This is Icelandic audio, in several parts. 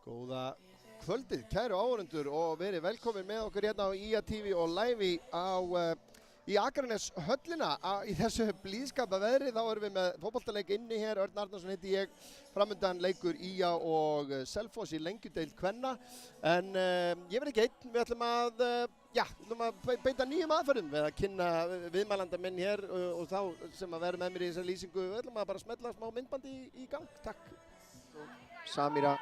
Góða kvöldið, kæru áhorfendur og verið velkomin með okkur hérna á IA TV og live í Akranes höllina í þessu blíðskapa veðri. Þá erum við með fótboltaleik inni hér, Örn Arnarsson heiti ég, framundan leikur IA og Selfoss í lengjudeild kvenna. En ég verð ekki einn, við ætlum að beita nýjum aðferðum við að kynna viðmælanda minn hér og þá sem að vera með mér í þessari lýsingu. Við ætlum að bara smetla smá myndbandi í gang, takk. Samira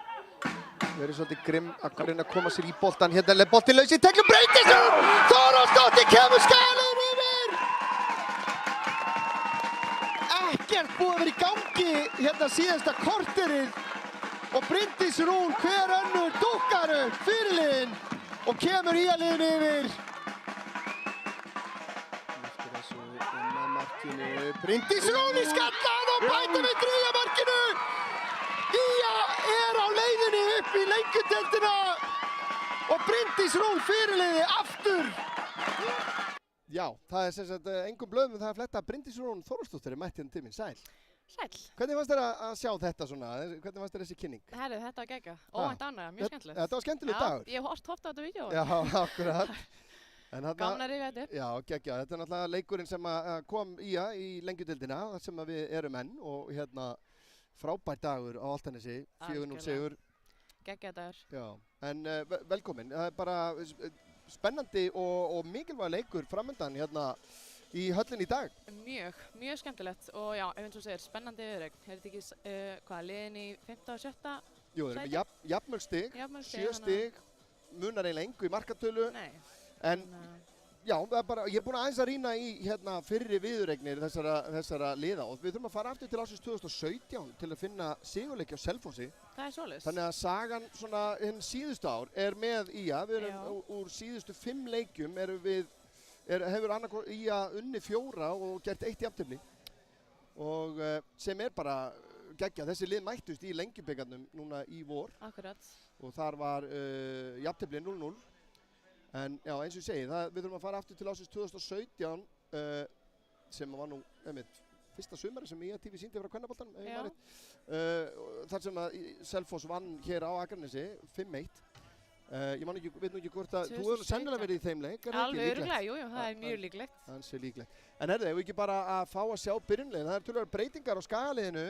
verið svolítið grimm að reyna að koma sér í boltan. Hérna er boltinn laus í tæklum, Bryndís Þórólfsdóttir kemur skalinn yfir! Ekkert búið að vera í gangi hérna síðasta korterið og Bryndís Rún hver önnur dúkkar upp fyrirliðinn og kemur IA-liðinu yfir. Eftir þessu inn að markinu, Bryndís Rún í skallan og bæta við þriðja markinu! IA er á leiðinni upp í lengjudeildina og Bryndís Rún fyrirliði aftur. Já, það er sem sagt engum blöðum það að fletta að Bryndís Rún Þórólfsdóttir er mætt hérna til mín. Sæl. Sæl. Hvernig fannst þér að sjá þetta svona? Hvernig fannst þér þessi kynning? Herru, þetta var gegga. Óvænt ánægja, mjög skemmtilegt. Þetta var skemmtileg dagur. Já, ég hef horft á þetta vídeo. Já, akkurat. Gaman að rifja þetta upp. Já, geggja. Þetta er náttúrulega leikurinn sem kom IA í lengjudeildina, þar sem við erum enn og hérna frábær dagur á Álftanesi, 4-0 sigur. Geggja dagur. Já, en velkomin. Það er bara spennandi og mikilvæg leikur framöndan hérna í höllin í dag. Mjög skemmtilegt og já, eins og segir, spennandi viðureign. Er þetta ekki, liðin í 5. og 7. Jú, þeir eru með jafnmörg stig, 7 stig, munar eiginlega engu í markatölu. Nei. En já, ég er búinn aðeins að rýna í hérna fyrri viðureignir þessara liða og við þurfum að fara aftur til ásins 2017 til að finna sigurleiki á Selfossi. Það er svoleiðis. Þannig að sagan svona hinn síðustu ár er með IA. Við erum úr síðustu 5 leikjum hefur annarkvort IA unni 4 og gert 1 jafntefli. Og sem er bara geggja. Þessi lið mættust í lengjubikarnum núna í vor. Akkurat. Og þar var jafntefli 0-0. En já, eins og ég segi, við þurfum að fara aftur til ásins 2017 sem var nú fyrsta sumari sem IA TV sýndi frá kvennaboltanum. Þar sem að Selfoss vann hér á Akranesi 5-1. Ég veit nú ekki hvort að þú hefur sennilega verið í þeim leik. Alveg örugglega, jú, það er mjög líklegt. Það er líklegt. En ef við ekki bara að fá að sjá byrjunlegin, það er tölulegar breytingar á skagaliðinu.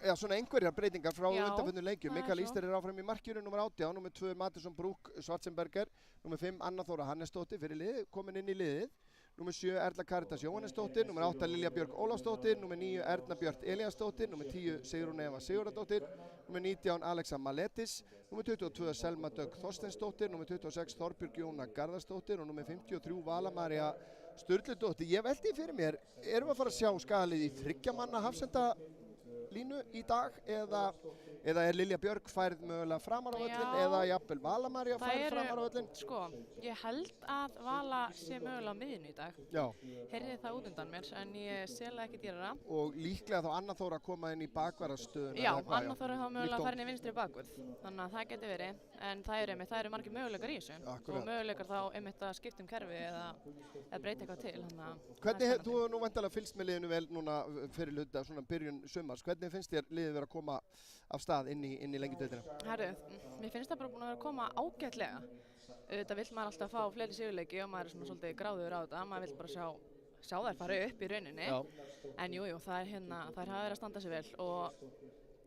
Já, svona einhverjar breytingar frá undanförnum leikjum. Mikael Íster er áfram í markinu, nummer 18, nummer 2 Mattisson Brúk Schwarzenberger, nummer 5 Anna Þóra Hannesdóttir fyrir lið, komin inn í liðið, nummer 7 Erla Karitas Jóhannesdóttir, nummer 8 Lilja Björk Ólafsdóttir, nummer 9 Erna Björt Elíasdóttir, nummer 10 Sigrún Eva Sigurðardóttir, nummer 19 Alexa Maletis, nummer 22 Selma Dögg Þorsteinsdóttir, nummer 26 Þorbjörg Jóna Garðarsdóttir og nummer 53 Vala María Sturludóttir. Ég velti fyrir mér, erum við að fara að sjá skagalið í 3 manna hafsenda línu í dag eða er Lilja Björk færð mögulega framar á völlin eða jafnvel Vala María færð framar á völlin? Sko, ég held að Vala sé mögulega á miðjunni í dag. Já. Heyrði það út undan mér en ég sérlega ekki dýrara. Og líklega þá Anna Þóra að koma inn í bakvarðarstöðuna? Já, Anna Þóra þá mögulega að fara inn í vinstri bakvörð. Þannig að það geti verið. En það eru margir möguleikar í þessu. Akkurat. Og möguleikar þá einmitt að skipta kerfi eða breyta eitthvað til. Hvernig, þú hefur nú væntanlega fylgst með liðinu vel núna fyrir hluta svona byrjun sumars. Hvernig finnst þér liðið vera að koma af stað inn í lengjudeildina? Herru, mér finnst það bara búin að vera að koma ágætlega. Auðvitað vill maður alltaf fá fleiri sigurleiki og maður er svona svolítið gráður á þetta. Maður vill bara sjá þær fara upp í rauninni. Já. En jú, þær hafa verið að standa sig vel og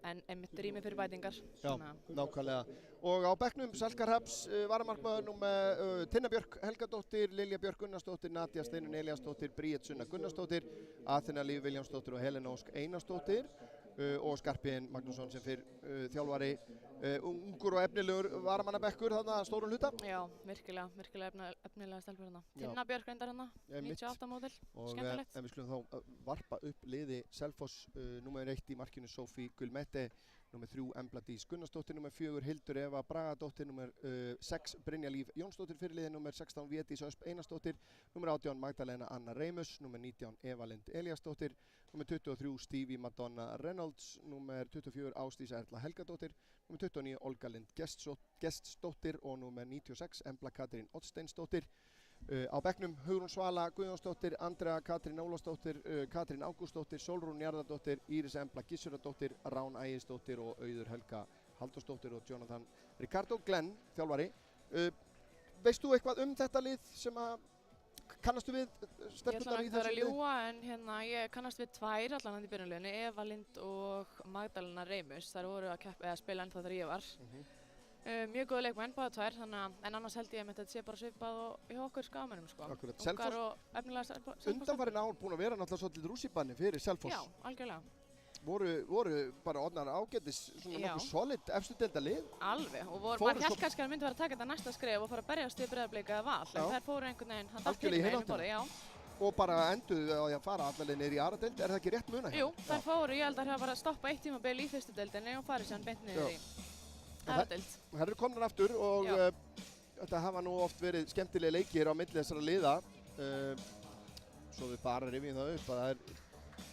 einmitt rými fyrir bætingar. Já, nákvæmlega. Og á bekknum Salkar Hrafns varamarkmaður með Tinna Björk Helgadóttir, Lilja Björk Gunnarsdóttir, Nadia Steinun Elíasdóttir, Bríet Sunna Gunnarsdóttir, Aþena Líf Viljámsdóttir og Helena Ósk Einarsdóttir og Skarphéðinn Magnússon sem fyrr þjálfari. Ungur og efnilegur varamannabekkur þarna að stórum hluta. Já, virkilega efnilega stelpur hérna. Tinna Björk reyndar hérna, 98 módel, skemmtilegt. En við skulum þá varpa upp liði Selfoss, númer 1 í markinu Sofí Gulmette, nummer 3 Embla Dís Gunnarsdóttir, nummer 4 Hildur Eva Bragadóttir, nummer 6 Brynja Líf Jónsdóttir fyrirliði, nummer 16 Védís Ösp Einarsdóttir, nummer 18 Magdalena Anna Reimus, nummer 19 Eva Lind Elíasdóttir, nummer 23 Stevie Madonna Reynolds, nummer 24 Ásdís Erla Helgadóttir, nummer 29 Olga Lind Gestsdóttir og nummer 96 Embla Katrín Oddsteinsdóttir. Á bekknum Hugrún Svala Guðjónsdóttir, Andrea Katrín Ólafsdóttir, Katrín Ágústsdóttir, Sólrún Njarðardóttir, Íris Embla Gissuradóttir, Rán Ægisdóttir og Auður Helga Halldórsdóttir og Jonathan Ricardo. Glenn, þjálfari. Veist þú eitthvað þetta lið sem að kannastu við stelpurnar í þessu liði? Ég ætla að ljúga en ég kannast við tvær allan í byrjunarliðinu, Eva Lind og Magdalena Reymus. Þær voru að spila ennþá þegar ég var. Mjög góða leikmenn, báða tvær, en annars held ég að þetta sé bara svipað og hjá okkur skagamennum sko. Akkurat. Ungar og efnilega Selfoss. Undanfarin ár búin að vera náttúrulega svolítið rússíbanni fyrir Selfoss. Já, algjörlega. Voru bara orðnar ágætis svona nokkuð solid efstu deilda lið. Alveg, og maður hélt kannski að myndi vera að taka þetta næsta skref og fara að berjast við Breiðablik eða Val, en þær fóru einhvern veginn, hann dætt hinum megin við borðið, já. Og bara enduðu á að fara allavega niður í aðra deild, það ekki rétt muna? Jú, þær fóru, ég held að það hafa bara stoppað 1 tímabil í fyrstu deildinni og farið síðan beint niður í aðra deild. Það eru komnar aftur og þetta hafa nú oft verið skemmtilega leikir á milli þessara liða. Svo við bara rifjum það upp að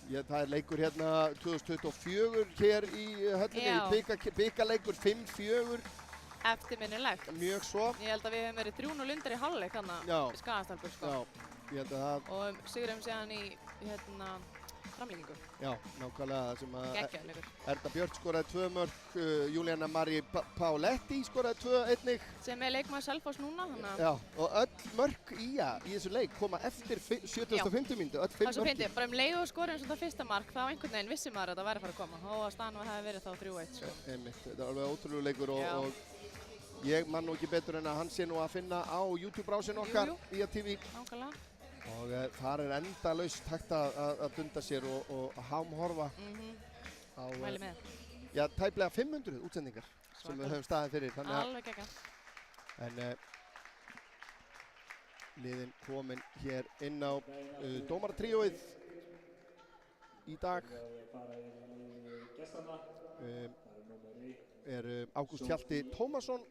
það er leikur hérna 2024 hér í höllinni, bikarleikur 5-4. Eftirminnilegt. Mjög svo. Ég held að við hefum verið 3-0 undir í hálfleik þarna í Skagastálbur sko. Já, ég held að það. Og sigurum síðan í framlengingu. Já, nákvæmlega það sem að geggjaður leikur. Erna Björk skoraði 2 mörk, Juliana Marie Pauletti skoraði 2 einnig. Sem leikmaður Selfoss núna. Já, og öll mörk í þessu leik koma eftir 75 mínútu, öll 5 mörk. Svo bara leiðu og skorið eins og það fyrsta mark, þá einhvern veginn vissi maður að það væri að fara að koma. Og að staðan hefði verið þá 3-1 sko. Einmitt, þetta er alveg ótrúlegur leikur og ég man nú ekki betur en að hann sé nú að finna á YouTube-brásinu okkar, IATV. Nákvæmlega. Og þar er endalaust hægt að dunda sér og hámhorfa á tæplega 500 útsendingar sem við höfum staðið fyrir. Alveg geggjað. En liðin komin hér inn á dómaratríóið í dag. Er Ágúst Hjalti Tómasson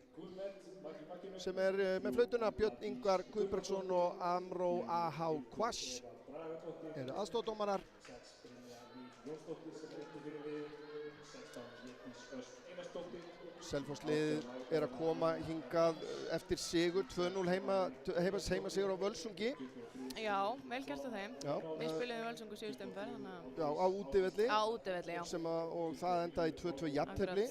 sem er með flautuna, Björn Ingvar Guðbergsson og Amró A.H. Kvass eru aðstoðardómarar. Selfossliðið er að koma hingað eftir sigur 2-0 heimasigur á Völsungi. Já, vel gert á þeim. Við spiluðum Völsungu síðustu umferð. Já, á útivelli. Á útivelli, já. Og það endaði í 2-2 jafntefli.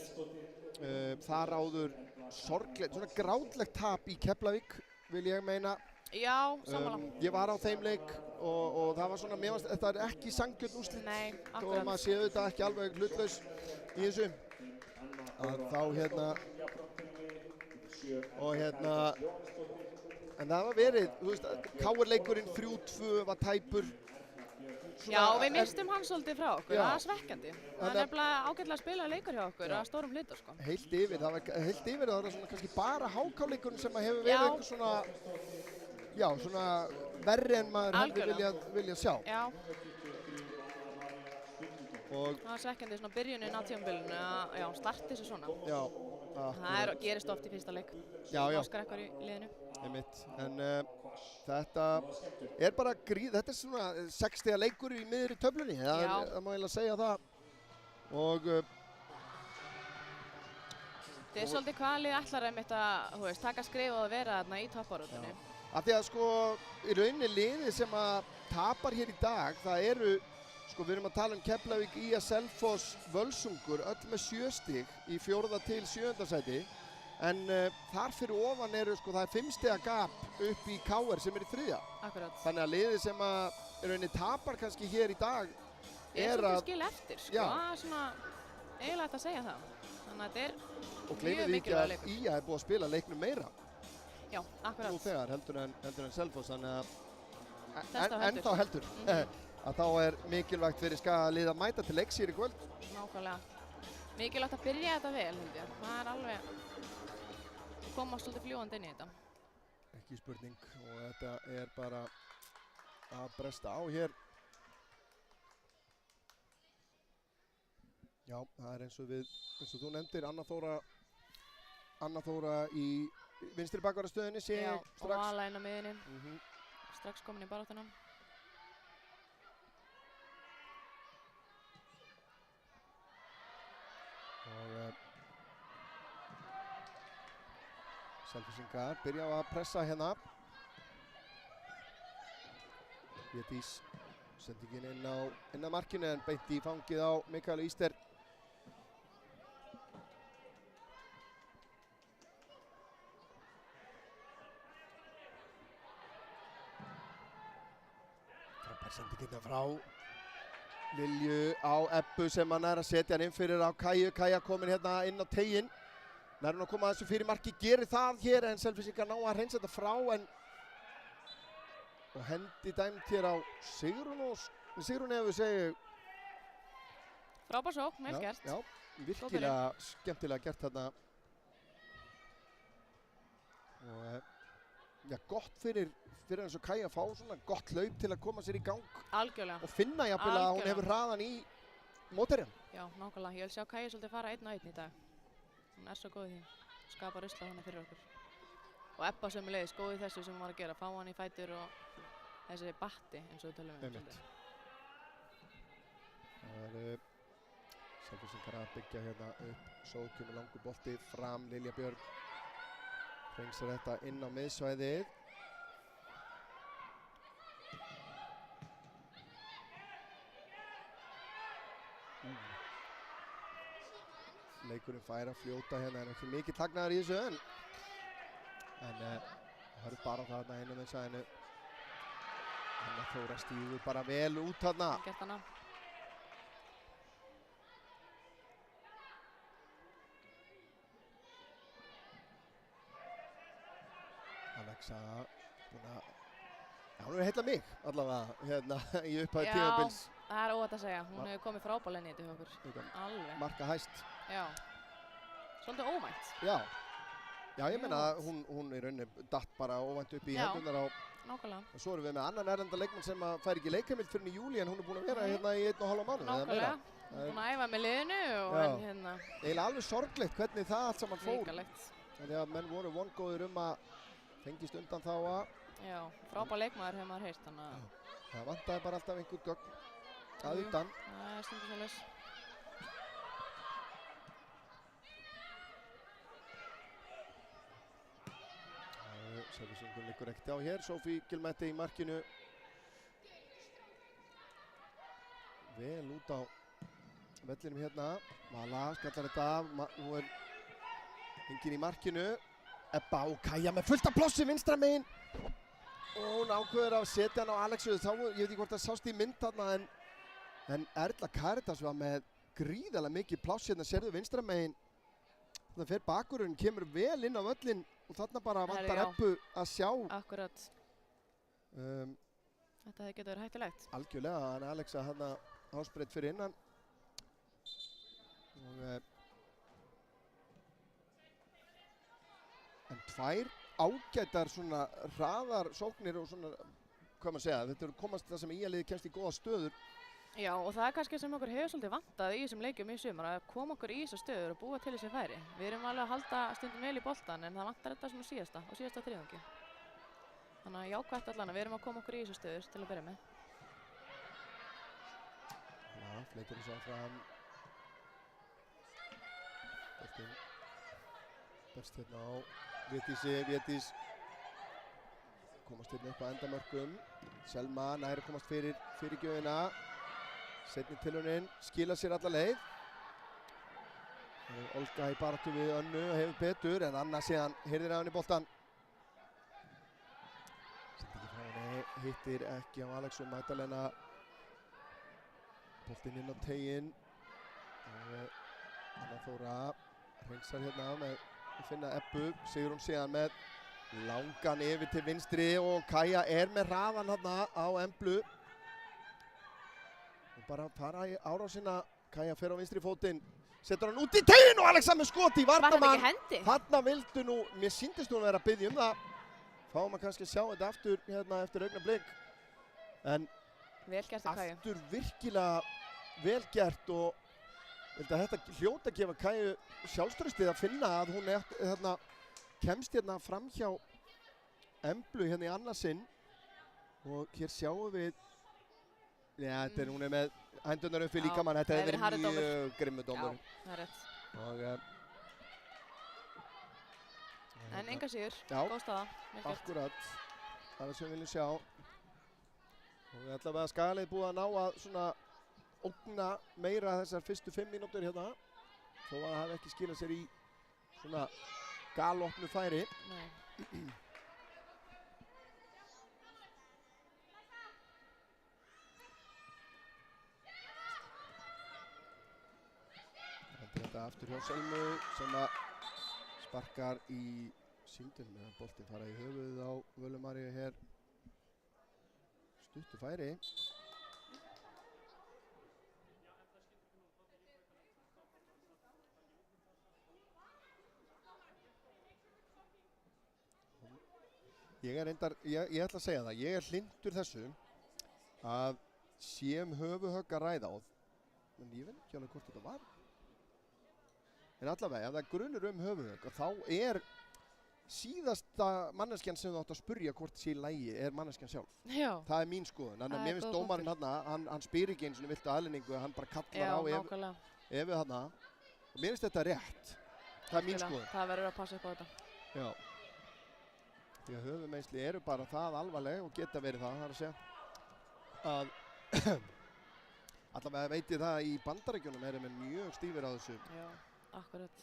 Þar áður sorglegt, svona grátlegt tap í Keflavík, vil ég meina. Já, sammála. Ég var á þeim leik og það var svona, mér fannst, þetta er ekki sanngjörn úrslit. Nei, akkurat. Og maður séu þetta ekki alveg hlutlaus í þessu. Þá en það var verið, þú veist, KR-leikurinn 3-2 var tæpur. Já, við mistum hann svolítið frá okkur, það er svekkjandi. Það er nefnilega ágætlega að spila leikur hjá okkur að stórum hluta, sko. Heilt yfir, það var svona kannski bara HK-leikurinn sem hefur verið eitthvað svona, já, svona verri en maður hefði viljað sjá. Já. Það var svekkjandi svona byrjunin á tímabilinu að starti þessu svona. Já. Það gerist oft í fyrsta leik. Já. Áskar eitthvað í liðinu. Einmitt, en þetta er bara þetta er svona 60 leikur í miðri töflunni, það má eiginlega segja það. Og þetta er svolítið hvað lið ætlar einmitt að taka skrif og að vera þarna í toppbaráttunni. Af því að sko í rauninni liðið sem að tapar hér í dag, það eru sko við erum að tala um Keflavík, IA, Selfoss, Völsungur, öll með 7 stig í 4. til 7. sæti. En þar fyrir ofan eru sko, það er 5 stiga gap upp í KR sem er í 3. Akkurat. Þannig að liðið sem að rauninni tapar kannski hér í dag er svolítið skil eftir, sko. Það er svona eiginlega hægt að segja það. Þannig að þetta er mjög mikilvægur leikur. Og gleymið ekki að IA er búið að spila leiknum meira. Já, akkurat. Nú þegar heldur en Selfoss, þannig að ennþá heldur. Að þá er mikilvægt fyrir Skagalið að mæta til leiks hér í kvöld. Nákvæmlega. Mikilvægt að byrja þetta vel, held ég. Það er alveg koma svolítið fljúgandi inn í þetta. Ekki spurning og þetta er bara að bresta á hér. Já, það er eins og þú nefndir, Anna Þóra í vinstri bakvarðarstöðinni sé strax. Já, og Vala inn á miðinni. Strax komin í baráttuna. Selfossingar byrja á að pressa hérna. Védís sendingin inn á markinu en beint í fangið á Mikael Íster. Þetta frá Lilju á Ebbu sem hann að setja hann inn fyrir á Kæju. Kæja komin hérna inn á teiginn. Nær hún að koma þessu fyrir marki, gerir það hér en Selfyssingar ná að hreinsa þetta frá og hendi dæmt hér á Sigrún ef við segjum. Frábær sókn, vel gert. Já, virkilega skemmtilega gert þarna. Og já, gott fyrir eins og Kæja að fá svona gott hlaup til að koma sér í gang. Algjörlega. Og finna jafnvel að hún hefur hraðan í mótorinn. Já, nákvæmlega. Ég vil sjá Kæju svolítið fara 1 á 1 í dag. Hún svo góð í því. Skapa rusla hana fyrir okkur. Og Ebba sömuleiðis góð í þessu sem hún var að gera. Fá hann í fætur og þessi batti eins og við tölum svolítið. Það Selfyssingar að byggja hérna upp. Svo kemur langur bolti fram. Lilja Björg hreinsar þetta inn á miðsvæðið. Leikurinn fær að fljóta hérna, en ekki mikill hagnaður í þessu en það er bara þarna inn á miðsvæðinu. Anna Þóra stígur bara vel út þarna. Gert hana. Alexa búin að, já, hún hefur heillað mig allavega hérna í upphæðu tímabils. Já, það er óhætt að segja. Hún hefur komið frábærlega inn í þetta hjá okkur. Alveg. Marka hæst. Já. Svolítið óvænt. Já. Já, ég meina að hún í rauninni datt bara óvænt upp í hendunar á. Nákvæmlega. Og svo erum við með annan erlenda leikmann sem fær ekki leikheimild fyrir í júlí en hún er búin að vera hérna í 1,5 mánuð. Nákvæmlega. Hún er búin að æfa með liðinu og hérna. Eiginlega alveg sorglegt hvernig það allt saman fór. Ríkalegt. Þannig að menn voru vongóðir að fengist undan þá að. Já, frábær leikmaður hefur maður heyrt þannig að. Það vantaði bara alltaf einhver gögn að utan. Það er stundum svoleiðis. Selfyssingur liggur ekkert á hér. Sophie Gilmetti í markinu. Vel út á vellinum hérna. Vala skallar þetta af. Nú er enginn í markinu. Ebba og Kæja með fullt af plássi vinstra megin. Og hún ákveður að setja hann á Alexu. Þá, ég veit ekki hvort það sást í mynd þarna en Erla Karitas var með gríðarlega mikið pláss hérna. Sérðu vinstra megin. Þannig fer bakurinn, kemur vel inn á völlin og þarna bara vantar Ebbu að sjá. Akkurat. Þetta hefði getið verið hættulegt. Algjörlega, en Alexa hann ásbreytt fyrir innan. En tvær ágætar svona hraðar sóknir og svona, hvað maður segja, þetta eru komast það sem IA-liðið kemst í góða stöður. Já, og það er kannski sem okkur hefur svolítið vantað í þessum leikjum í sumar að koma okkur í þessar stöður og búa til þessi færi. Við erum alveg að halda stundum vel í boltan en það vantar þetta sem á síðasta þriðjungi. Þannig að jákvætt allan að við erum að koma okkur í þessar stöður til að byrja með. Já, fleitur þessu áfram. Berst hérna á Védís. Komast hérna upp að endamörkum. Selma næri komast fyrir gjöfina. Seinni tilraunin skila sér alla leið. Olga í baráttu við Önnu hefur betur en Anna síðan hirðir á henni boltan. Setti ekki frá henni, hittir ekki á Alexu Magdalena. Boltinn inn á teiginn. Anna Þóra hreinsar hérna með að finna Ebbu. Sigrún síðan með langan yfir til vinstri og Kæja er með hraðan hérna á Emblu. Og bara fara í árásina. Kæja fer á vinstri fótinn. Setur hann út í teiginn og Alexa með skot í varnamann. Var hann ekki hendi? Þarna vildu nú, mér sýndist hún vera að biðja það. Fáum að kannski sjá þetta aftur hérna eftir augnablik. En vel gert af Kæju. Aftur virkilega vel gert og þetta hljóta að gefa Kæju sjálfstraustið að finna að hún hérna, kemst hérna fram hjá Emblu hérna í annað sinn. Og hér sjáum við, já, hún er með hendurnar upp í líkamann, þetta hefur verið mjög grimmu dómur. Já, það er rétt. Og, en enga síður, góð staða. Akkurat, það er sem við viljum sjá. Og við ætlum að Skagalið búið að ná að svona ógna meira þessar fyrstu 5 mínútur hérna. Þó að það hafi ekki skilað sér í svona galopnu færi. Þetta aftur hjá Selmu sem að sparkar í síndun með boltinn fara í höfuðið á Völu Maríu hér. Stuttu færi. Ég ætla að segja það, ég hlynntur þessu að sé höfuhögg að ræða á, en ég veit ekki alveg hvort þetta var. En allavega, ef það grunur höfuhögg, þá síðasta manneskjan sem þú átt að spurja hvort sé í lagi manneskjan sjálf. Já. Það mín skoðun. Þannig að mér finnst dómarinn hann spyr ekki einu sinni viltu aðlendingu, hann bara kallar á Evu þarna. Og mér finnst þetta rétt. Það mín skoðun. Það verður að passa upp á þetta. Já. Því að höfuðmeiðsli eru bara það alvarleg og geta verið það að segja. Að allavega veit ég það í Bandaríkjunum erum við mjög stífir á þessu. Já, akkurat.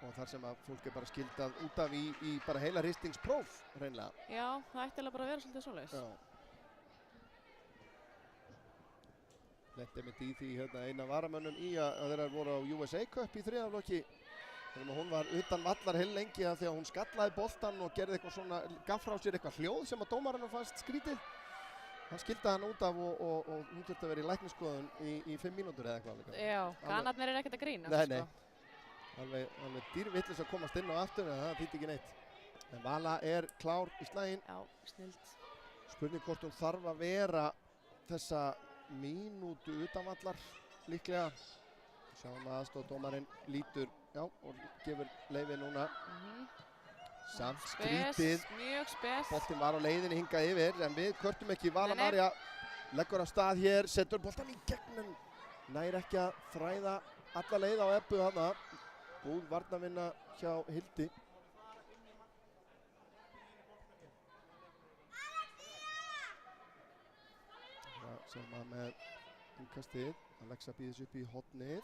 Og þar sem að fólk bara skildað út af í bara heila hristingspróf, hreinlega. Já, það ætti alveg bara að vera svolítið svoleiðis. Já. Lenti mitt í því eina varamönnum í að þeirra voru á USA Cup í þriðaflokki. Þannig að hún var utan vallar heillengi að því að hún skallaði boltan og gerði eitthvað svona, gaf frá sér eitthvað hljóð sem að dómarinn fannst skrítið. Hann skildaði hann út af og hún þurfti að vera í læknisskoðun í 5 mínútur eða eitthvað. Já, kanarnir ekkert að grínast. Nei. Alveg dýrvillis að komast inn á aftur en það þýtti ekki neitt. En Vala klár í slaginn. Já, snilt. Spurning hvort hún þarf að vera þessa mínútu utan vallar líklega. Sjáum að aðstoðardómarinn lítur og gefur leyfi núna. Samt skrítið. Mjög spes. Boltinn var á leiðinni hingað yfir en við kvörtum ekki. Vala María leggur af stað hér, setur boltann í gegnum. Nær ekki að þræða alla leið á Ebbu þarna. Góð varnarvinna hjá Hildi. Selma með innkastið. Alexa býðis upp í hornið.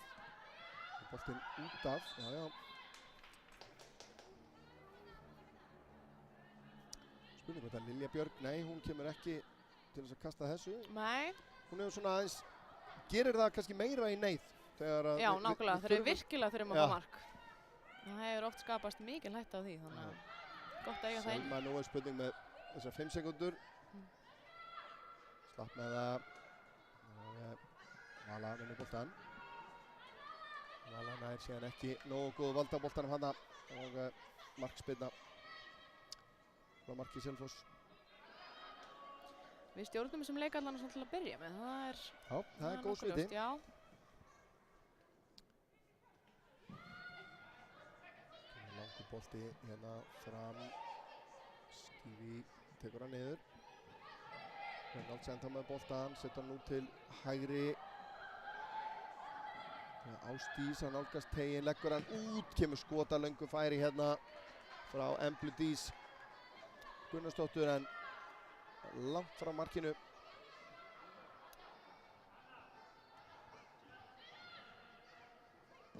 Boltinn út af. Spurning hvort að Lilja Björg, nei, hún kemur ekki til þess að kasta þessu. Nei. Hún hefur svona aðeins, gerir það kannski meira í neyð. Já, nákvæmlega, þeir eru virkilega þurfum að fá mark. Það hefur oft skapast mikil hætta á því, þannig að gott að eiga það inn. Selma nú spurning með þessar 5 sekúndur. Slapp með það. Vala vinnur boltann. Vala nær síðan ekki nógu góð vald á boltanum hana og markspyrna frá marki Selfoss. Við stjórnum þessum leik allan til að byrja með. Það er góð sviti. Já. Langur bolti hérna fram. Stífi tekur hann niður. Reynolds enda með boltan, setur hann nú til hægri. Ásdís, hann nálgast tegin, leggur hann út, kemur skota löngu færi hérna frá Emblu Dís Gunnarsdóttur en langt frá markinu.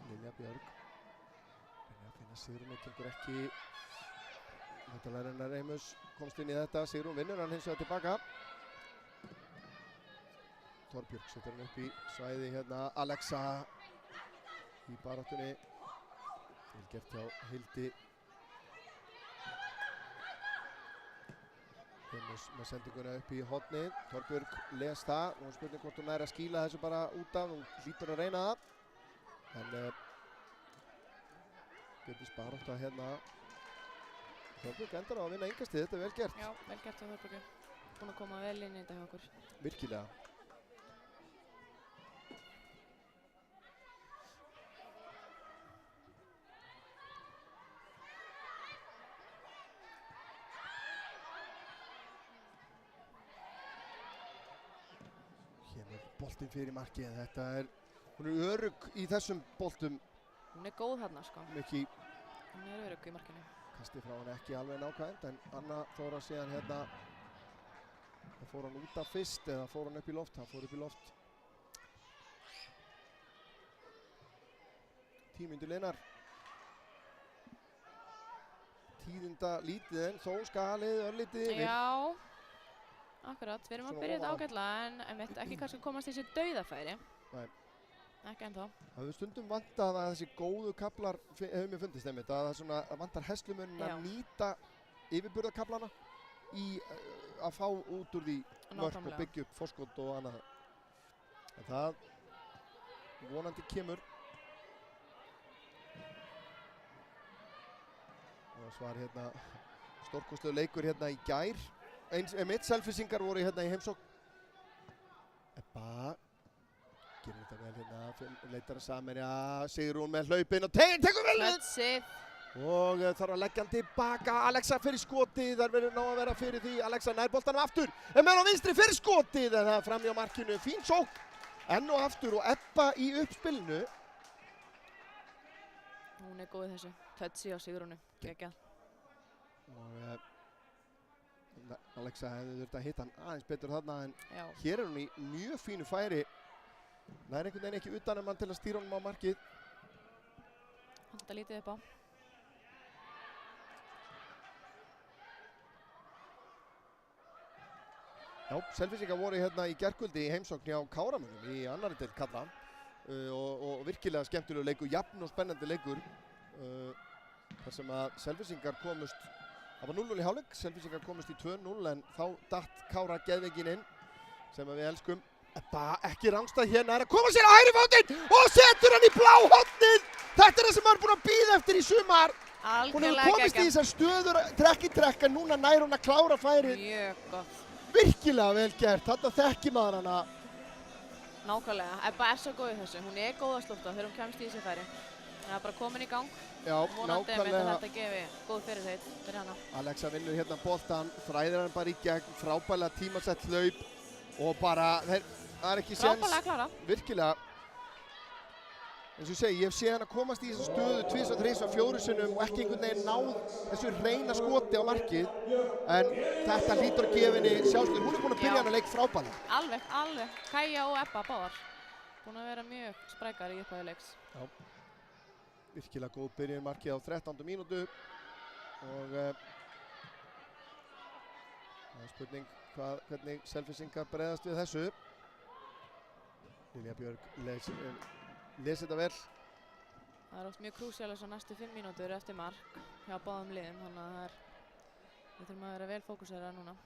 Lilja Björg reynir að finna Sigrún og gengur ekki. Væntanlega Renna Reimus komst inn í þetta, Sigrún vinnur hann hins vegar tilbaka. Þorbjörg setur hann upp í svæði hérna, Alexa í baráttunni. Vel gert hjá Hildi. Heimus með sendinguna upp í hornið. Þorbjörg les það. Nú er spurning hvort hún nær að skýla þessu bara út af. Hún hlýtur að reyna það. En getur barátta hérna. Þorbjörg endar á að vinna innkastið. Þetta er vel gert. Já, vel gert hjá Þorbjörgu. Búin að koma vel inn í þetta hjá okkur. Virkilega. Boltinn fyrir markið, hún er örugg í þessum boltum. Hún er góð hérna sko. Hún er örugg í markinu. Kastið frá hann ekki alveg nákvæmt en Anna Þóra síðan hérna. Það fór hann út af fyrst eða fór hann upp í loft? Hann fór upp í loft. 10 mínútur liðnar. Tíðinda lítið en þó skalið örlítið yfir. Já. Akkurat, við erum að byrja þetta ágætlega en ekki kannski komast í þessi dauðafæri. Nei. Ekki ennþá. Það hefur stundum vantað að þessi góðu kaflar hefur mér fundist einmitt, að það vantar herslumuninn að nýta yfirburðarkaflana í að fá út úr því mörk og byggja upp forskot og annað. En það vonandi kemur. Og svar hérna stórkostlegu leikur hérna í gær. Einmitt Selfyssingar voru hérna í heimsókn. Ebba gerir þetta vel hérna, leitar að Samerja, Sigrún með hlaupin og tekur vel við. Og þarf að leggja hann tilbaka, Alexa fyrir skotið, þar verður ná að vera fyrir því, Alexa nær boltanum aftur, með á vinstri fyrir skotið, en það er framhjá markinu, fín sókn, enn og aftur og Ebba í uppspilinu. Hún er góð í þessu, touchi á Sigrúnu, geggjað. Og Alexa hefði þurft að hitta hann aðeins betur þarna, en hér er hún í mjög fínu færi. Það er einhvern veginn ekki utan mann til að stýra honum á markið. Halda lítið upp á. Já, Selfyssingar voru hérna í gærkvöldi í heimsókn hjá Káramönnum í annarri deild karla og virkilega skemmtilegur leikur, jafn og spennandi leikur þar sem að Selfyssingar komust, það var 0-0 í hálfleik, Selfyssingar komust í 2-0 en þá datt Kára geðveikin inn sem við elskum. Ekki rangstað hérna, er að koma sér á hægri fótinn og setur hann í bláhotnið. Þetta er það sem maður er búinn að bíða eftir í sumar. Hún hefur komist í þessar stöður trekk í trekk en núna nær hún að klára færið. Mjög gott. Virkilega vel gert, þarna þekki maður hana. Nákvæmlega, Ebba er svo góð í þessu. Hún er góð að slúfta þegar hún kemst í þessi færi. Það er bara komin í gang. Já, nákvæmlega. Þetta gefi góð fyrirheit fyrir hana. Alexa vinnur hérna boltan, þræðir hann bara í gegn, frábælega tímasett hlaup og bara, það er ekki séns. Frábælega klára. Virkilega. Eins og ég segi, ég hef séð hann að komast í þessu stöðu 2, 3, 4 sinnum og ekki einhvern veginn náð þessu reyna skoti á markið. En þetta hlýtur að gefa henni sjálfstöður. Hún er búin að byrja hann að leik frábælega. Alveg. Kaja og Ebba báðar. Búin að vera mjög sprækar í upphafi leiks. Já. Virkilega góð byrjun markið á 13. mínútu. Og það er spurning hvernig Selfyssingar bregðast við þessu. Lilja Björg les þetta vel. Það er oft mjög krúsíal þessar næstu 5 mínútur eftir mark hjá báðum liðum, þannig að við þurfum að vera vel fókusera núna.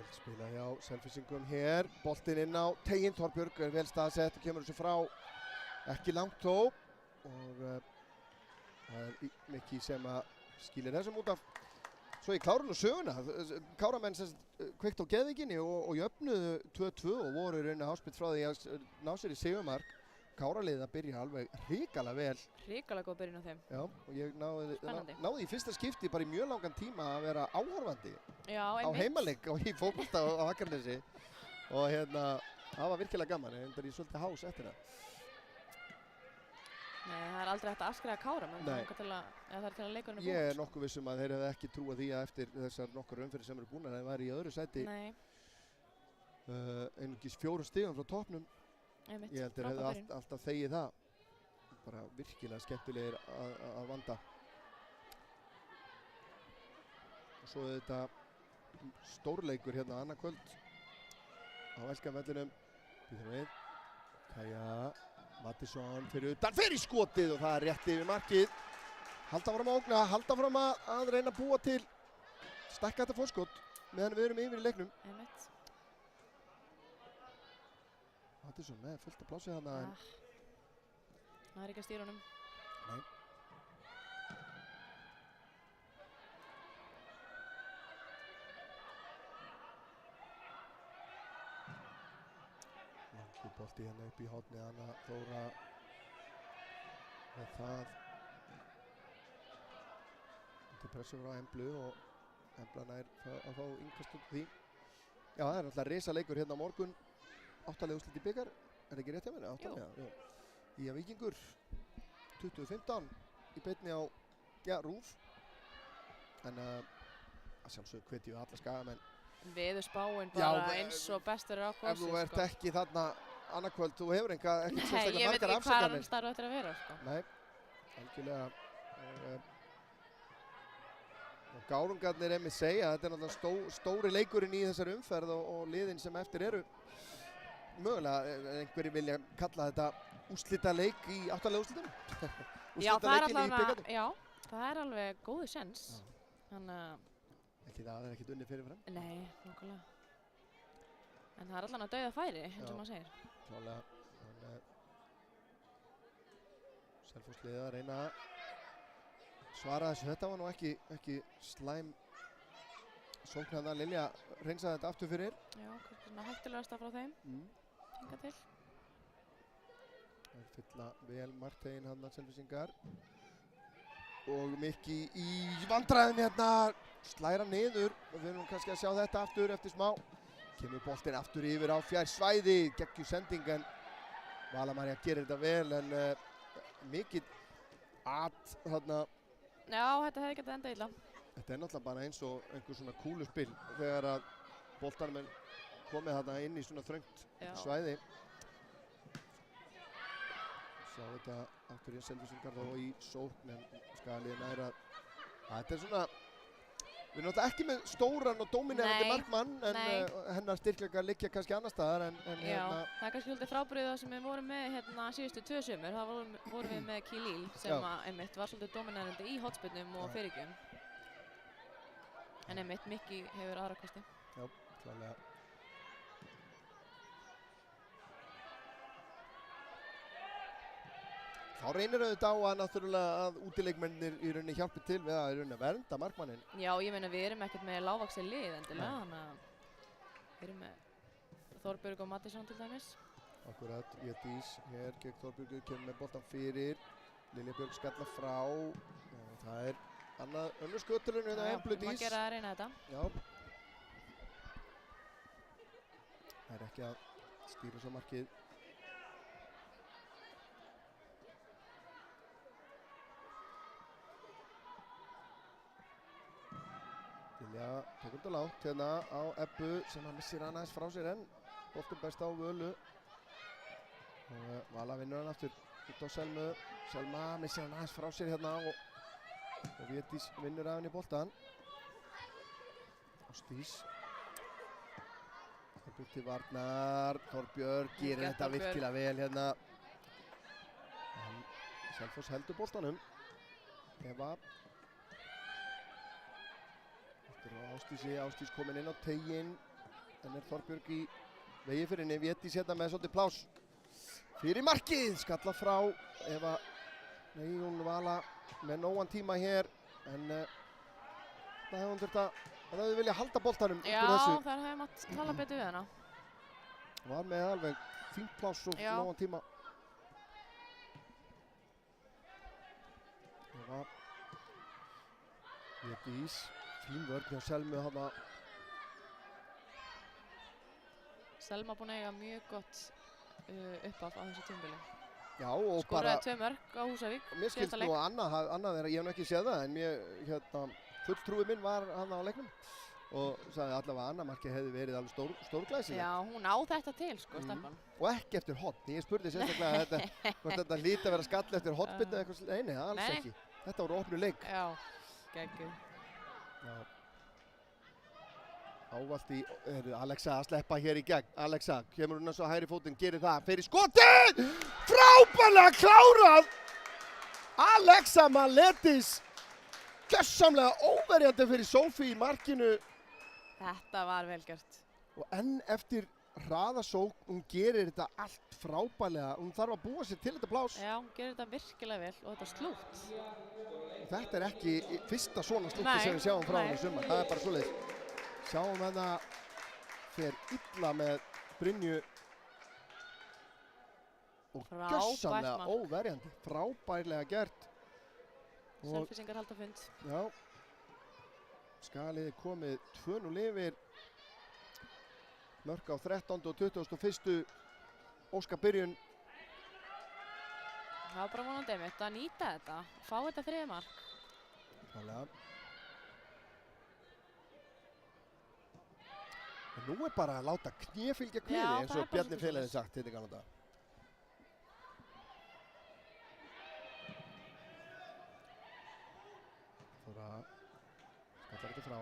Spila hjá Selfyssingum hér, boltinn inn á teiginn, Torbjörg er vel staðsett og kemur þessu frá, ekki langt þó og það er Mikki sem að skýlir þessum út af. Svo í klárun og söguna, Káramenn sem kveikt á geðvíkinni og jöfnuðu 2-2 og voru í rauninni háspilt frá því að ná sér í sigurmark. Káraliðið að byrja alveg hrikalega vel. Hrikalega góð byrjun á þeim. Já, og ég náði í fyrsta skipti bara í mjög langan tíma að vera áhorfandi. Já, á heimaleik og í fótbolta á Akranesi og hérna, það var virkilega gaman, en það er svolítið hás eftir það. Nei, það er aldrei hægt að afskrifa Káramenn, það er til að leikurinn er búinn. Ég er nokkuð viss að þeir hefði ekki trúað því að eftir þessar nokkur umferðir sem eru búin að þeir væri í öðru sæti. Nei. Einungis 4 stigum frá toppnum. Ég held þeir hefði alltaf þegið það. Bara virkilega skemmtilegir að vanda. Og svo er þetta stórleikur hérna annað kvöld á Elskavellinum. Býðum við. Kaja Mattisson fyrir utan, fyrir skotið og það er rétt yfir markið. Halda fram að ógna, halda fram að reyna að búa til stækka þetta fórskot meðan við erum yfir í leiknum. Mattisson með fullt að plássi hana. Það er ekki að stýra honum. Nei. Langur bolti hérna upp í horni, Anna Þóra með það. Þetta pressur frá Emblu og Embla nær að fá innkast út því. Já, það er alltaf risaleikur hérna á morgun. 8 liða úrslit í bikar, er það ekki rétt hjá mér? 8 liða, jú. Ía Víkingur, 2015 í beinni á, RÚV. En sjálfsögðu hvetjum við alla Skagamenn. Veðurspáin bara eins og bestur á kosið. Ef þú ert ekki þarna annað kvöld, þú hefur ekkert Nei, sérstaklega ég veit margar ekki hvað afsakanir. hann starf eftir að vera, sko. Nei, algjörlega. Og Gárungarnir einmitt segja, þetta er náttúrulega stóri leikurinn í þessari umferð og liðin sem eftir eru. Mögulega einhverjir vilja kalla þetta úrslitaleik í 8. úrslitunum. Já, það er alveg góður sens. Þannig það er ekkert unnið fyrirfram. Nei, nokkulega. En það er allan að dauða færi, eins og maður segir. Klálega. Selfossliðið að reyna að svara þessu. Þetta var nú ekki slæm sókn hérna. Lilja hreinsaði þetta aftur fyrir. Já, svona hættulegasta frá þeim. Hingað til. Það fylla vel Martein hérna Selfossingar. Og Mikki í vandræðum hérna. Slæra niður. Og við erum kannski að sjá þetta aftur eftir smá. Kemur boltinn aftur yfir á fjær svæði. Geggjuð sending en Vala María gerir þetta vel en mikið þarna. Já, þetta hefði getað enda illa. Þetta er náttúrulega bara eins og einhver svona kúluspill þegar að boltarmenn komið þarna inn í svona þröngt svæði. Sjá þetta aftur í Selfossingar þó í sókn en Skagaliðið nær að þetta er svona, við erum náttúrulega ekki með stóran og dóminerandi markmann en hennar styrkleikar liggja kannski annar staðar en Já, það er kannski svolítið frábrigðið sem við vorum með hérna síðustu 2 sumur. Það vorum við með Kílíl sem einmitt var svolítið dóminerandi í hotspinnum og fyrirgjöfum. En einmitt Mikki hefur aðra kosti. Já, klárlega. Þá reynir auðvitað á að náttúrulega að útileikmennir í rauninni hjálpi til við að í rauninni vernda markmanninn. Já, ég meina við erum ekkert með lágvaxið lið endilega, þannig að við erum með Þorbjörg og Mattisson til dæmis. Akkurat, Védís hér gegn Þorbjörgu, kemur með boltan fyrir. Lilja Björg skalla frá. Og það er önnur skötulun við það Emblu Dís. Já, maður gera að reyna þetta. Já. Það er ekki að stýra svo markið. Lilja tekur þetta lágt hérna á Ebbu sem hann missir hann aðeins frá sér en boltinn best á Völu. Og Vala vinnur hann aftur út á Selmu. Selma missir hann aðeins frá sér hérna og Védís vinnur af henni boltan. Ástís. Þorbjörg til varnar. Þorbjörg gerir þetta virkilega vel hérna. Selfoss heldur boltanum. Eva. Ástís komin inn á teiginn. En er Þorbjörg í vegi fyrir henni. Védís hérna með svolítið pláss. Fyrir markið. Skalla frá. Eva. Nei, hún Vala með nógan tíma hér. En það hefði hún þurft að það hefði viljað halda boltanum. Já, þar hefði mátt tala betur við hana. Var með alveg fínt pláss og nógan tíma. Eva. Védís. Fín vörn hjá Selmu hana. Selma búin að eiga mjög gott uppaf á þessu tímabili. Já, og skoraði 2 mörk á Húsavík. Mér skilst nú að annað þeirra, ég hef nú ekki séð það, en fulltrúi minn var hann á leiknum og sagði allavega að annað markið hefði verið alveg stórglæsilegt. Já, hún á þetta til, sko, stelpan. Og ekki eftir hotn. Ég spurði sérstaklega hvort þetta hlýt að vera skall eftir hotbyrnu eða eitthvað. Nei, alls ekki. Þetta voru opnu leik. Já, geggjuð. Já. Ávallt í, Alexa að sleppa hér í gegn. Alexa kemur hún svo hægri fótinn, gerir það, fer í skotið! Frábærlega klárað! Alexa Maletis! Gjörsamlega óverjandi fyrir Sofí í markinu. Þetta var vel gert. Og enn eftir hraðasókn, hún gerir þetta allt frábærlega. Hún þarf að búa sér til þetta plás. Já, hún gerir þetta virkilega vel og þetta slútt. Þetta er ekki fyrsta svona slútti sem við sjáum frá henni í sumar. Það er bara svoleiðis. Sjáum hérna fer illa með Brynju og gjörsamlega óverjandi. Frábærlega gert. Selfyssingar halda fund. Já. Skagaliðið komið 2-0 yfir. Mörk á 13. og 21. Óska byrjun. Það var bara vonandi einmitt að nýta þetta. Fá þetta 3 mark. Þannig. Nú bara að láta kné fylgja kviði eins og Bjarni Fel hefði sagt þetta í gamla daga. Þóra skallar þetta frá.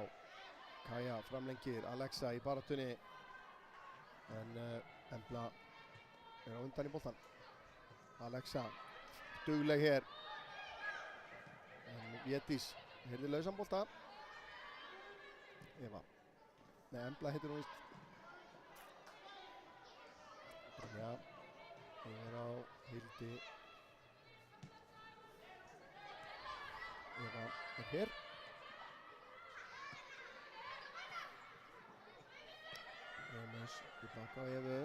Kaja framlengir, Alexa í baráttunni. En Embla á undan í boltan. Alexa, dugleg hér. En Védís heyrði lausan bolta. Eva. Nei, Embla heitir hún víst. Brynja. Yfir á Hildi. Eva er hér. Remus tilbaka á Evu.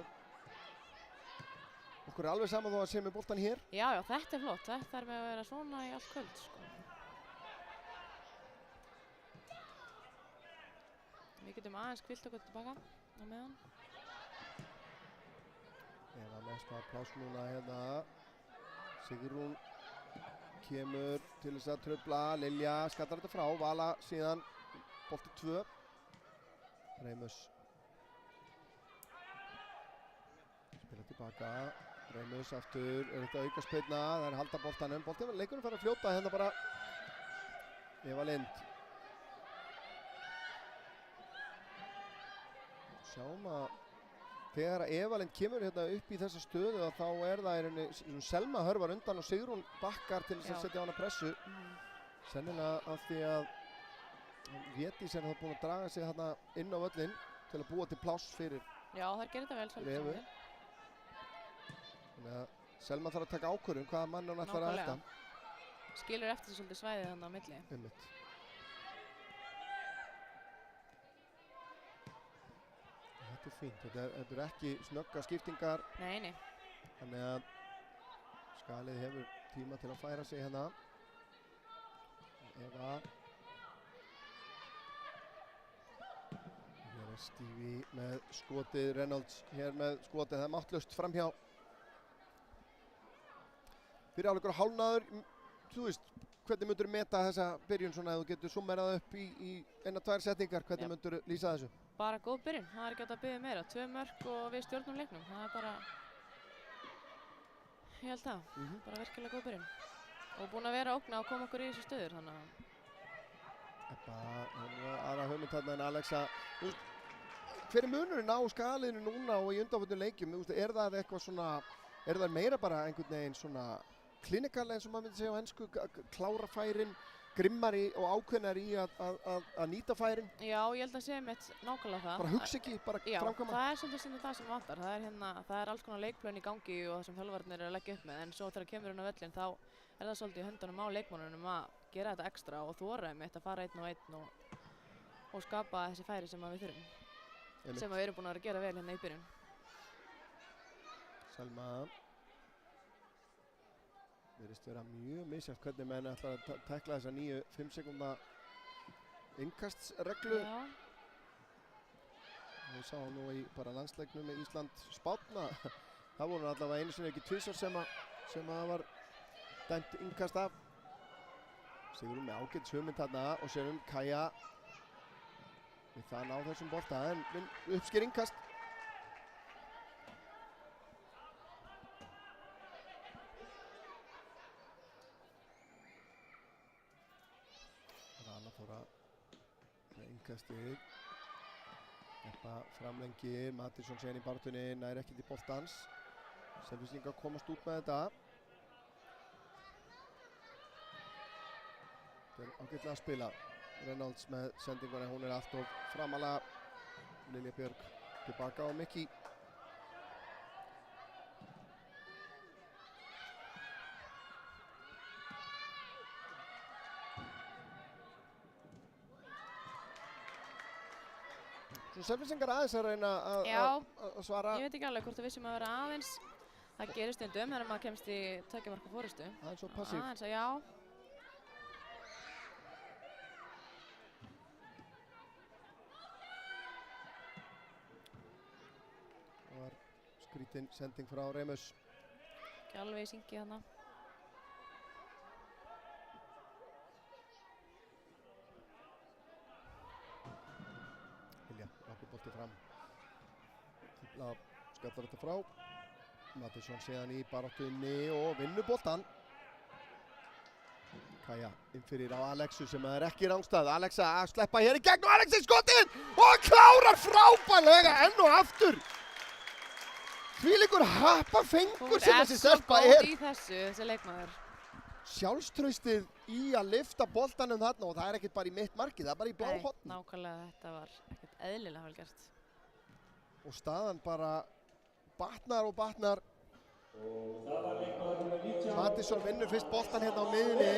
Okkur alveg saman þó að sé með boltan hér. Já, þetta flott. Þetta með að vera svona í allt kvöld, sko. Við getum aðeins hvílt okkur tilbaka á meðan. Eva með smá pláss núna hérna. Sigrún kemur til þess að trufla. Lilja skallar þetta frá. Vala síðan bolti 2. Remus. Spila tilbaka. Remus aftur, þetta aukaspyrna, það er halda boltanum. Leikurinn fara að fljóta hérna bara. Eva Lind. Sjáum að þegar Eva Lind kemur hérna upp í þessa stöðu þá er það í rauninni Selma hörfar undan og Sigrún bakkar til þess að setja á hana pressu. Sennilega af því að Védís er það búin að draga sig hérna inn á völlinn til að búa til pláss fyrir. Já, það gerir þetta vel svolítið. Þannig að Selma þarf að taka ákvörðun hvaða mann hún ætlar að elda. Skilur eftir svolítið svæðið þannig á milli. Einmitt. Þetta er fínt. Þetta er ekki snögga skiptingar. Nei. Þannig að Skalið hefur tíma til að færa sig hérna. Eva. Hér er Stífi með skotið. Reynolds hér með skotið. Það er máttlaust framhjá. Fyrir áleikur hálfnaður, þú veist, hvernig myndur þú meta þessa byrjun svona ef þú getur summerað upp í 1-2 setningar, hvernig myndur þú lýsa þessu? Bara góð byrjun, það er ekki hægt að biðja meira, 2 mörk og við stjórnum leiknum, það er bara, ég held það, bara virkilega góð byrjun. Og búin að vera ógna og koma okkur í þessu stöður, þannig að. Aðra hugmynd þarna en Alexa, þú veist, hver er munurinn á Skaliðinu núna og í undanförnum leikjum, þú veist, er það eitthvað svona, er það meira bara einhvern veginn svona klinikal eins og maður myndi segja á ensku, klára færin, grimmari og ákveðnari í að nýta færin? Já, ég held að segja mitt nákvæmlega það. Bara hugsa ekki, bara framkvæma? Já, það er svolítið stundum það sem vantar. Það er alls konar leikplön í gangi og það sem þjálfararnir eru að leggja upp með, en svo þegar kemur inn á völlinn þá er það svolítið í höndunum á leikmönnunum að gera þetta ekstra og þora einmitt að fara 1-1 og skapa þessi færi sem við þurfum. Sem við erum búin að vera að gera vel hérna í byrjun. Selma. Virðist vera mjög misjafnt hvernig menn ætla að tækla þessa nýju 5 sekúnda innkastsreglu. Já. Við sáum nú í bara landsleiknum með Ísland-Spátn að það voru allavega einu sinni ekki tvisvar sem að var dæmt innkast af. Sigrún með ágætis hugmynd þarna og sérum Kaja við það ná þessum bolta en uppsker innkast. Innkastið. Eppa framlengir, Mattisson séðan í baráttunni, nær ekkert í boltans. Selfyssingar komast út með þetta. Þetta er ágætlega að spila. Reynolds með sendinguna, hún er allt of framalega. Lilja Björg tilbaka á Mikki. Svo Selfyssingar aðeins að reyna að svara. Ég veit ekki alveg hvort það vissum að vera aðeins. Það gerist stundum þegar maður kemst í 2 marka forystu. Aðeins svo passív. Aðeins að já. Það var skrítin sending frá Remus. Ekki alveg í syngi þarna. Bolti fram. Skallar þetta frá. Mattisson séðan í baráttunni og vinnur boltan. Kaja inn fyrir á Alexu sem er ekki rángstæð. Alexa að sleppa hér í gegn og Alex í skotið og klárar frábærlega enn og aftur. Þvílíkur happafengur sem þessi stelpa er. Hún er svo góð í þessi leikmaður. Sjálfstraustið í að lyfta boltanum þarna og það er ekkert bara í mitt markið, það er bara í blá horn. Nákvæmlega, þetta var ekkert eðlilega vel gert. Og staðan bara batnar og batnar. Mattisson vinnur fyrst boltan hérna á miðunni.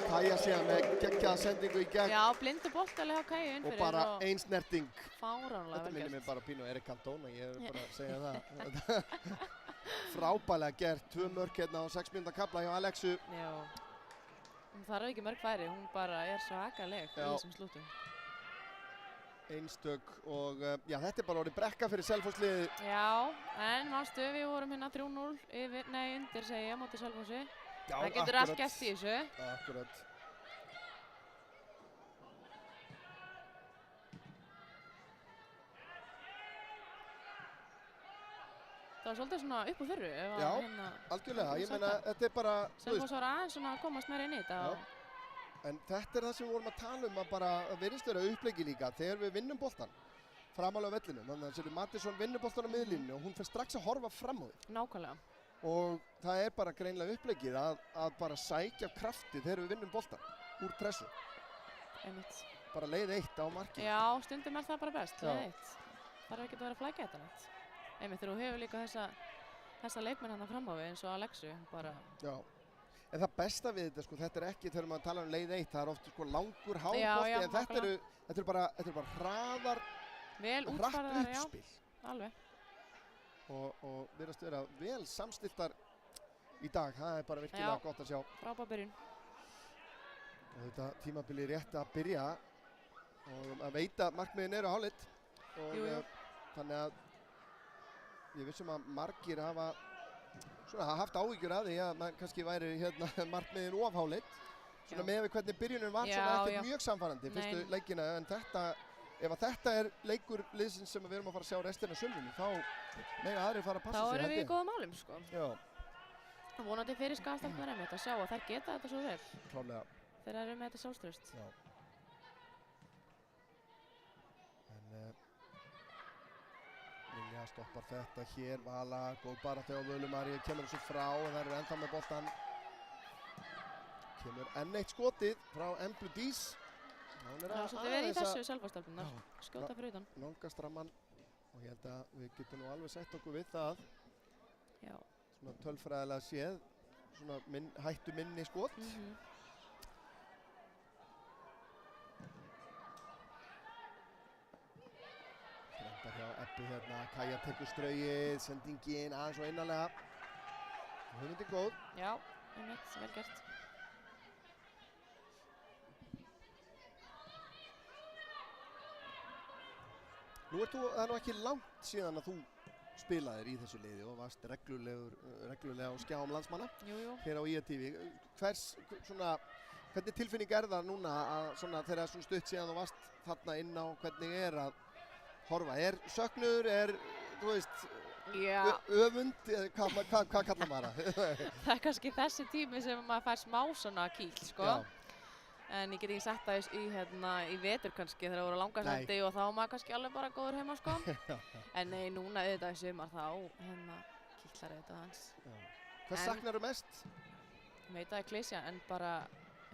Kaja síðan með geggjaða sendingu í gegn. Já, blindu boltalega á Kaja inn fyrir. Og bara ein snerting. Fáránlega vel gert. Þetta minnir mig bara pínu Erik Cantona, ég vil bara segja það. Frábærlega gert, 2 mörk hérna á 6 mínútna kafla hjá Alexu. Já, hún þarf ekki mörg færi, hún bara er svakaleg í þessum slútum. Einstök og já, þetta er bara orðið brekka fyrir Selfossliðið. Já, en manstu, við vorum hérna 3-0 undir segja móti Selfossi. Það getur allt gert í þessu. Akkurat. Það var svolítið svona upp úr þurru. Já, algjörlega. Ég meina, þetta er bara... Selfoss var aðeins svona að komast meira inn í þetta. En þetta er það sem við vorum að tala um að bara virðist vera uppleiki líka þegar við vinnum boltan framálega á vellinum. Þannig að Sölvi Mattisson vinnur boltan á miðlínu og hún fer strax að horfa fram á því. Nákvæmlega. Og það er bara greinlega uppleikið að bara sækja krafti þegar við vinnum boltan úr pressu. Einmitt. Bara leið 1 á markið. Já, stundum er það bara best, leið 1. Það er ekki að vera að flækja þetta neitt. Einmitt, þegar þú hefur líka þessa leikmenn hann fram á við eins og Alexu bara. Já. En það besta við þetta, sko, þetta er ekki þegar maður tala um leið 1, það er oft sko langur hálfbolti, en þetta eru bara hraðar, hratt uppspil. Alveg. Og virðast vera vel samstiltar í dag, það er bara virkilega gott að sjá. Frábær byrjun. Og þetta tímabili rétt að byrja og að veita markmiðin eru hálfleitt. Og þannig að ég vissum að margir hafa haft áhyggjur af því að maður kannski væri hérna markmiðin of hálfleitt. Svona með við hvernig byrjunin var svona ekkert mjög samfærandi fyrstu leikina, en þetta, ef að þetta er leikur liðsins sem við erum að fara að sjá restina af sumrinu, þá mega aðrir fara að passa sig. Þá erum við í góðum málum, sko. Já. Vonandi fyrir skafstelpurnar einmitt að sjá að þær geta þetta svo vel. Klárlega. Þeir eru með þetta sjálfstraust. Já. En Lilja stoppar þetta hér, Vala, góð baráttu á Völu Maríu, kemur þessu frá og þær eru ennþá með boltan. Kemur enn eitt skotið frá Emblu Dís. Það er svolítið verið í þessu Selfossstelpurnar, skjóta fyrir utan. Nálgast rammann og ég held að við getum nú alveg sett okkur við það. Já. Svona tölfræðilega séð, svona hættu minni skot. Brendar hjá Ebbi hérna, Kaja tekur straugið, sendingin aðeins og innanlega. Hugmyndin góð. Já, einmitt, vel gert. Það er nú ekki langt síðan að þú spilaðir í þessu liði og varst reglulega á skjám landsmanna hér á IATV. Hvernig tilfinning er það núna að svona þegar það er svona stutt síðan þú varst þarna inn á, hvernig er að horfa? Er söknuður, þú veist, öfund, hvað kallar maður það? Það er kannski þessi tími sem maður fær smá svona kýl, sko. Já. En ég get ekki sett það í vetur kannski þegar það voru langasendi og þá var maður kannski alveg bara góður heima, sko. En nei, núna auðvitað í sumar þá kýtlar auðvitað hans. Hvað saknar þú mest? Ég veit að það er klísja, en bara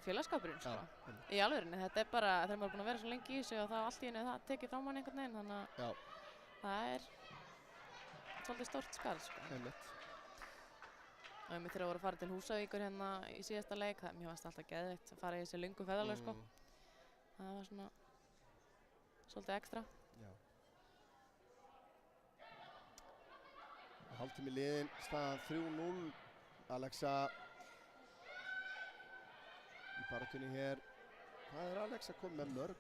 félagskapurinn, sko. Í alvörinni, þetta er bara, þegar maður er búin að vera svo lengi í þessu og þá allt í henni það tekið frá mann einhvern veginn, þannig að það er svolítið stórt skarð, sko. Og þegar við vorum að fara til Húsavíkur hérna í síðasta leik, mér fannst alltaf geðveikt að fara í þessi löngu ferðalög, sko. Það var svona svolítið ekstra. Já. Hálftími liðinn, staðan 3-0. Alexa í baráttunni hér. Hvað er Alexa komið með mörg?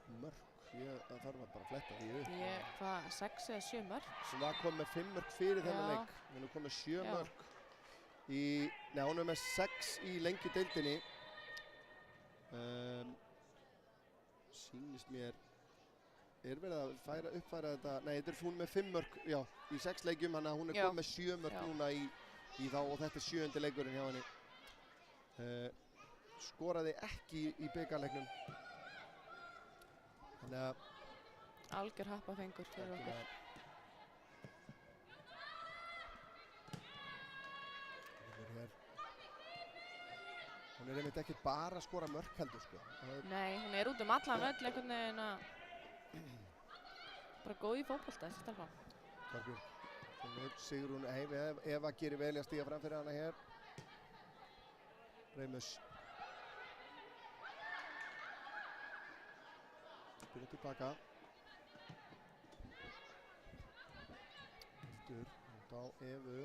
Það þarf bara að fletta því upp. 6 eða 7 mörg? Svo það kom með 5 mörg fyrir þennan leik. Hún kom með 7 mörg. Hún er með 6 í lengjudeildinni. Sýnist mér verið að uppfæra þetta, nei þetta hún með 5 mörk, já, í 6 leikjum, þannig að hún komið með 7 mörk núna í þá og þetta 7. leikurinn hjá henni. Skoraði ekki í bikarleiknum. Þannig að algjör happafengur fyrir okkur. Hún einmitt ekki bara að skora mörk heldur sko. Nei, hún út allan öll einhvern veginn að bara góð í fótbolta þessi stelpa. Þorgjörn, Sigrún Eva gerir vel að stíga fram fyrir hana hér. Reimus. Spila tilbaka. Aftur, út á Evu.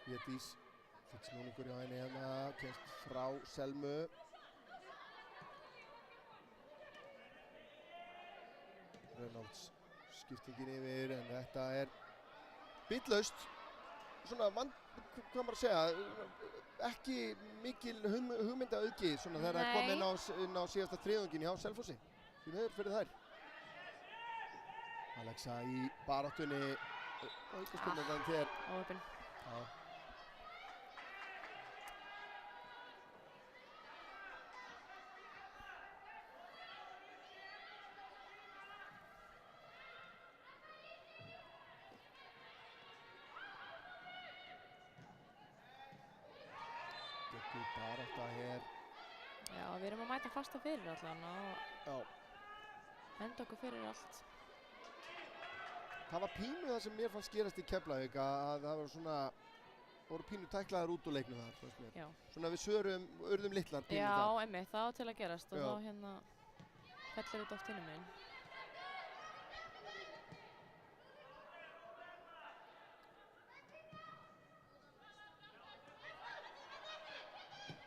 Védís. Fikk snúningur hjá henni hérna, kemst frá Selmu. Reynolds skiptingin yfir en þetta bitlaust. Svona hvað maður að segja, ekki mikil hugmyndaauðgi svona þegar það kom inn á síðasta þriðjungin hjá Selfossi. Því miður fyrir þær. Alexa í baráttunni og aukaspyrnan þegar. Óheppin. Já. Barátta hér. Já, við erum að mæta fasta fyrir allan og henda okkur fyrir allt. Það var pínu það sem mér fannst gerast í Keflavík að það var svona voru pínu tæklaðar út úr leiknum þar, fannst mér. Já. Svona við urðum litlar pínu þar. Já, einmitt, það var til að gerast og þá hérna fellur þetta oft hinum megin.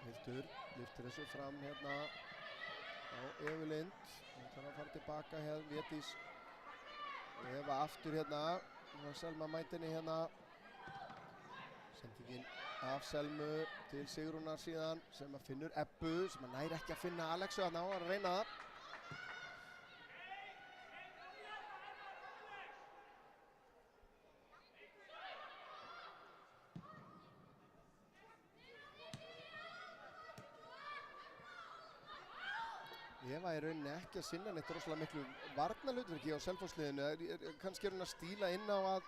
Hildur lyftir þessu fram hérna á Evu Lind. Hún þarf að fara tilbaka hér, Védís. Eva aftur hérna. Selma mætinni hérna. Sendingin af Selmu til Sigrúnar síðan sem að finnur Ebbu sem að næri ekki að finna Alexu þarna og var að reyna það. Eva rauninni ekki að sinna neitt rosalega miklu varnarhlutverki á Selfossliðinu. Kannski hún að stíla inn á að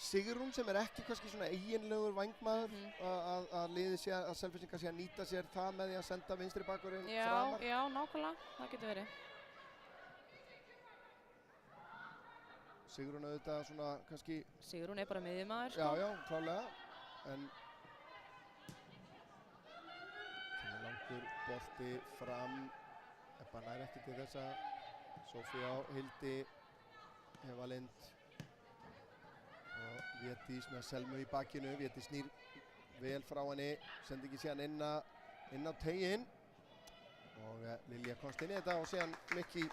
Sigrún sem ekki kannski svona eiginlegur vængmaður að liði sé að Selfossingar sé að nýta sér það með því að senda vinstri bakvörðinn framar. Já, nákvæmlega. Það getur verið. Sigrún auðvitað svona kannski... Sigrún bara miðjumaður sko. Já, klálega. En... Kemur langur bolti fram. Ebba nær ekki til þessa. Sofía, Hildi, Eva Lind og Védís með Selmu í bakinu. Védís snýr vel frá henni, sendingi síðan inn á teiginn og Lilja komst inn í þetta og síðan Mikki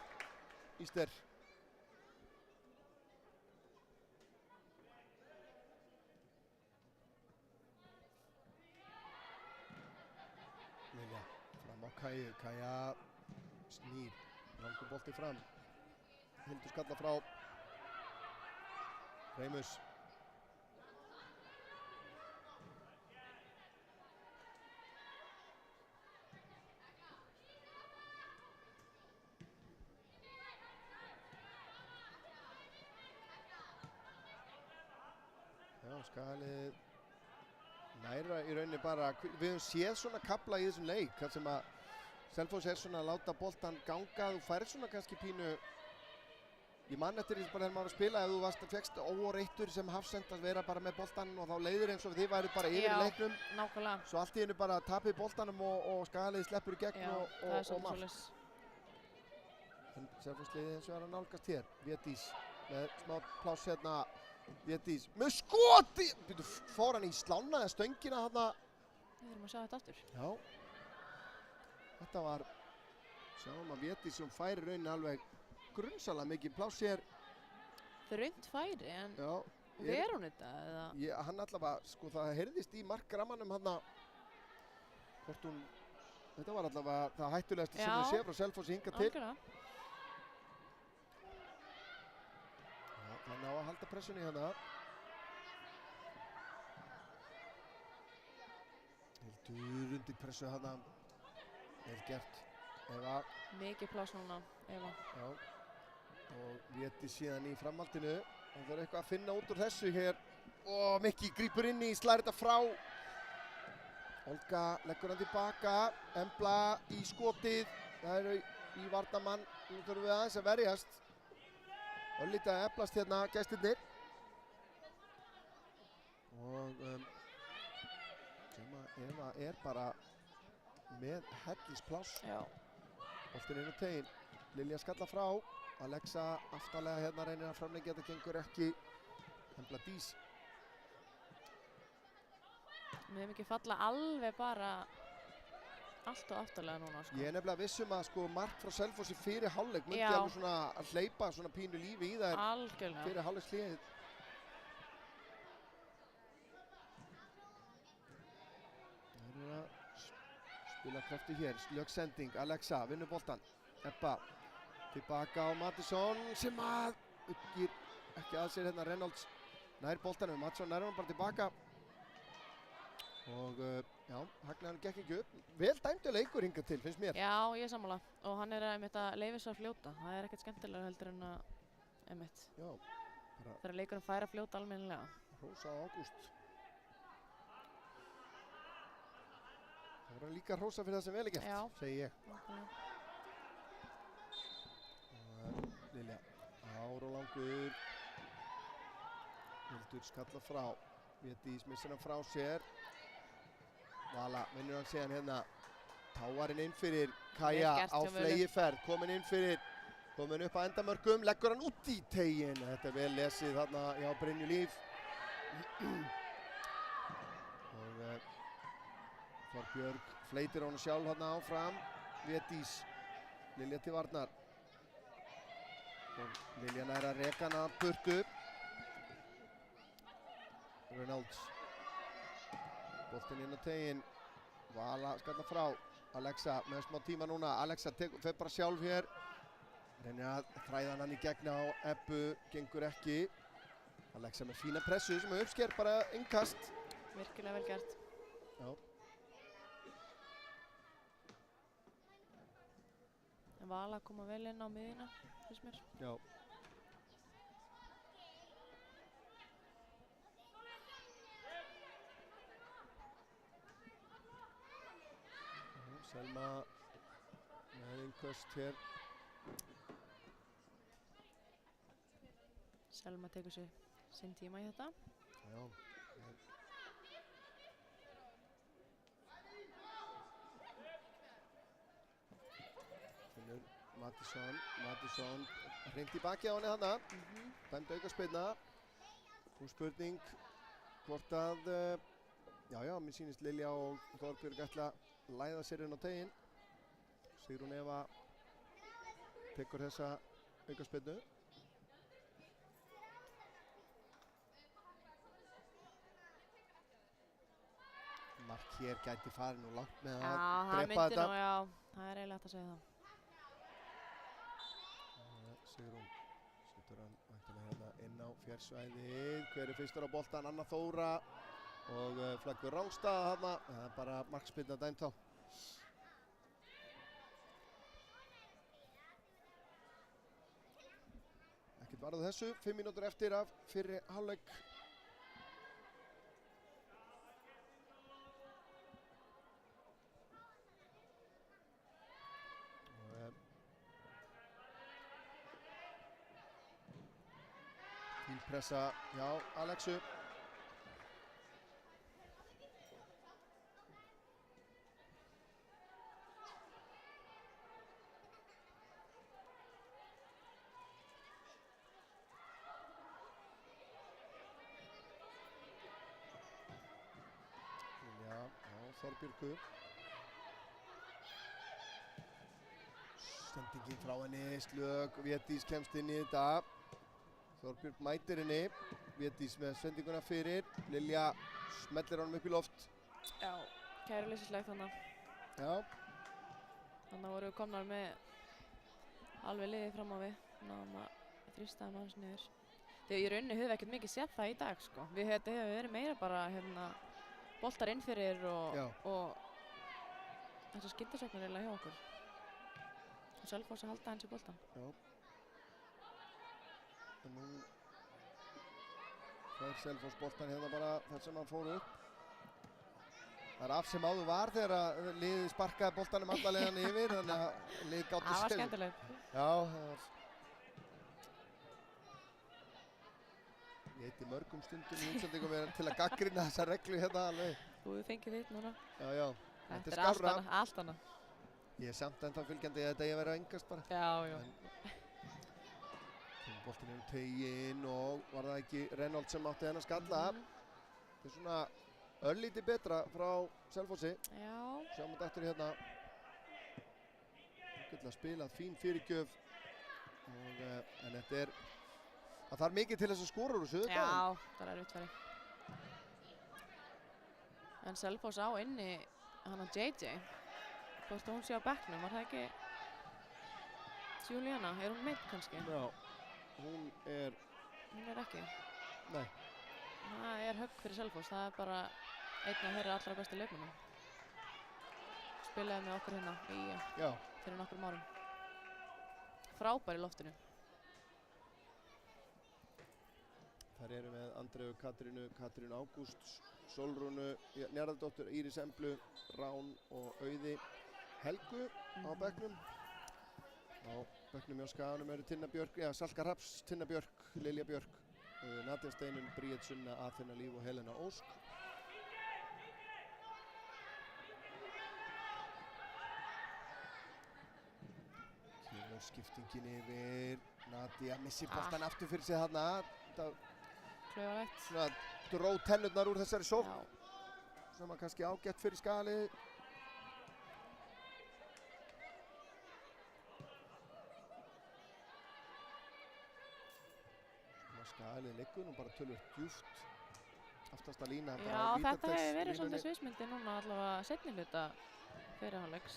Íster. Lilja fram á Kaju, Kaja snýr, langur bolti fram. Hildur skalla frá Reimus. Já, Skagalið næra í rauninni bara, við höfum séð svona kafla í þessum leik, þar sem að Selfoss svona að láta boltan ganga, þú færð svona kannski pínu, ég man eftir því bara þegar maður var að spila, ef þú fékkst óreittur sem hafsend að vera bara með boltan og þá leiðir eins og þið væri bara yfir leiknum. Já, nákvæmlega. Svo allt í hennu bara tapið boltanum og Skagalið sleppur í gegn og mark. En Selfossliðið eins og er að nálgast hér, Védís með smá pláss hérna. Védís með skoti! Fór hann í slánaði stöngina þarna. Við erum að sjá þetta aftur. Já. Þetta var, sjáum að Védís sem færi rauninni alveg grunnsalega mikið pláss hér. Þröngt færi, en ver hún þetta eða? Hann allavega, sko það heyrðist í markrammanum hann að hvort hún, þetta var allavega það hættulegasta sem við séum frá Selfossi hingað til. Algjörlega. ná að halda pressunni hérna. Hildur undir pressu hérna. Vel gert. Eva. Mikið pláss núna, Eva. Já. Og Védís síðan í framhaldinu. Það þarf eitthvað að finna út úr þessu hér. Og Mikki grípur inn í, slær þetta frá. Olga leggur hann tilbaka. Embla í skotið. Það eru í varnarmann. Nú þurfum við aðeins að verjast. Örlítið að eflast hérna gestirnir. Og sem að Eva bara með hellispláss. Já. Boltinn inn á teiginn. Lilja skalla frá. Alexa aftarlega hérna reynir að framlengja, þetta gengur ekki. Embla Dís. Við hefum ekki falla alveg bara allt og aftarlega núna, sko. Ég nefnilega vissum að sko mark frá Selfossi fyrir hálfleik myndi alveg svona að hleypa svona pínu lífi í þær. Algjörlega. Fyrir hálfleikshlýðið. Það er að spila krafti hér, slögg sending, Alexa vinnur boltan. Ebba tilbaka á Mattisson sem að uppgir ekki að sér hérna. Reynolds nær boltanum, Mattisson nær hann bara tilbaka. Og já, hagnaðan gekk ekki upp. Vel dæmdur leikur hingað til, finnst mér. Já, ég er sammála. Og hann er einmitt að leyfa sér að fljóta. Það er ekkert skemmtilega heldur en að einmitt. Já. Þegar leikurinn fær að fljóta almennilega. Hrósa á Ágúst. Það voru líka hrósa fyrir það sem vel er gert, segi ég. Lilja, ár og langur. Hildur skalla frá. Védís missir hann frá sér. Vala vinnur hann síðan hérna. Táarinn inn fyrir. Kaja á flegiferð, komin inn fyrir. Komin upp að endamörkum, leggur hann út í teiginn. Þetta er vel lesið þarna hjá Brynju Líf. Og Þorbjörg fleytir hann sjálf þarna áfram. Védís, Lilja til varnar. Og Lilja nær að reka hana burtu. Reynolds. Boltinn inn á teiginn. Vala skalla frá. Alexa með smá tíma núna. Alexa fer bara sjálf hér. Reynir að þræða hann í gegn á Ebbu. Gengur ekki. Alexa með fína pressu sem uppsker bara innkast. Virkilega vel gert. Já. Vala koma vel inn á miðjuna, finnst mér. Já. Selma með innköst hér. Selma tekur sér sinn tíma í þetta. Já. Finnur Mattisson hreint í baki á henni þarna. Dæmd aukaspyrna. Og spurning hvort að, já, mér sýnist Lilja og Þorbjörg ætla að læða sér inn á teiginn. Sigrún Eva tekur þessa aukaspyrnu. Mark hér gæti farið nú langt með að drepa þetta. Já, það er eiginlega hægt að segja það. Sigrún setur hann væntanlega hérna inn á fjársvæðið. Hver er fyrstur á boltan? Anna Þóra. Og flaggur rángstað þarna. Það er bara markspyrna dæmt þá. Ekkert varð þessu. 5 mínútur eftir af fyrri hálfleik. Fín pressa hjá Alexu. Þorbjörgu. Sendingin frá henni, slög, Védís kemst inn í þetta. Þorbjörg mætir henni, Védís með sendinguna fyrir. Lilja smellir honum upp í loft. Já, kæruleysislegt þannig. Já. Þannig voru við komnar með alveg liðið fram á við. Náðum að þrýsta hann hans niður. Þetta í rauninni höfum við ekkert mikið séð það í dag, sko. Þetta hefur verið meira bara, boltar inn fyrir og þessar skyndisóknir eiginlega hjá okkur. Og Selfoss að halda hans í boltan. Já. En nú fær Selfoss boltan hérna bara þar sem hann fór upp. Það af sem áður var þegar liðið sparkaði boltanum alla leiðan yfir, þannig að liðið gátt Það var skemmtilegt. Já, það var... Ég heiti mörgum stundum í útsendingum til að gagnrýna þessa reglu hérna alveg. Þú hefur fengið þitt núna. Já. Þetta er allt annað. Ég er samt ennþá fylgjandi að þetta ég verið að engast bara. Já. Boltinn er teginn og var það ekki Reynolds sem átti hennar skalla. Þetta er svona örlítið betra frá Selfossi. Já. Sjáum þetta eftir hérna. Ágætlega spilað, fín fyrirgjöf. En þetta er... Það þarf mikið til þess að skora úr þessu. Já, það er erfitt fyrir. En Selfoss á inni hana JJ. Hvort hún sé á bekknum, var það ekki Juliana? Er hún meidd kannski? Já, hún er ekki. Nei. Það er högg fyrir Selfoss, það er bara einn af þeirra allra bestu leikmönnum. Spilaði með okkur hérna fyrir nokkrum árum. Frábær í loftinu. Þar eru með Andreu, Katrínu Ágústs, Sólrúnu, Njarðardóttur, Íris Emblu, Rán og Auði Helgu á bekknum. Á bekknum hjá Skaganum eru Tinna Björk, Salka Hrafns, Tinna Björk, Lilja Björk, Nadia Steinun, Bríet Sunna, Aþena Líf og Helena Ósk. Kemur skiptingin yfir, Nadia missir boltan aftur fyrir sig þarna. Klauvalegt. Svona dró tennurnar úr þessari sókn. Sem var kannski ágætt fyrir Skagaliðið. Skagaliðið liggur nú bara töluvert djúpt. Aftasta lína. Já, þetta hefur verið svolítið sviðsmyndi núna allavega seinni hluta fyrir hálfleiks.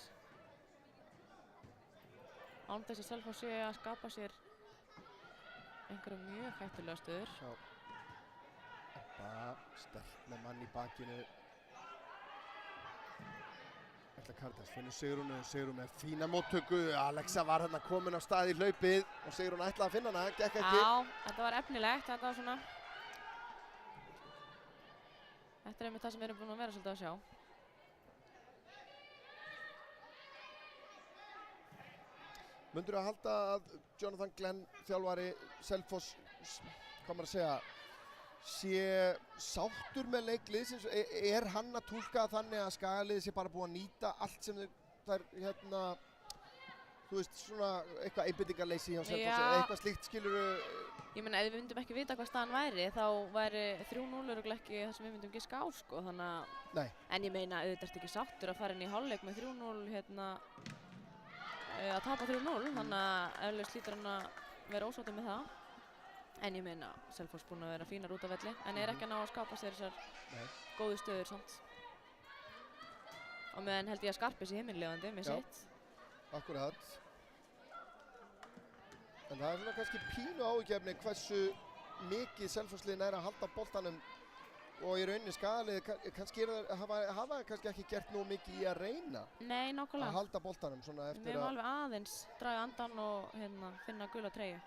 Án þess að Selfoss sé að skapa sér einhverja mjög hættulega stöður. Já. Sterk með mann í bakinu. Ætla Kardas finnur Sigrún með fína móttöku. Alexa var hérna komin á stað í hlaupið og Sigrún ætlaði að finna hana, gekk ekki. Já, þetta var efnilegt, þetta var svona. Þetta er einmitt það sem við erum búin að vera svolítið að sjá. Mundirðu að halda að Jonathan Glenn, þjálfari Selfoss, hvað maður að segja, sé sáttur með leikliðsins? Er hann að túlka þannig að Skagaliðið sé bara búið að nýta allt sem þær þú veist, svona eitthvað einbeitingarleysi hjá Selfossi eða eitthvað slíkt, skilurðu? Ég meina, ef við myndum ekki vita hvað staðan væri, þá væri 3-0 örugglega ekki það sem við myndum giska á, sko, þannig að... Nei. En ég meina, auðvitað ertu ekki sáttur að fara inn í hálfleik með 3-0, að tapa 3-0, þannig að eflaust hlýtur hann að vera ósáttur með það. En ég meina, Selfoss búinn að vera fínar út á velli, en er ekki að ná að skapa sér þessar góðu stöður samt. Og meðan held ég að Skarpi sé himinlifandi með sitt. Akkurat. En það er svona kannski pínu áhyggjuefni hversu mikið Selfossliðin er að halda boltanum og í rauninni Skagaliðið kannski hafa kannski ekki gert nú mikið í að reyna. Nei, nákvæmlega. Að halda boltanum svona eftir að... Við erum alveg aðeins draga andan og finna gula treyju.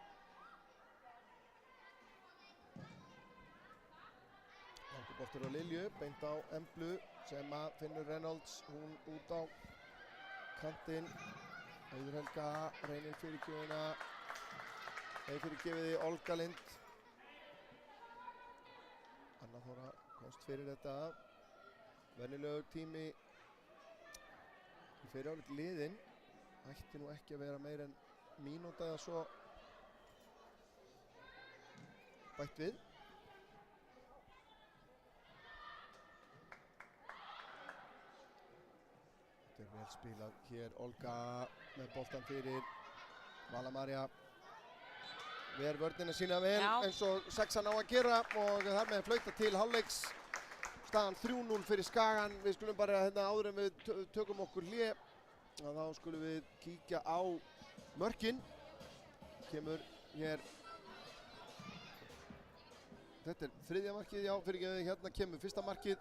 Boltur á Lilju, beint á Emblu sem að finnur Reynolds, hún út á kantinn. Auður Helga reynir fyrirgjöfina, fyrirgefiði Olga Lind. Anna Þóra komst fyrir þetta. Venjulegur tími í fyrir áleik liðin. Ætti nú ekki að vera meir en mínúta eða svo bætt við. Þetta er vel spilað hér, Olga með boltan fyrir Vala María. Ver vörnina sína vel eins og sexan á að gera og þar með flauta til hálfleiks. Staðan 3-0 fyrir Skagan. Við skulum bara áður en við tökum okkur hlé. Þá skulum við kíkja á mörkin. Kemur hér þetta þriðja markið, já, fyrirgefðu, hérna kemur fyrsta markið.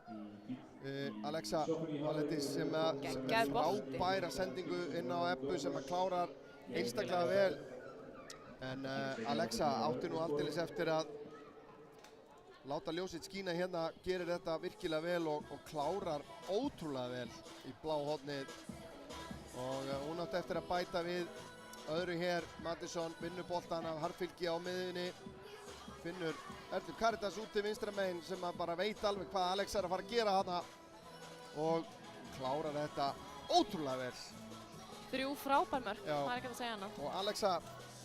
Alexa Maletis sem með frábæra sendingu inn á Ebbu sem klárar einstaklega vel. En Alexa átti nú aldeilis eftir að láta ljósið skína hérna, gerir þetta virkilega vel og klárar ótrúlega vel í blá hornið. Og hún átti eftir að bæta við öðru hér. Mattisson vinnur boltan af harðfylgi á miðjunni. Finnur Erlu Karitas úti vinstra megin sem bara veit alveg hvað Alexa að fara að gera hana. Og klárar þetta ótrúlega vel. 3 frábær mörk, það ekki að segja annað. Og Alexa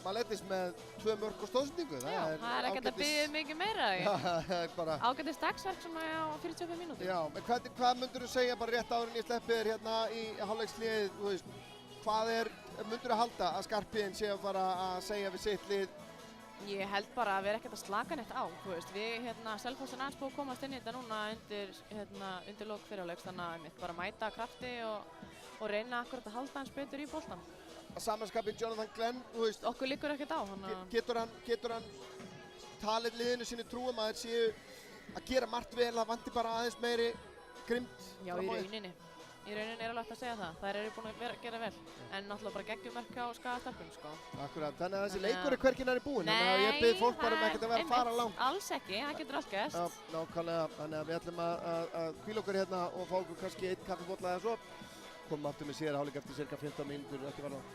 Maletis með 2 mörk og stóðsendingu. Já, það ekkert að biðja mikið meira. Bara ágætis dagsverk svona á 45 mínútur. Já, en hvað myndur þú segja bara rétt áður en ég sleppi þér hérna í hálfleiksliðið, þú veist, hvað myndur þú halda að Skarphéðinn sé að fara að segja við sitt lið? Ég held bara að vera ekkert að slaka neitt á, þú veist, við Selfoss aðeins búið að komast inn í þetta núna undir lok fyrirhálfleiks, þannig að við bara mæta krafti og reyna akkurat að halda hans betur í boltan. Samanskapið Jonathan Glenn, þú veist, okkur liggur ekkert á. Getur hann talið liðinu sínu trúum að þeir séu að gera margt vel, það vanti bara aðeins meiri grimmd? Já, í rauninni er alveg hægt að segja það. Þær eru búin að gera vel, en náttúrulega bara geggjumörk á Skagasteppunum, sko. Akkurat, þannig að þessi leikur hvergi nær búinn, þannig að ég bið fólk bara ekkert að vera að fara langt. Alls ekki, það getur allt gerst. Já, nákvæmlega, þannig að við ætlum að hvíla okkur hérna og fá okkur kannski 1 kaffibolla eða svo. Komum aftur með síðari hálfleik eftir cirka 15 mínútur, ekki var það.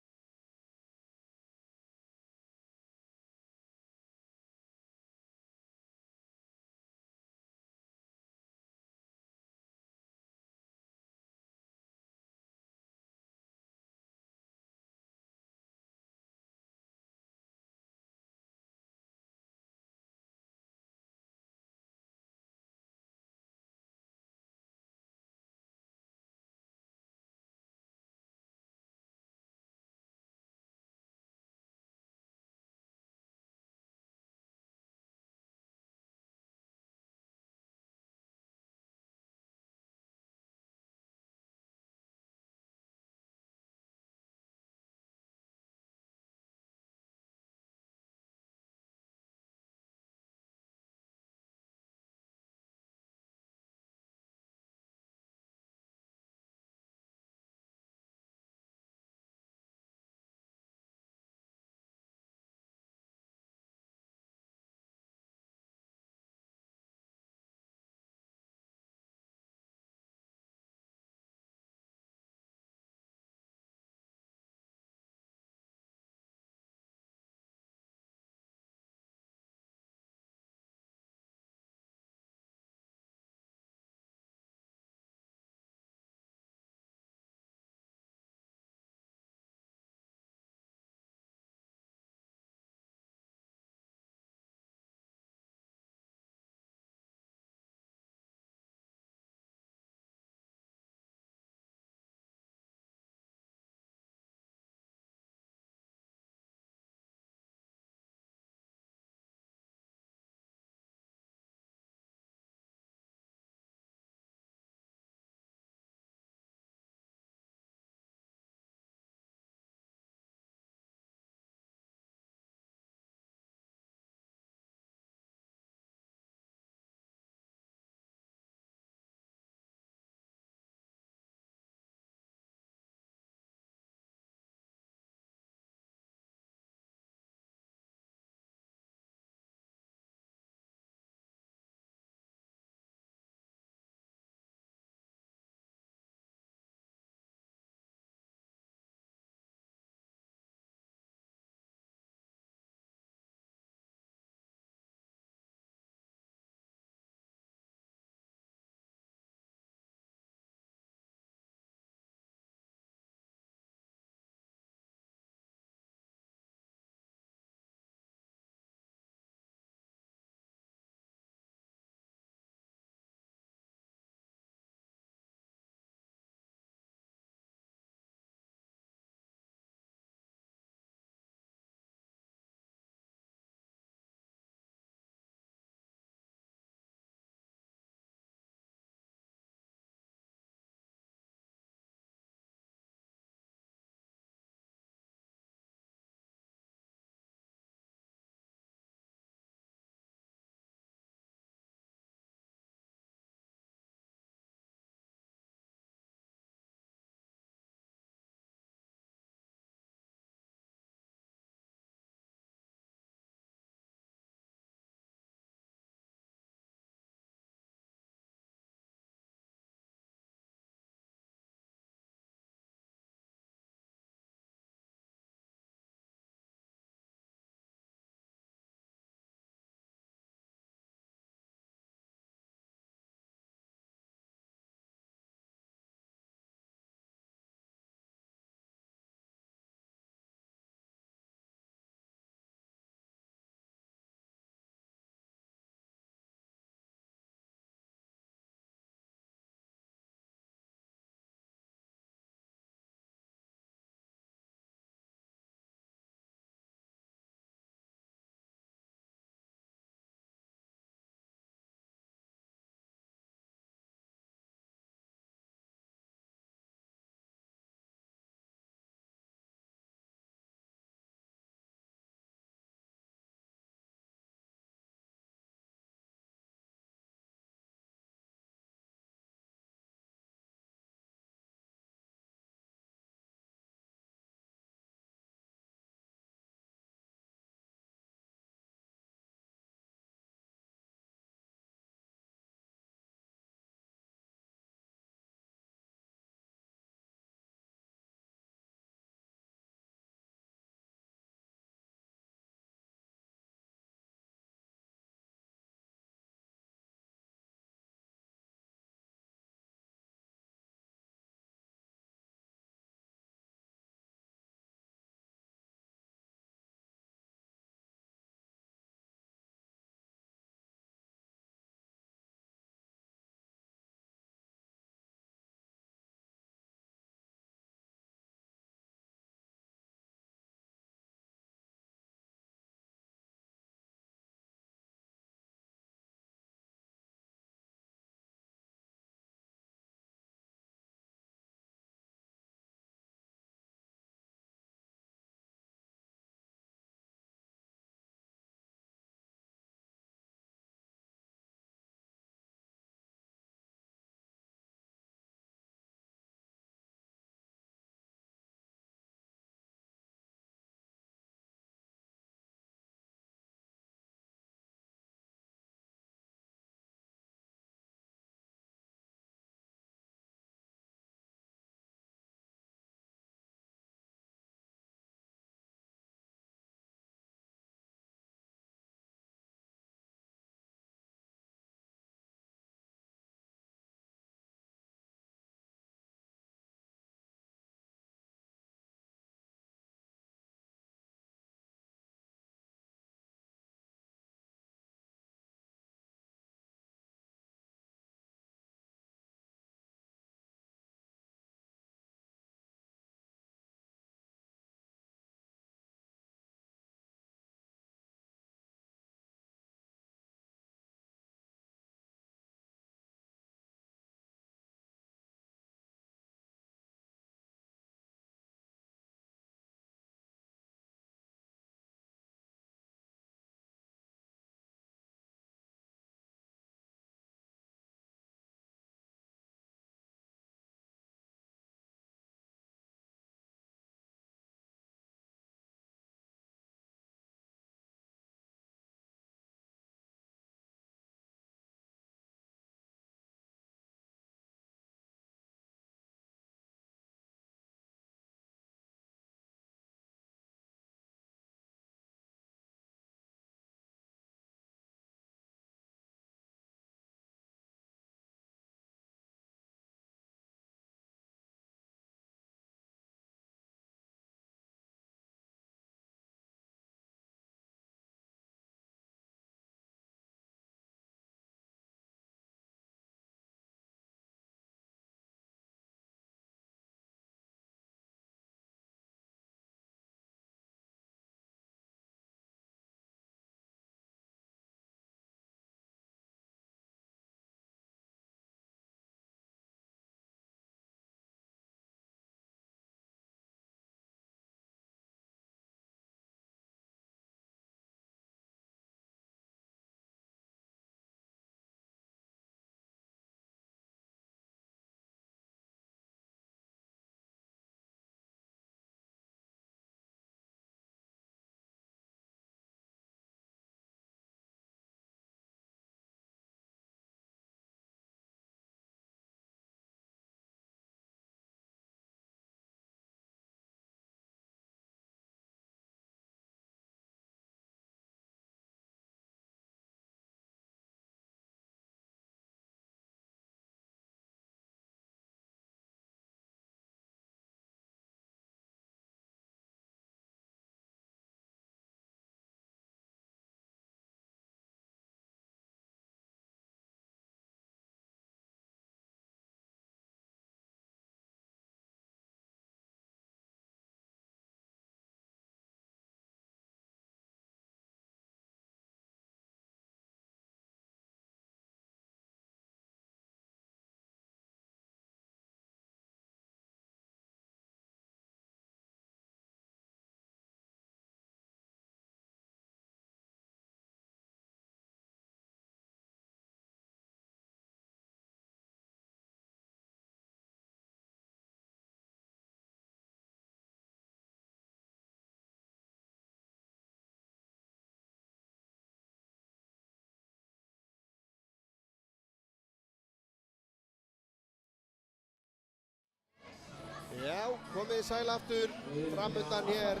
Já, komið sæl aftur, framundan hér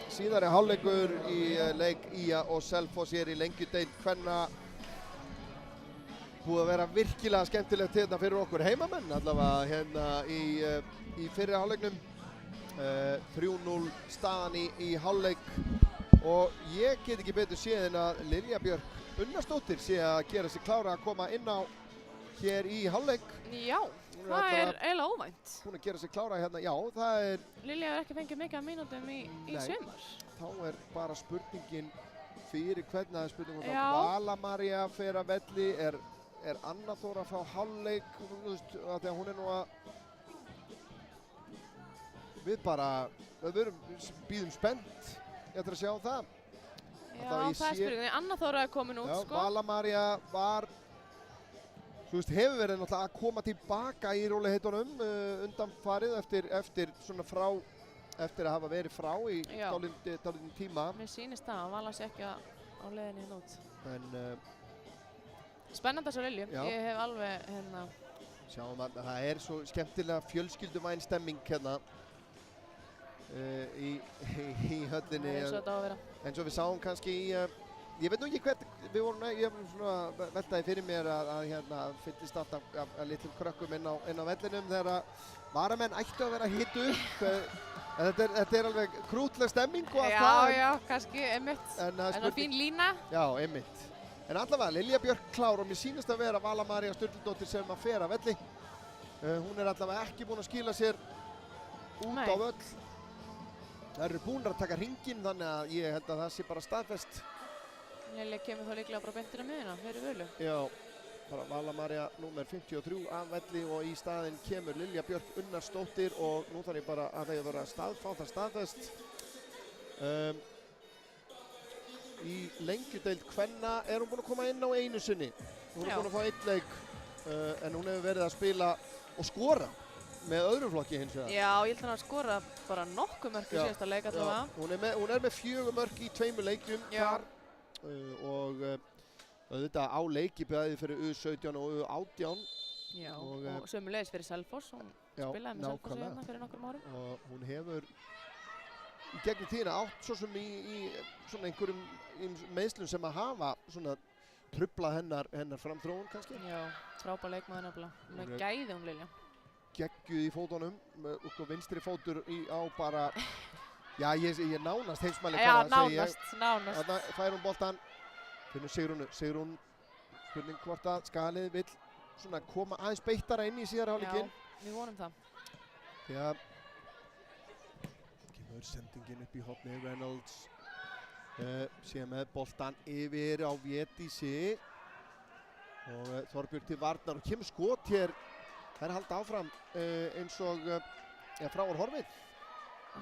síðari hálfleikur í leik IA og Selfoss hér í lengjudeild kvenna. Búið að vera virkilega skemmtilegt hérna fyrir okkur heimamenn, allavega hérna í fyrri hálfleiknum. 3-0 staðan í hálfleik og ég get ekki betur séð en að Lilja Björk Unnarsdóttir sé að gera sig klára að koma inn á hér í hálfleik. Já, það er eiginlega óvænt. Hún að gera sig klára hérna, já, það er... Lilja hefur ekki fengið mikið af mínútum í sumar. Þá er bara spurningin fyrir hvernig það er spurningin þá Vala María fer að velli, er Anna Þóra að fá hálfleik, þú veist, að því að hún er nú að... Við býðum spennt eftir að sjá það. Já, það er spurningin. Anna Þóra er komin út, sko. Vala María var... Þú veist, hefur verið náttúrulega að koma tilbaka í rólegheitunum undanfarið eftir að hafa verið frá í dálítinn tíma. Mér sýnist það, að Vala sé ekki á leiðinni hérna út. En... Spennandi svo Lilju, ég hef alveg hérna... Sjáum að það er svo skemmtilega fjölskylduvæn stemming hérna í höllinni. Það er svo þetta á að vera. En svo við sáum kannski í... Ég veit nú ekki ég var svona veltaði fyrir mér að hérna fyllist alltaf af litlum krökkum inn á vellinum þegar varamenn ættu að vera að hita upp. Þetta er alveg krútleg stemming og allt það. Já, kannski, einmitt. En það fín lína. Já, einmitt. En allavega, Lilja Björk klár og mér sýnist að vera Vala María Sturludóttir sem að fer að velli. Hún er allavega ekki búin að skila sér út á völl. Það eru búin að taka hringinn þannig að ég held að það sé bara staðfest. Lilja kemur þá líklega bara beintir að miðuna fyrir völu. Já, bara Vala María númer 53 af velli og í staðinn kemur Lilja Björk Unnarsdóttir og nú þarf ég bara að það vera staðfest. Í lengjudeild kvenna er hún búin að koma inn á einu sinni. Hún er búin að fá einn leik en hún hefur verið að spila og skora með öðrum flokki hins vegar. Já, ég held að hann skora bara nokkuð mörk í síðasta leik allavega. Hún er með 4 mörk í 2 leikjum þar. Og auðvitað á leiki bæði fyrir U17 og U18. Já, og sömulegis fyrir Selfoss. Hún spilaði með Selfoss hérna fyrir nokkrum árum. Og hún hefur í gegnum tíðina átt svo sem í svona einhverjum meiðslum sem að hafa svona trublað hennar framþróun kannski. Já, frábær leikmaður nefnilega. Hún er gæði Lilja. Geggjuð í fótunum, og vinstri fótur á bara... Já, ég er nánast heimsmæli nánast. Þarna fær hún boltan, finnur Sigrún, spurning hvort að Skalið vill svona koma aðeins beittara inn í síðara hálfleikinn. Já, við vonum það. Já, kemur sendingin upp í horni, Reynolds, sé með boltan yfir á Védísi og Þorbjörn til varnar og kemur skot hér, þær halda áfram eins og frá var horfið.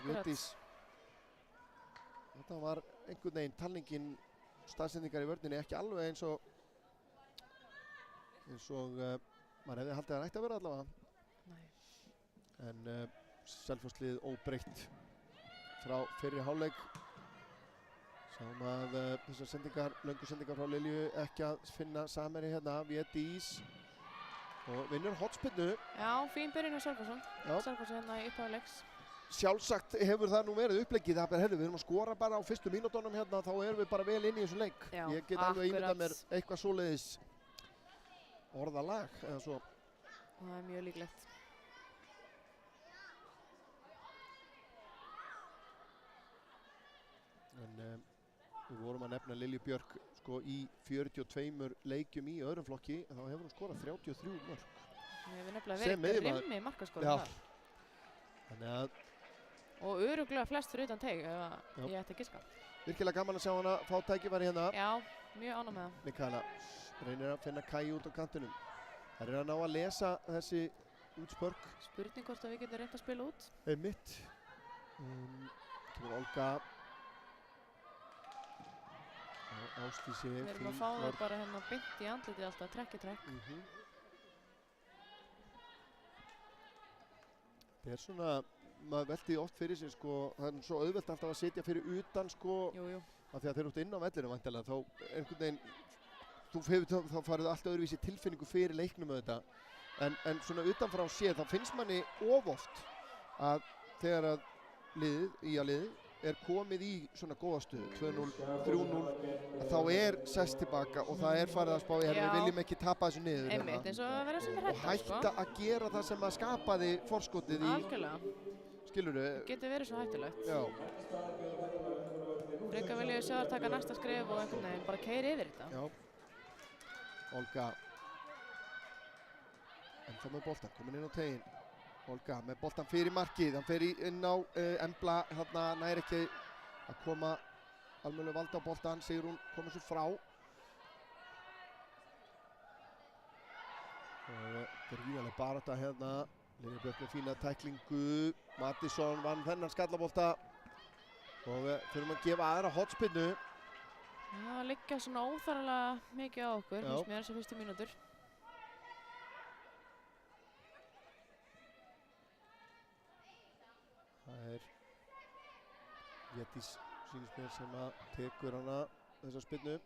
Védís. Þetta var einhvern veginn talningin staðsendingar í vörninni ekki alveg eins og maður hefði haldið að það ætti að vera allavega. Nei. En Selfosslið óbreytt frá fyrri hálfleik. Sáum að þessar sendingar, löngu sendingar frá Lilju ekki að finna samherji hérna, Védís og vinnur hotspinnu. Já, fín byrjun á Selfosson. Selfoss hérna í upphæðu leiks. Sjálfsagt hefur það nú verið uppleggið, við erum að skora bara á fyrstu mínútonum hérna, þá erum við bara vel inn í þessu leik. Já, ég get alveg ímyndað mér eitthvað svoleiðis orðalag eða svo. Það er mjög líklegt. En við vorum að nefna Lilju Björk sko í 42 leikjum í öðrum flokki, þá hefur hún skorað 33 mörk. Við hefum nefnilega verið grimmi markaskora þar. Þannig að og örugglega flest fyrir utan teig ef ég ætti að giska. Virkilega gaman að sjá hana fá tækifæri hérna. Já, mjög ánægð með það. Mikaela reynir að finna Kai út á kantinum. Það er að ná að lesa þessi útspörk. Spurning hvort að við getum reynt að spila út. Einmitt. Kemur Olga. Ástísi. Við erum að fá það bara hérna beint í andlitið alltaf, trekk í trekk. Það er svona, maður veldi oft fyrir sig sko, það er svo auðvelt alltaf að sitja fyrir utan sko. Jú. Af því að þeir eru út inn á vellinu væntanlega, þá einhvern veginn, þá farið alltaf öðruvísi tilfinningu fyrir leiknum auðvitað. En svona utanfrá séð þá finnst manni of oft að þegar að liðið er komið í svona góða stöðu, 2-0, 3-0, þá er sest tilbaka og það er farið að spá í við viljum ekki tapa þessu niður. Einmitt, eins og að vera svona og hætta að gera það sem að skapaði forskotið í. Algjörlega. Skilurðu? Getur verið svo hættulegt. Já. Frekar vil ég sjá þær taka næsta skref og einhvern veginn bara keyra yfir þetta. Já. Olga ennþá með boltan, komin inn á teginn. Olga með boltan fyrir markið, hann fer inn á Embla, þarna nær ekki að koma almennilega valda á boltan, Sigrún komur svo frá. Gríðarleg barátta hérna, Lilja Björk með fína tæklingu, Mattisson vann þennan skallabolta og þurfum að gefa aðra hornspyrnu. Það liggja svona óþarlega mikið á okkur, finnst mér þessi fyrstu mínútur. Það er Védís sýnist mér sem að tekur hana þessa spyrnu.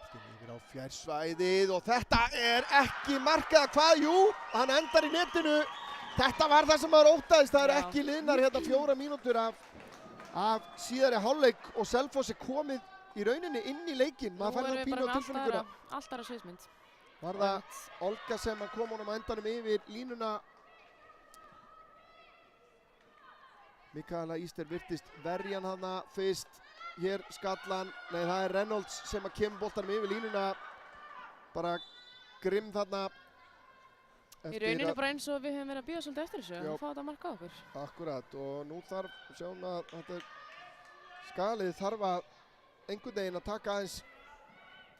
Stinni yfir á fjársvæðið og þetta er ekki markað. Hvað? Jú, hann endar í netinu. Þetta var það sem maður óttaðist. Það eru ekki liðnar hérna 4 mínútur af síðari hálfleik og Selfoss er komið í rauninni inn í leikinn. Maður fær það pínu á tilfinninguna. Allt aðra sviðsmynd. Var það Olga sem að kom honum á endanum yfir línuna. Mikaela Íster virtist verjan hana fyrst. Hér skallan. Nei, það er Reynolds sem að kemur boltanum yfir línuna. Bara grimm þarna. Í rauninni bara eins og við höfum verið að bíða svolítið eftir þessu. Að fá þetta mark á okkur. Akkurat. Og nú þarf, sjáum að þetta skalið þarf að einhvern veginn að taka aðeins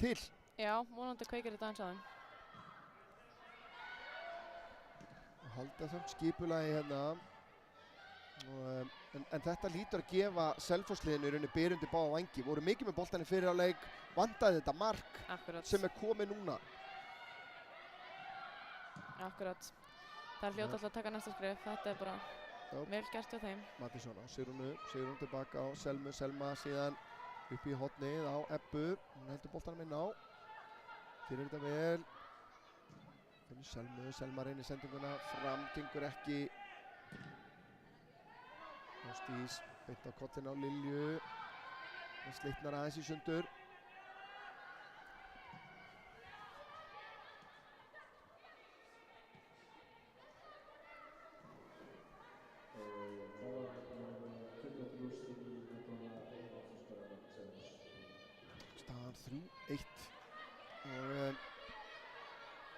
til. Já, vonandi kveikir þetta aðeins á þeim. Halda samt skipulagi hérna. En þetta lítur að gefa Selfoss-liðinu í rauninni byrjundi báða vangi. Voru mikið með boltann í fyrirháleik, vantaði þetta mark sem er komið núna. Akkurat. Það er hljóta alltaf að taka næsta skref. Þetta er bara vel gert hjá þeim. Mattisson á Sigrún tilbaka á Selmu, Selma síðan upp í hornið á Ebbu. Hún heldur boltanum inn á. Fyrir þetta vel. Selmu, Selma reynir sendinguna fram, gengur ekki. Ástís beint á kollin á Lilju. Það slitnar aðeins í sundur. Staðan 3-1 og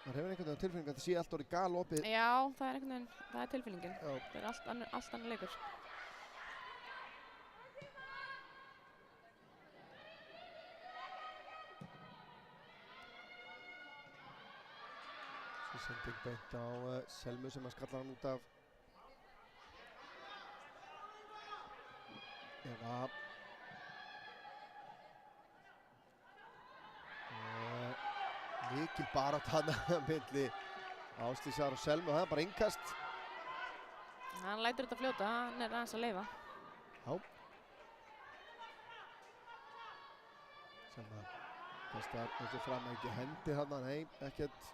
maður hefur einhvern veginn tilfinning að þetta sé allt orðið galopið. Já, það er einhvern veginn, það er tilfinningin. Já. Það er allt annar leikur. Svo sending beint á Selmu sem að skallar hann út af Eva. Mikil barátta þarna milli Ásdísar og Selmu, það er bara innkast. Hann lætur þetta fljóta, hann er aðeins að leyfa. Já. Selma kastar þessu fram, ekki hendi þarna, nei, ekkert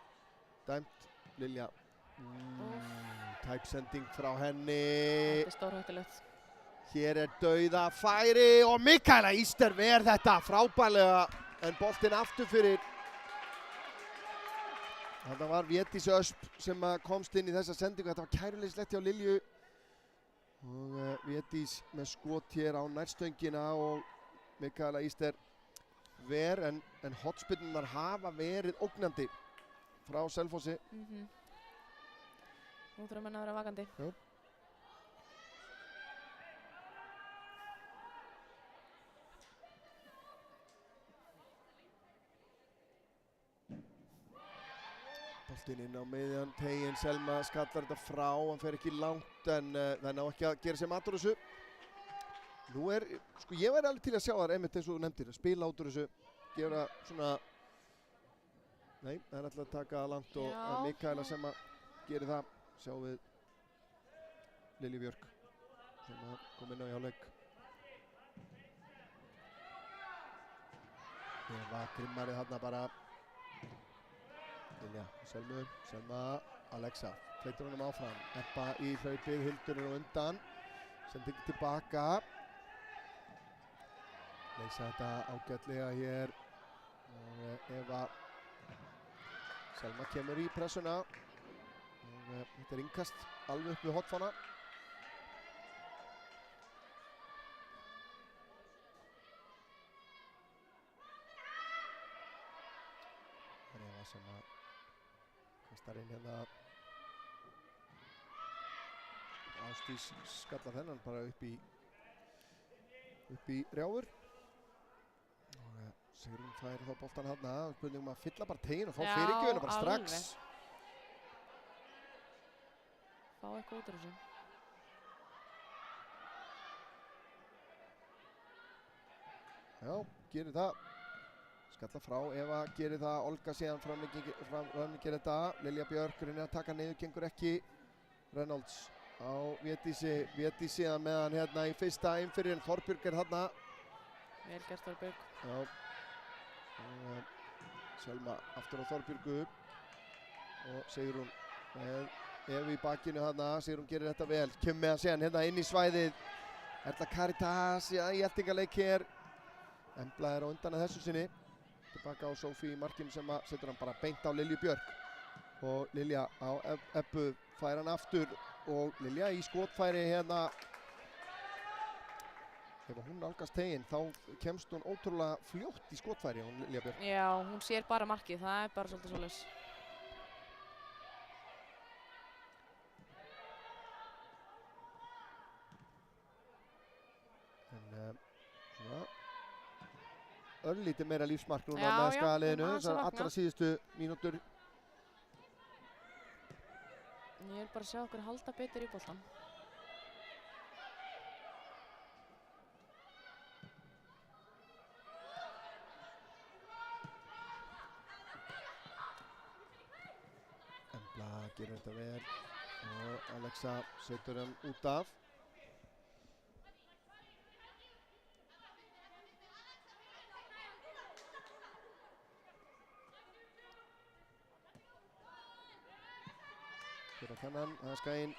dæmt. Lilja, tæpsending frá henni. Þetta er stórhættulegt. Hér er dauðafæri og Mikaela Íster ver þetta frábærlega en boltinn aftur fyrir. Þetta var Védís Ösp sem komst inn í þessa sendingu. Þetta var kæruleyslegt hjá Lilju. Og Védís með skot hér á nærstöngina og Mikaela Íster ver en hotspinnunar hafa verið ógnandi frá Selfossi. Nú þurfum menn að vera vakandi. Já. Boltinn inn á miðjan, teginn, Selma skallar þetta frá, hann fer ekki langt en það ná ekki að gera sér mat úr þessu. Nú sko ég væri alveg til að sjá þar einmitt eins og þú nefndir, að spila út úr þessu, gera svona, nei, það er alltaf að taka það langt og Mikaela sem að gera það, sjáum við Lilju Björk sem að kom inn á í hálfleik. Eva grimmarið þarna bara. Lilja, Selma, Alexa. Fleitur honum áfram. Ebba í hlaupið, Hildur er á undan. Sending tilbaka. Leysa þetta ágætlega hér. Og Eva. Selma kemur í pressuna. Og þetta innkast alveg upp við hotfána. Sem að kastar inn hérna. Ásdís skallar þennan bara upp í rjáfur. Og Sigrún fær þá boltan þarna. Spurningum að fylla bara teginn og fá fyrirgjöfina bara strax. Fá eitthvað út úr þessu. Já, gerir það. Skalla frá, Eva gerir það, Olga síðan framlengir þetta, Lilja Björk reynir að taka niður, gengur ekki, Reynolds á Védísi, Védís síðan með hann hérna í fyrsta innfyrir, Þorbjörg er þarna. Vel gert Þorbjörg. Já, Selma aftur á Þorbjörgu og Sigrún með Evu í bakinu þarna, Sigrún gerir þetta vel, kemur með hann síðan hérna inn í svæðið, Erla Karitas, já, í eltingaleik hér, Embla er á undan að þessu sinni. Tilbaka á Sofí í markinu sem setur hann bara beint á Lilju Björk og Lilja á Ebbu fær hann aftur og Lilja í skotfæri hérna. Ef hún nálgast teginn þá kemst hún ótrúlega fljótt í skotfæri hún Lilja Björk. Já, hún sér bara markið, það er bara svolítið svoleiðis. En svona örlítið meira lífsmark núna með skagaliðinu, þessar allra síðustu mínútur. Ég vil bara sjá okkur halda betur í boltan. Embla gerir þetta vel og Alexa setur hann út af. Fyrir kannan, það er Skaginn.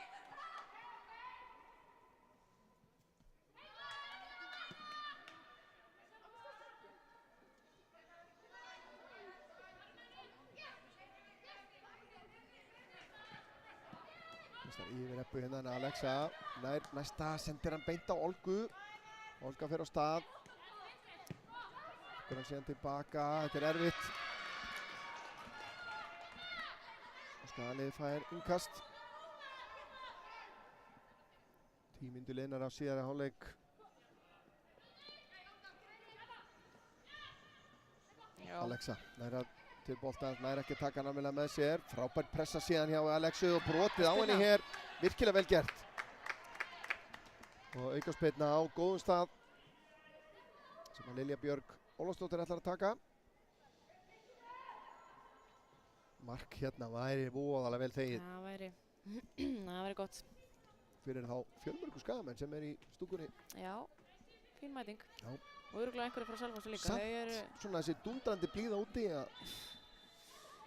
Næsta yfir Ebbu hérna en Alexa. Næsta sendir hann beint á Olgu. Olga fer á stað. Fyrir hann síðan tilbaka, þetta er erfitt. Skagalið fær innkast. 10 mínútur liðnar á síðari hálfleik. Alexa nær til boltans, nær ekki taka hann alveg með sér. Frábært pressa síðan hjá Alexu og brotið á henni hér. Virkilega vel gert. Og aukaspyrna á góðum stað sem að Lilja Björk Ólafsdóttir ætlar að taka. Mark hérna væri voðalega vel þegið. Það væri gott. Fyrir þá fjölmörgu Skagamenn sem er í stúkunni. Já, fín mæting. Já. Og örugglega einhverju frá Selfossi líka. Samt svona þessi dundrandi blíða úti að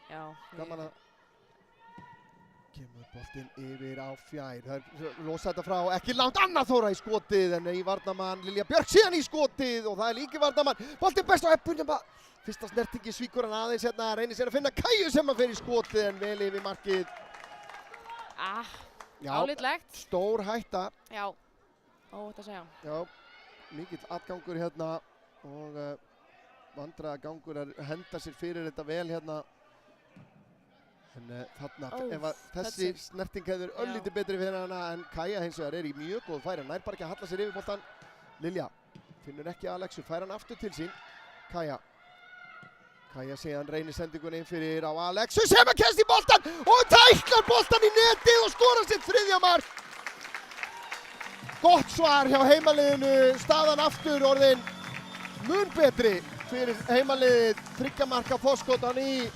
já, gaman að kemur boltinn yfir á fjær. Það er losa þetta frá, ekki langt Anna Þóra í skotið en í varnarmann Lilja Björk síðan í skotið og það er líki varnarmann. Boltinn best á Ebbu nema fyrsta snertingi svíkur hann aðeins hérna, reynir sér að finna Kæju sem að fer í skotið en vel yfir markið. Álitlegt. Stór hætta. Já, óvægt að segja. Já, mikill atgangur hérna og vandræðagangur að henda sér fyrir þetta vel hérna. En þarna, ef að þessi snerting hefur örlítið betri fyrir hana en Kæja hins vegar er í mjög góð færi. Hann nær bara ekki að halla sér yfir boltan. Lilja finnur ekki Alexu, fær hann aftur til sín. Kæja síðan reynir sendingunni inn fyrir á Alexu sem að kemst í boltan og tæklar boltan í netið og skorar sitt 3. mark. Gott svar hjá heimaliðinu, staðan aftur orðin mun betri fyrir heimaliðið. 3 marka forskot hann í.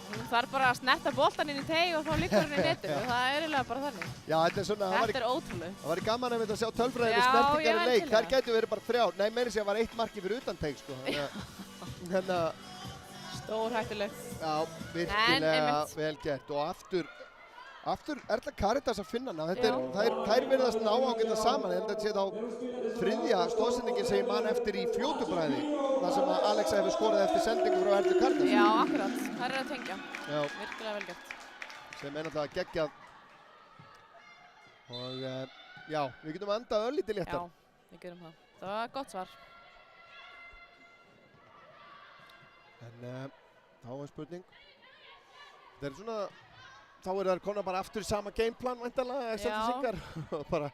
Hún Hún þarf bara að snerta boltan inn í teig og þá liggur hann í netinu. Það er eiginlega bara þannig. Já, þetta er svona... Þetta er ótrúlega. Það væri gaman að sjá tölfræðinu snertingar í leik. Þær gætu verið bara 3. Nei, meira sé að var 1 marki fyrir utan teig, sko. Stórhættuleg. Já, virkilega vel gert. Og aftur Erla Karítas að finna hana. Þær virðast ná ágætlega saman. Ég held að þetta sé þá 3. stoðsendingin sem ég man eftir í fljótubræði. Það sem að Alexa hefur skorað eftir sendingu frá Erlu Karítas. Já, akkurat. Það að tengja. Virkilega vel gert. Sem náttúrulega geggjað. Og já, við getum endað örlítið léttar. Já, við gerum það. Það var gott svar. En þá er spurning. Það er svona... Þá þær komna bara aftur í sama gameplan væntanlega, Selfyssingar. Bara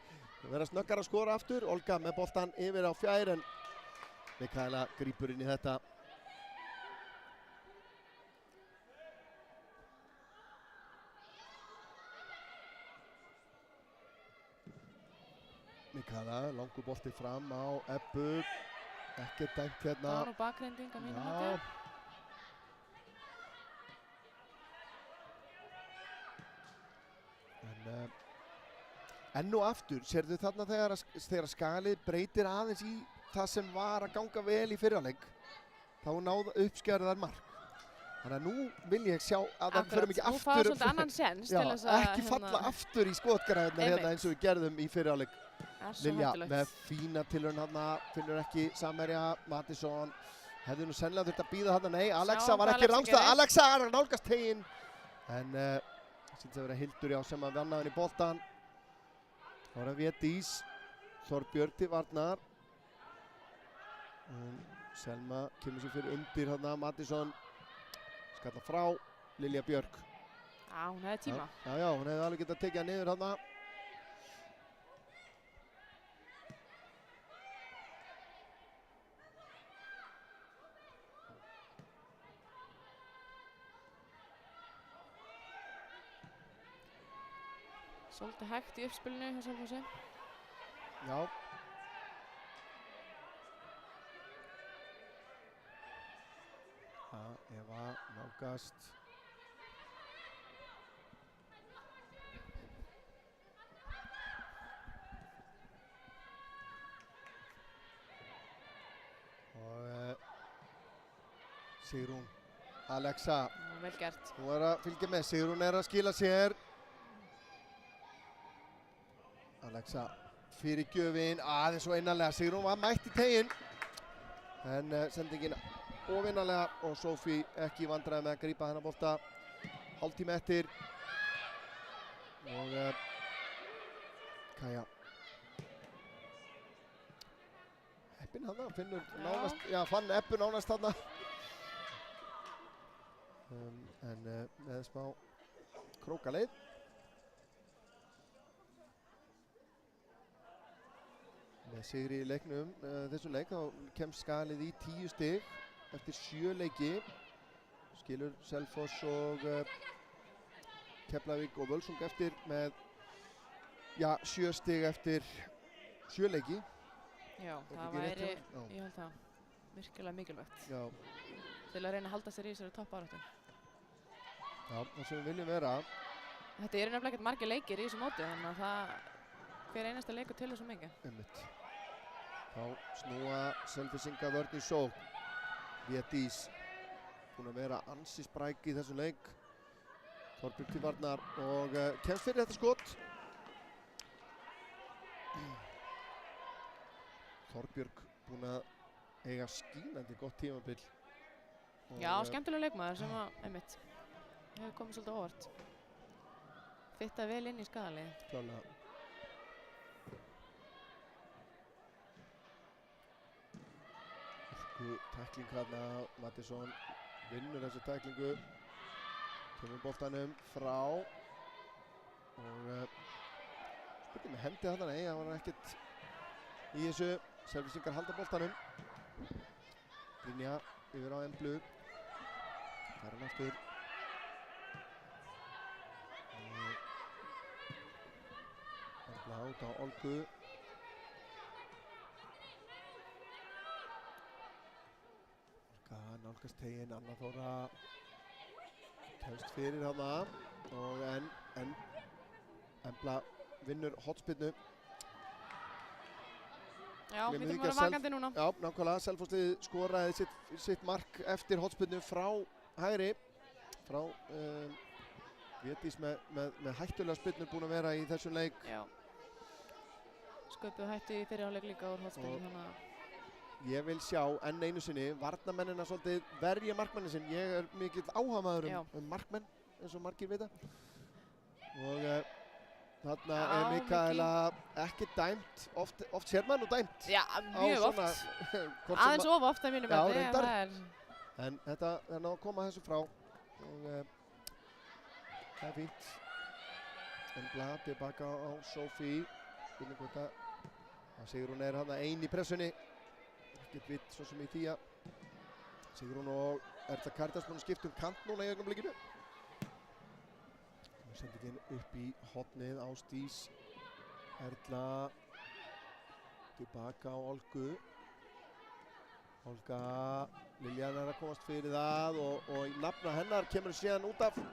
vera snöggar að skora aftur. Olga með boltan yfir á fjær en Mikaela grípur inn í þetta. Mikaela, langur bolti fram á Ebbu. Ekkert dæmt hérna. Það var nú bakgrinding að mínu mati. Enn og aftur, sérðu þarna þegar Skagalið breytir aðeins í það sem var að ganga vel í fyrraleik, þá náðu uppskjæruðar mark. Þannig að nú vil ég sjá að það förum ekki aftur... Nú fá svolítið annan séns til þess að... Ekki falla aftur í skotgræðina hérna eins og við gerðum í fyrraleik. Lilja með fína tilraun hérna, finnur ekki samherja, Mattisson. Hefði nú sennilega þurft að bíða hérna, nei, Alexa var ekki rangstað. Alexa er að nálgast teginn. En sýnst að vera Hildur já sem að vanna henni í boltan. Það var að Védís, Þorbjörn til varnar. Selma kemur sér fyrir undir hérna, Mattisson. Skalla frá, Lilja Björk. Já, hún hefði tíma. Já, hún hefði alveg getað tekið hann niður hérna. Svolítið hægt í uppspilinu hjá Selfossi. Já. Eva nálgast. Og Sigrún, Alexa. Vel gert. Hún er að fylgja með, Sigrún er að skila sér. Alexa fyrir gjöfin, aðeins og einanlega. Sigrún var mætt í teginn. En sendingin ofinanlega og Sofí ekki vandræði með að grípa þennan bolta. Hálftíma eftir. Og Kaja. Ebbin þarna, finnur nánast, já fann Ebbu nánast þarna. En með smá krókaleið. Með sigri í leiknum, þessum leik, þá kemst Skagalið í 10 stig eftir 7 leiki. Skilur Selfoss og Keflavík og Völsung eftir með 7 stig eftir 7 leiki. Já, það væri, ég held það, virkilega mikilvægt. Já. Til að reyna að halda sér í þessari toppbaráttu. Já, það sem við viljum vera. Þetta eru nefnilega ekkert margir leikir í þessu móti, þannig að það hver einasta leikur til þessu mikið. Einmitt. Þá snúa Selfyssinga vörn í sókn. Védís búin að vera ansi spræk í þessu leik. Þorbjörg til varnar og kemst fyrir þetta skot. Þorbjörg búin að eiga skínandi gott tímabil. Já, skemmtilega leikmaður sem að, einmitt, hefur komið svolítið óvart. Fitta vel inn í Skagalið. Klálega. Tækling hérna, Mattisson vinnur þessu tæklingu. Kemur boltanum frá. Og spurning með hendi þarna, nei, það var ekkert í þessu. Selfyssingar halda boltanum. Brynja yfir á Emblu. Það er hann aftur. Embla út á Olgu. Olga nálgast teginn, Anna Þóra. Haust fyrir hana og en Embla vinnur hotspinnu. Já, við þurfum að vera vakandi núna. Já, nákvæmlega. Selfoss skoraði sitt mark eftir hotspinnu frá hægri. Frá Védís með hættulega spinnur búin að vera í þessum leik. Já. Sköpuðu hættu í fyrri hálfleik líka úr hotspinnu þannig að ég vil sjá enn einu sinni varnarmennina svolítið verja markmannin sinn. Ég er mikill áhugamaður markmenn eins og margir vita. Og þarna er Mikaela ekki dæmt, oft sér maður nú dæmt. Já, mjög oft. Aðeins of oft að mínum mati. Já, reyndar. En þetta er náðu að koma þessu frá og það er fínt. Embla tilbaka á Sofie. Spurning hvort að Sigrún er hana ein í pressunni. Ekkert vitt svo sem í tíja. Sigrún og Erla Karitas búin að skipta kant núna í augnablikinu. Sendingin upp í hotnið, Ásdís, Erla, tilbaka á Olgu. Olga, Liljan er að komast fyrir það og í nafna hennar kemur síðan út af.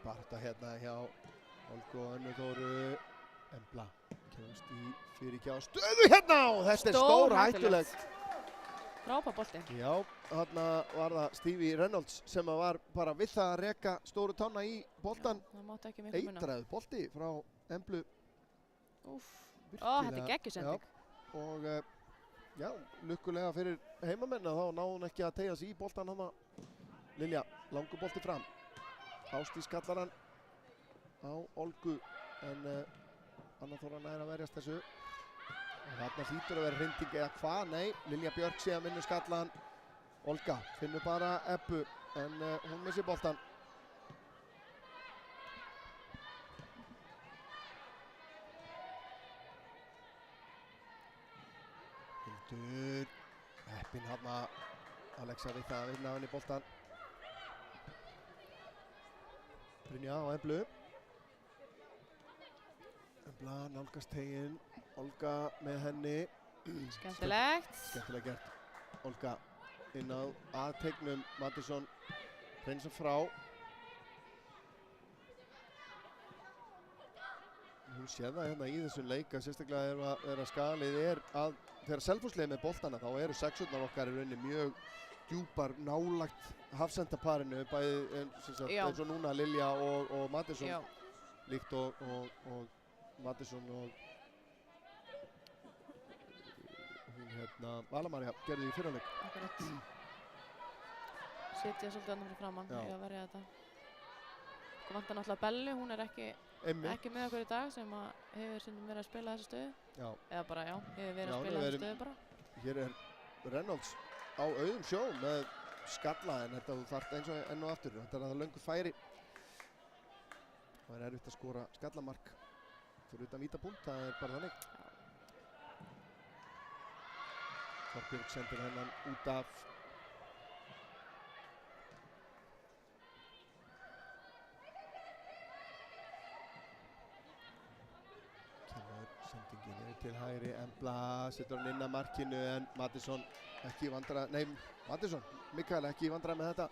Barta hérna hjá Olgu og Önnu Þóru. Embla kemst í fyrirgjá stöðu hérna og þetta er stór hættulegt. Frábær bolti. Já, þarna var það Stevie Reynolds sem var bara við það að reka stóru tána í boltan. Já, það mátti ekki miklu minna. Eitraður bolti frá Emblu. Úff, þetta er geggjusending. Og já, lukkulega fyrir heimamenn þá náði hún ekki að teygja sig í boltan hana. Lilja, langur bolti fram. Ásdís kallar hann á Olgu en Anna Þóra nær að verjast þessu. Þarna hlýtur að vera hrinding eða hvað? Nei, Lilja Björk síðan vinnur skallan. Olga finnur bara Ebbu en hún missir boltan. Hildur, heppin hafna Alexa við það að vinna hann í boltan. Brynja á Emblu. Embla nálgast teginn. Olga með henni. Skemmtilegt. Skemmtilega gert. Olga inn að teignum. Mattisson hreinsa frá. Hún séð það hérna í þessum leika. Sérstaklega er að Skagalið að þegar Selfoss leið með boltana þá eru sexurnar okkar í rauninni mjög djúpar nálagt hafsendaparinu bæði eins og núna Lilja og Mattisson líkt og Mattisson og hún Vala-María gerði í fyrraleik. Akkurat. Sitja svolítið annar fyrir framann í að verja þetta. Það vantar náttúrulega Bellu, hún er ekki með okkur í dag sem hefur stundum verið að spila þessa stöðu. Já. Eða bara hefur verið að spila þessa stöðu bara. Hér er Reynolds á auðum sjó með skalla en þetta þú þarft eins og enn og aftur. Þetta er að það löngu færi. Það er erfitt að skora skallamark fyrir utan vítapunkt, það er bara þannig. Þorbjörg sendir hennan út af. Kemur sendingin til hægri, Embla setur hann inn að markinu en Mattisson ekki vandræð, nei Mattisson, Mikaela ekki vandræð með þetta.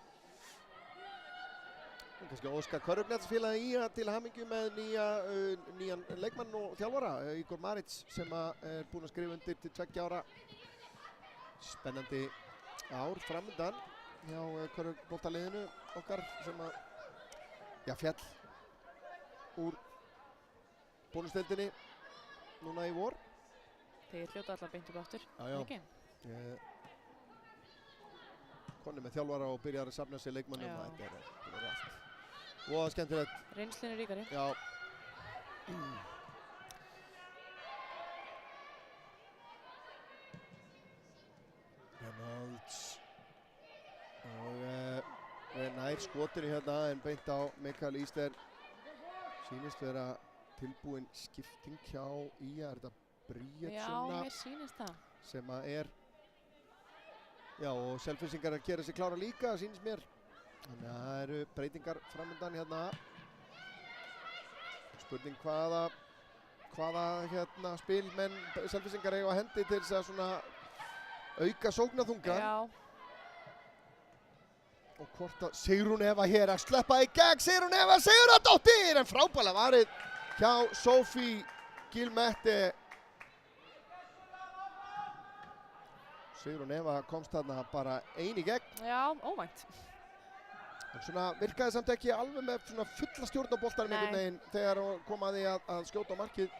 Kannski óskar Körfugnætsfélagi í til hamingju með nýjan leikmann og þjálfara, Igor Maritz sem er búinn að skrifa undir til 2 ára. Spennandi ár framundan hjá körfuboltaliðinu okkar sem fjall úr bónusdeildinni núna í vor. Þeir hljóta allar beint upp aftur, ekki? Konni með þjálfara og byrjar að safna sér leikmannum og þetta er allt. Og skemmtilegt. Reynslinn er ríkari. Já. Reynolds. Og nær skotinu hérna en beint á Mikael Íster. Sýnist vera tilbúin skipting hjá Ía. Er þetta Bríetsuna? Já, mér sýnist það. Sem er Já, og Selfyssingar að gera sig klára líka, sýnist mér. Þannig að það eru breytingar framöndan hérna. Spurning hvaða spilmenn Selfyssingar eiga á hendi til þess að svona auka sóknarþunga. Já. Og hvort að Sigrún Eva hér að sleppa í gegn, Sigrún Eva Sigurðardóttir, en frábælega varið hjá Sophie Guilmette. Sigrún Eva komst þarna bara ein í gegn. Já, óvænt. En svona virkaði samt ekki alveg með svona fulla stjórn á boltanum einhvern veginn þegar kom að því að skjóta á markið.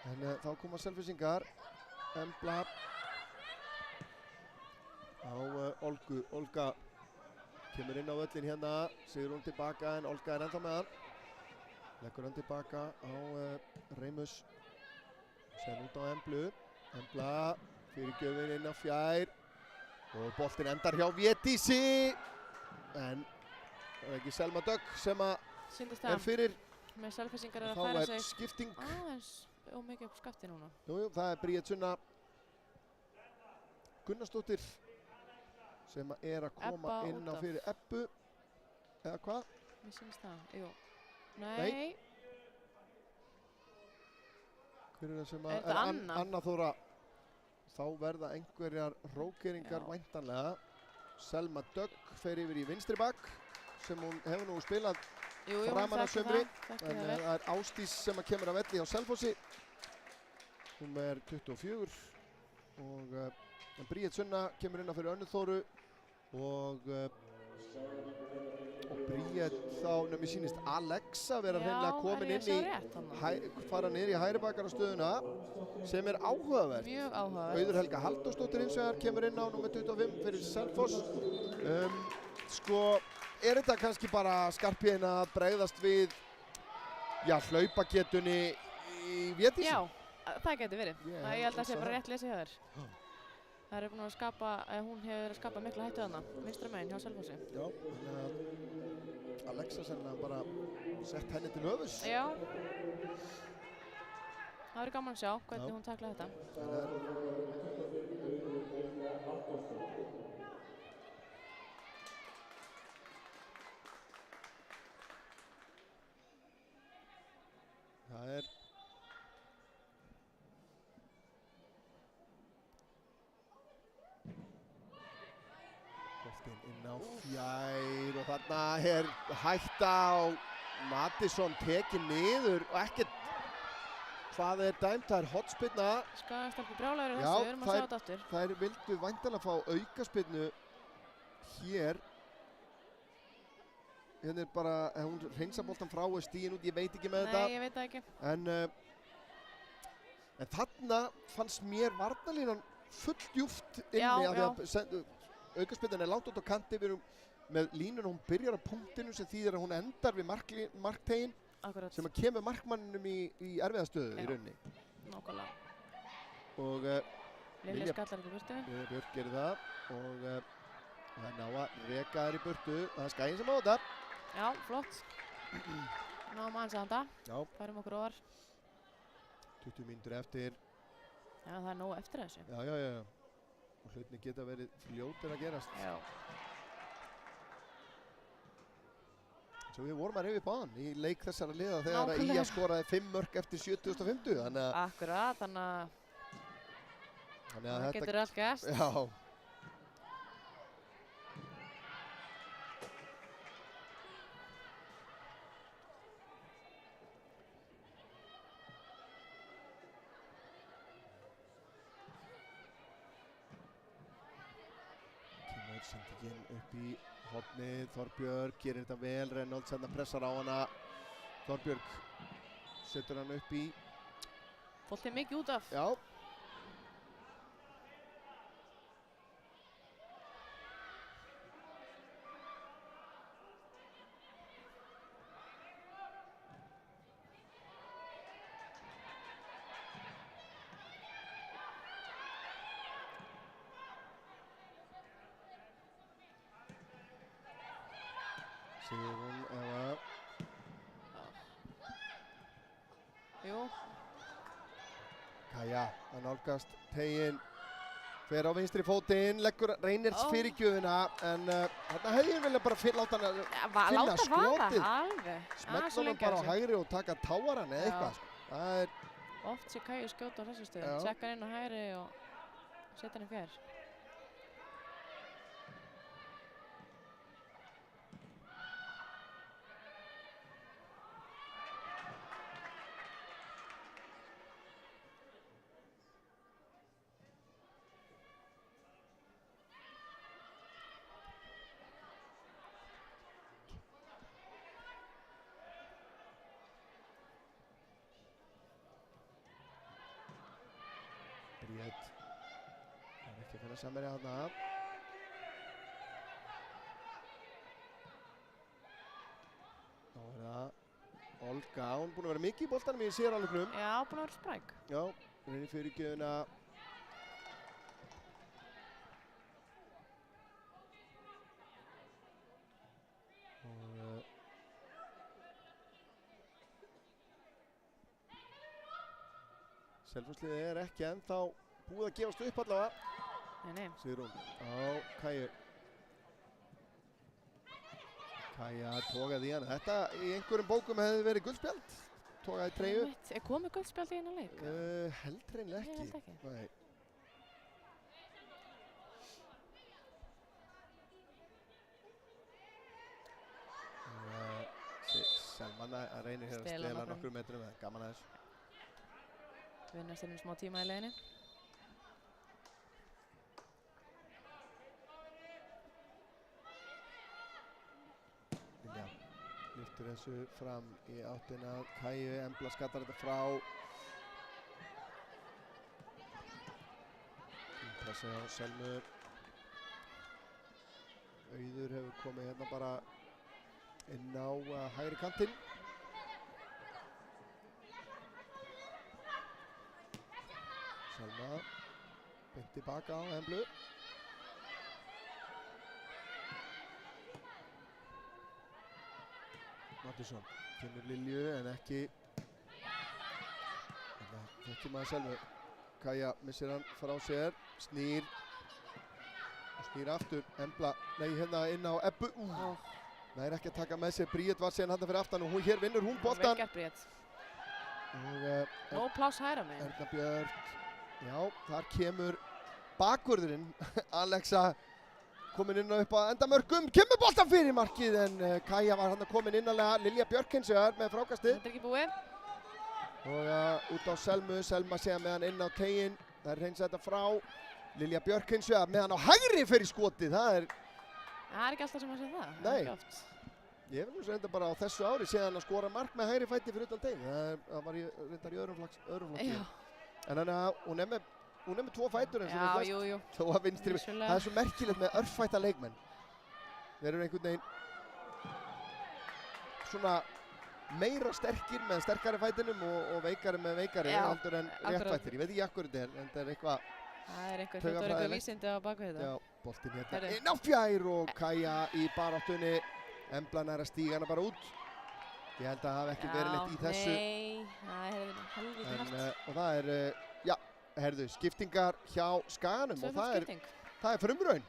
En þá koma Selfyssingar. Embla á Olgu. Olga kemur inn á völlin hérna. Sigrún tilbaka en Olga er ennþá með hann. Leggur hann tilbaka á Reimus. Sen út á Emblu. Embla fyrirgjöfin inn á fjær. Og boltinn endar hjá Védísi. En það er ekki Selma Dögg sem er fyrir. Með Selfyssingar að þá færa er sig skipting. Aðeins ómikið upp skafti núna. Jú, það er Bríet Sunna Gunnarsdóttir sem er að koma Ebba inn á út af. fyrir Ebbu. Eða hvað? Mér sýnist það, jú. Nei. Hver er það sem Er þetta Anna? Anna Þóra. Þá verða einhverjar rókeringar væntanlega. Selma Dögg fer yfir í vinstri bakk sem hún hefur nú spilað framan af sumri. En það er Ásdís sem kemur af velli á Selfossi. Hún er 24 og Bríet Sunna kemur inn á fyrir Önnu Þóru og Bríet þá nefnir sýnist Alexa vera hreinlega komin inn í fara niður í hægri bakarastöðuna sem er áhugavert. Mjög áhugavert. Auður Helga Halldórsdóttir hins vegar kemur inn á númer 25 fyrir Selfoss. Sko, er þetta kannski bara Skarphéðinn að bregðast við hlaupagetunni í Védísi? Já, það getur verið. Ég held að það sé bara rétt lesið hjá þér. Það er búin að hún hefur verið að skapa mikla hættu þarna, vinstra megin hjá Selfossi. Já, Alexa sennilega bara sett henni til höfuðs. Já. Það verður gaman að sjá hvernig hún taklaði þetta. Það er boltinn inn á fjær og þarna er hætta á Mattisson tekinn niður og ekkert hvað er dæmt, það er hotspinna. Skagastelpur brjálæður í þessu, við erum að sjá þetta aftur. Þær vildu væntanlega fá aukaspinnu hér. Hérna er bara, hún hreinsa boltan frá og stíðin út, ég veit ekki með þetta. Nei, ég veit það ekki. En þarna fannst mér varnarlínan full djúpt inni af því að aukaspinnan er langt út á kanti, við erum með línuna, hún byrjar á punktinu sem þýðir að hún endar við marktegin. Akkurat. Sem að kemur markmanninum í erfiða stöðu í rauninni. Nákvæmlega. Og Lilja skallar þetta í burtu. Björk gerir það og það ná að reka þær í burtu. Það er Skæin sem á þetta. Já, flott. Náum aðeins að handa. Já. Færum okkur ofar. 20 mínútur eftir. Já, það er nóg eftir þessu. Já. Og hlutinni geta verið fljótir að gerast. Já. Svo við vorum að rifja upp á hann í leik þessara liða þegar að Ía skoraði 5 mörk eftir 70.50. Akkurat, þannig að það getur allt gerst. Já. Kemur sendinginn upp í hornið, Þorbjörg gerir þetta vel, Reynolds hérna pressar á hana. Þorbjörg setur hann upp í. Boltinn mikið út af. Já. Sigrún Eva. Jú. Kaja að nálgast teginn. Fer á vinstri fótinn, leggur Reynerts fyrir gjöfuna, en þarna hefði ég vilja bara láta hann finna skotið. Smella hann bara á hægri og taka táaran eða eitthvað. Það er oft sé Kæju skjóta á þessu stöðu. Tjekka hann inn á hægri og setja hann í fjær. Bríett. Það er ekki að finna samverja þarna. Þá er það Olga, hún er búin að vera mikið í boltanum í sérhálfleiknum. Já, búin að vera spræk. Já, reynir fyrir gjöfuna. Selfossliðið er ekki ennþá búið að gefast upp allavega. Nei. Sigrún á Kæju. Kæja togaði í hana. Þetta í einhverjum bókum hefði verið guldspjald. Togaði treyju. Er komið guldspjald í hennar leik? Held reynilega ekki. Ég held ekki. Nei. Selman að reynir hér að stela nokkrum metrum. Gaman að þessu. Vinnast innum smá tíma í leiðinni. Lilja lyftur þessu fram í áttina Kæju, Embla skattar þetta frá. Pressi á Selmu. Auður hefur komið hérna bara inn á hægri kantinn. Selma beint tilbaka á Emblu. Mattisson finnur Lilju en ekki. Þetta maður Selmu. Kæja missir hann frá sér, snýr og snýr aftur. Embla, nei hérna inn á Ebbu. Það er ekki að taka með sér. Bríett var síðan handa fyrir aftan og hér vinnur hún boltan. Vel gert Bríett. Nó pláss hægra megin. Erna Björk. Já, þar kemur bakvörðurinn, Alexa, komin inn upp að endamörkum, kemur boltan fyrir markið en Kæja var hann komin innanlega, Lilja Björk hins vegar með frákastið. Þetta er ekki búið. Og út á Selmu, Selma séð með hann inn á teginn, það er hreins þetta frá, Lilja Björk hins vegar með hann á hægri fyrir skotið, það er ekki alltaf sem að segja það. Nei. Ég hef nú sem þetta bara á þessu ári séð hann að skora mark með hægri fæti fyrir utan teginn, það var reyndar í öðrum flokki. En þannig að hún er með 2 fætur eins og við flest. Jú. Þó að vinstri. Það er svo merkilegt með örfætta leikmenn. Þeir eru einhvern veginn svona meira sterkir með sterkari fætinum og veikari með veikari heldur en réttfættir. Ég veit ekki akkur þetta en þetta er eitthvað. Það er eitthvað vísindi á baku þetta. Já, boltinn hérna inn á fjær og Kæja í baráttunni. Embla nær að stíga hana bara út. Ég held að það hafi ekki verið neitt í þessu. Nei, það hefði helviti hægt. Og það er, herðu, skiptingar hjá Skaganum og það er frumraun.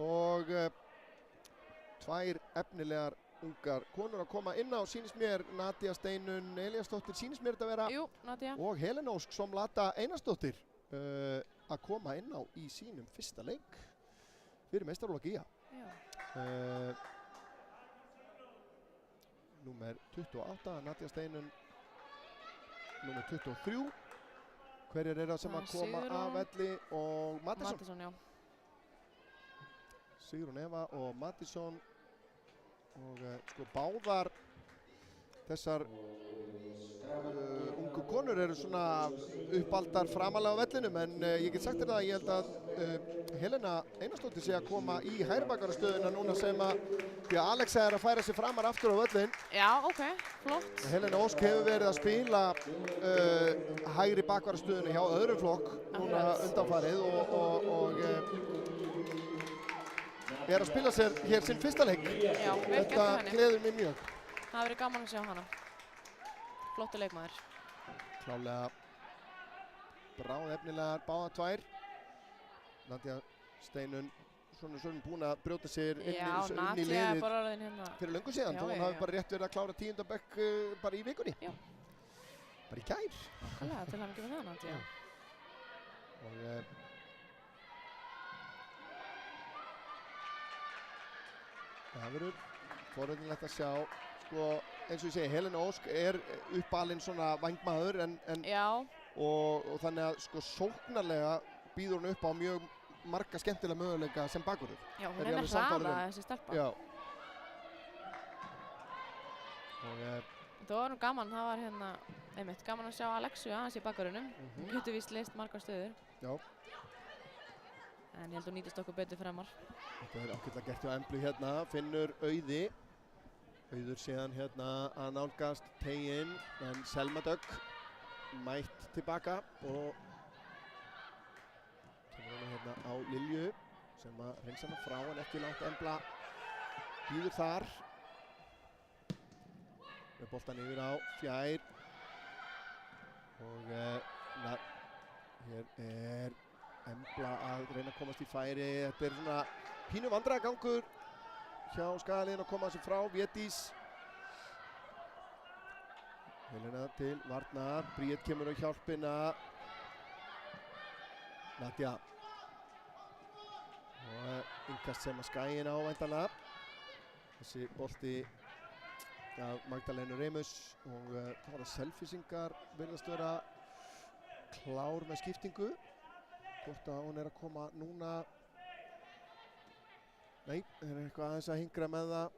Og 2 efnilegar ungar konur að koma inn á, sýnist mér Nadia Steinun Elíasdóttir, sýnist mér þetta vera. Jú, Nadia. Og Helena Ósk Somlata Einarsdóttir að koma inn á í sínum fyrsta leik fyrir meistaraflokk IA. Númer 28, Nadia Steinun, númer 23. Hverjir eru það sem að koma af velli og Mattisson? Mattisson, já. Sigrún Eva og Mattisson. Og sko báðar þessar ungu konur eru svona uppaldar framalega á vellinum en ég get sagt þér það að ég held að Helena Einarsdóttir sé að koma í hægribakarastöðuna núna sem að því að Alexa er að færa sig framar aftur á völlin. Já, ok, flott. Helena Ósk hefur verið að spila hægri bakvarastöðuna hjá öðrum flokk núna undanfarið og er að spila sér hér sinn fyrsta leik. Já, vel gert Þetta henni. gleður mér mjög. Það verður gaman að sjá hana. Flottur leikmaður. Klálega bráðefnilegar báðar tvær. Nadia Steinun svona búin að brjóta sér inn í Nadia er bara orðin hérna fyrir löngu síðan, þó hún hafi bara rétt verið að klára 10. bekk bara í vikunni. Já. Bara í gær. Nákvæmlega, til hamingju með það, Nadia. Og það verður forvitnilegt að sjá, sko, eins og ég segi, Helena Ósk uppalinn svona vængmaður og þannig að sko sóknarlega býður hún upp á mjög marga skemmtilega möguleika sem bakvörður. Já, hún með hraða þessi stelpa. Já. Og það var gaman, það var hérna, einmitt, gaman að sjá Alexu aðeins í bakvörðunum. Hún getur víst leyst margar stöður. Já. En ég held að hún nýtist okkur betur framar. Þetta ágætlega gert hjá Emblu hérna, finnur Auði. Auður síðan hérna að nálgast teginn, en Selma Dögg mætt tilbaka og hérna á Lilju sem að reynsa hana frá en ekki langt. Embla býður þar með boltan yfir á fjær og hér Embla að reyna að komast í færi. Þetta svona pínu vandræðagangur hjá Skagaliðinu að koma þessu frá. Védís Helena til varnar, Bríet kemur á hjálpina, Nadia og innkast sem að Skaginn á væntanlega. Þessi bolti af Magdalenu Remus og það var að Selfyssingar virðast vera klár með skiptingu. Hvort að hún að koma núna. Nei, það eitthvað aðeins að hingra með það.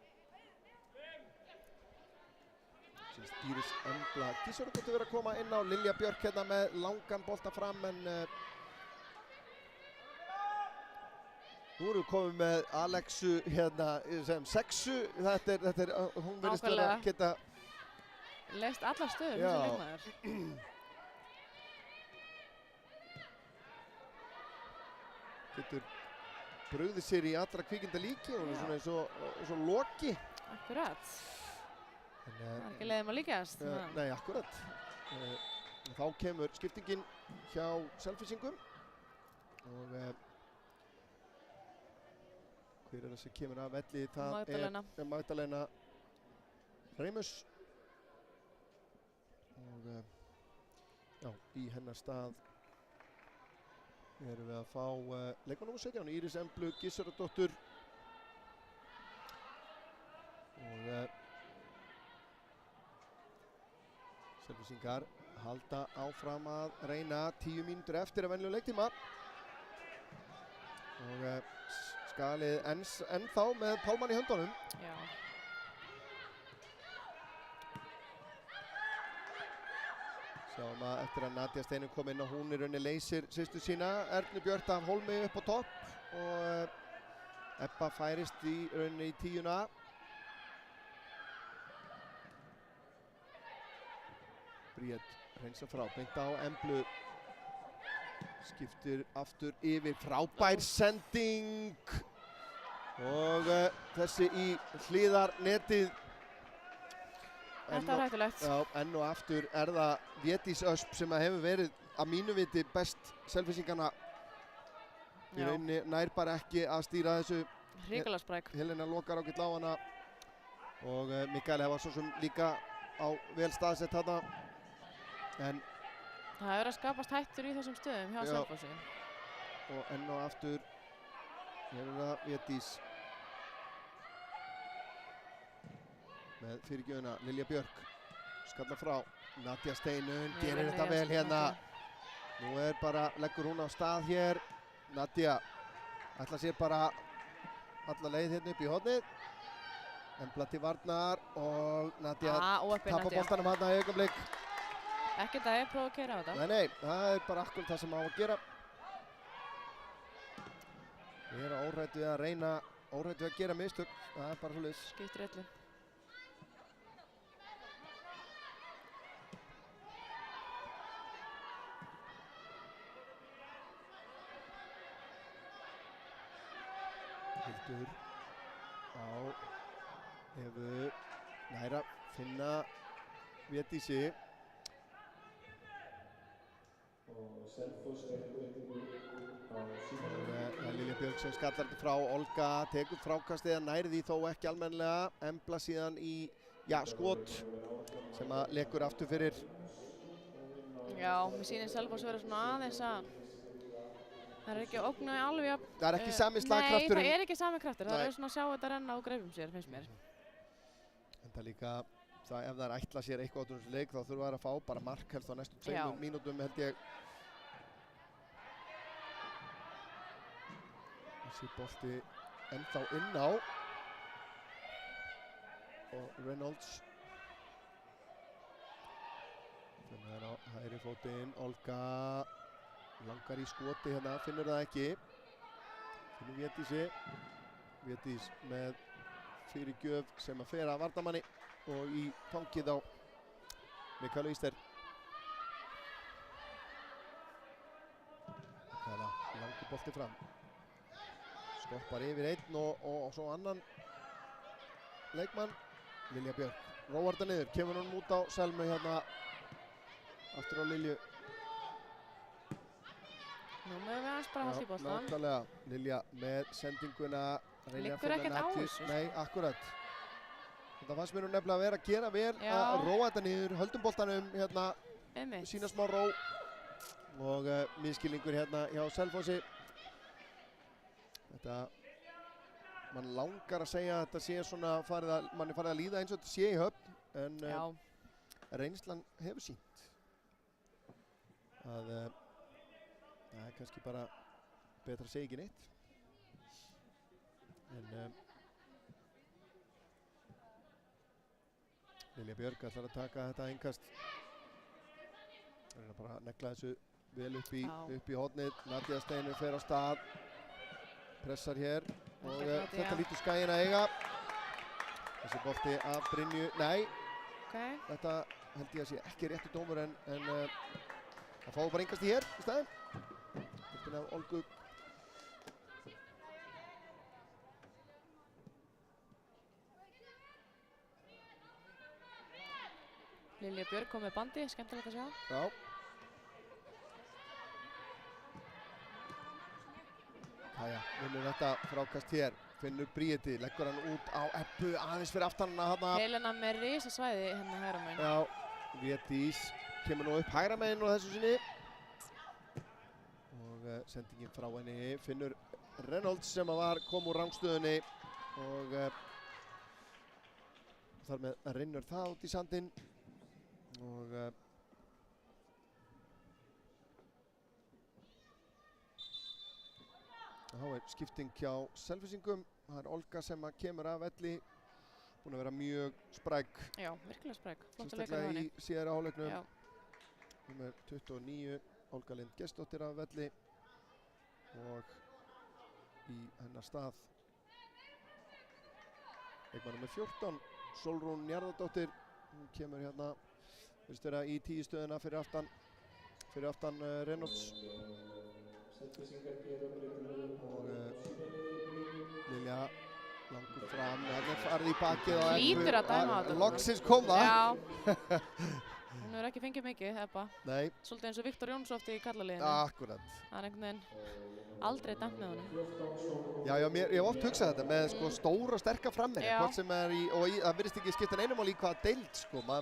Íris Embla Gísardóttir verið að koma inn á. Lilja Björk hérna með langan bolta fram en nú erum við komið með Alexu hérna sem sexu. Þetta er hún verðist vera að geta leyst allar stöður þessi leikmaður. Getur brugðið sér í allra kvikinda líki og svona eins og Loki. Akkurat. Það er ekki leiðum að líkjast. Nei, akkurat. Þá kemur skiptingin hjá Selfyssingum og hver það sem kemur af velli? Það Magdalena Remus og já, í hennar stað erum við að fá leikmann númer 17, Íris Emblu Gísardóttur og Selfyssingar halda áfram að reyna 10 mínútur eftir að venjulegum leiktíma og Skagalið ennþá með Pálmann í höndunum. Já. Sjáum að eftir að Nadia Steinun kom inn og hún í rauninni leysir systur sína, Ernu Björt af Hólmi upp á topp og Ebba færist í rauninni í 10-una. Bríet reynsa frá, beint á Emblu, skiptir aftur yfir, frábær sending og þessi í hliðarnetið. Þetta er hættulegt. Já, enn og aftur það Védís Ösp sem hefur verið að mínu viti best Selfyssingana. Í rauninni nær bara ekki að stýra þessu. Hrikalega spræk. Helena lokar ágætt á hana og Mikael var svo sem líka á vel staðsett þarna. En það hefur að skapast hættur í þessum stöðum hjá Selfossi. Og enn og aftur það Védís með fyrirgjöfuna. Lilja Björk skallar frá, Nadia Steinun gerir þetta vel hérna. Nú bara leggur hún á stað hér. Nadia ætlar sér bara alla leið hérna upp í hornið. Embla til varnar og Nadia tapar boltanum hérna í augnablik. Ekkert að ég prófa að keyra á þetta. Nei, það bara akkurat það sem á að gera. Ég óhrædd við að reyna, óhrædd við að gera mistök. Það bara svoleiðis. Skiptir öllu. Hildur hefur nær að finna Védísi. Og Selfoss Lilja Björk sem skallar þetta frá, Olga tekur frákastið en nær því þó ekki almennilega. Embla síðan í, skot sem að lekur aftur fyrir. Já, mér sýnir Selfoss vera svona aðeins að það er ekki að ógna alveg. Það er ekki sami slagkrafturinn. Nei, það er ekki sami kraftur. Það er svona að sjá þetta renna á greifum sér, finnst mér. En það líka, ef það er ætla sér eitthvað út úr þessu leik þá þurfa þær að fá bara mark helst á næstu 2 mínútum held ég. Þessi bolti ennþá inn á. Og Reynolds. Þannig að á hægri fótinn, Olga langar í skoti hérna, finnur það ekki. Finnur Védísi. Védís með fyrirgjöf sem að fer að varnarmanni og í fangið á Mikael Íster. Þannig að langur bolti fram. Stoppar yfir einn og svo annan leikmann. Lilja Björk róar þetta niður, kemur hún út á Selmu hérna aftur á Lilju. Nú mögum við aðeins bara halda í boltan. Nákvæmlega, Lilja með sendinguna. Liggur ekkert á þessu. Nei, akkurat. Þetta fannst mér nú nefnilega að vera að gera vel að róa þetta niður, höldum boltanum hérna, sína smá ró og miðskilningur hérna hjá Selfossi. Þetta mann langar að segja að þetta sé svona mann er farið að líða eins og þetta sé í höfn en reynslan hefur sýnt að það er kannski bara betra að segja ekki neitt en Lilja Björk ætlar að taka þetta innkast það er bara að negla þessu vel upp í hornið. Nadia Steinur fer á stað, pressar hér og þetta lítur Skaginn að eiga. Þessi bolti af Brynju, nei, þetta held ég að sé ekki réttu dómur en það fáið bara innkast í hér í staðinn. Boltin af Olgu. Lilja Björk kom með bandi, skemmtilegt að sjá. Já. Kaja vinnur þetta frákast hér, finnur Bríeti, leggur hann út á Ebbu aðeins fyrir aftan hana. Helena með risa svæði hérna hægra megin. Já, Védís kemur nú upp hægra megin á þessu sinni. Og sendingin frá henni finnur Reynolds sem kom úr rangstöðunni og þar með rinnur það út í sandinn. Og þá er skipting hjá Selfyssingum. Það er Olga sem kemur af velli. Búin að vera mjög spræk. Já, virkilega spræk. Sérstaklega í síðara hálfleiknum. Númer 29, Olga Lind Gestsdóttir af velli. Og í hennar stað leikmaður númer 14, Sólrún Njarðardóttir. Hún kemur hérna. Virðist vera í 10 stöðuna fyrir aftan Reynolds. Og Lilja langur fram, það er farið í bakið á Ebbu. Lítur að dæma þetta. Loksins kom það. Já. Hún hefur ekki fengið mikið, Ebba. Nei. Svolítið eins og Viktor Jóns oft í karlaliðinu. Akkurat. Það er einhvern veginn aldrei dæmt með honum. Já, ég hef oft hugsað þetta með stóra og sterka framherja, hvort sem er það virðist ekki skipta neinum máli í hvaða deild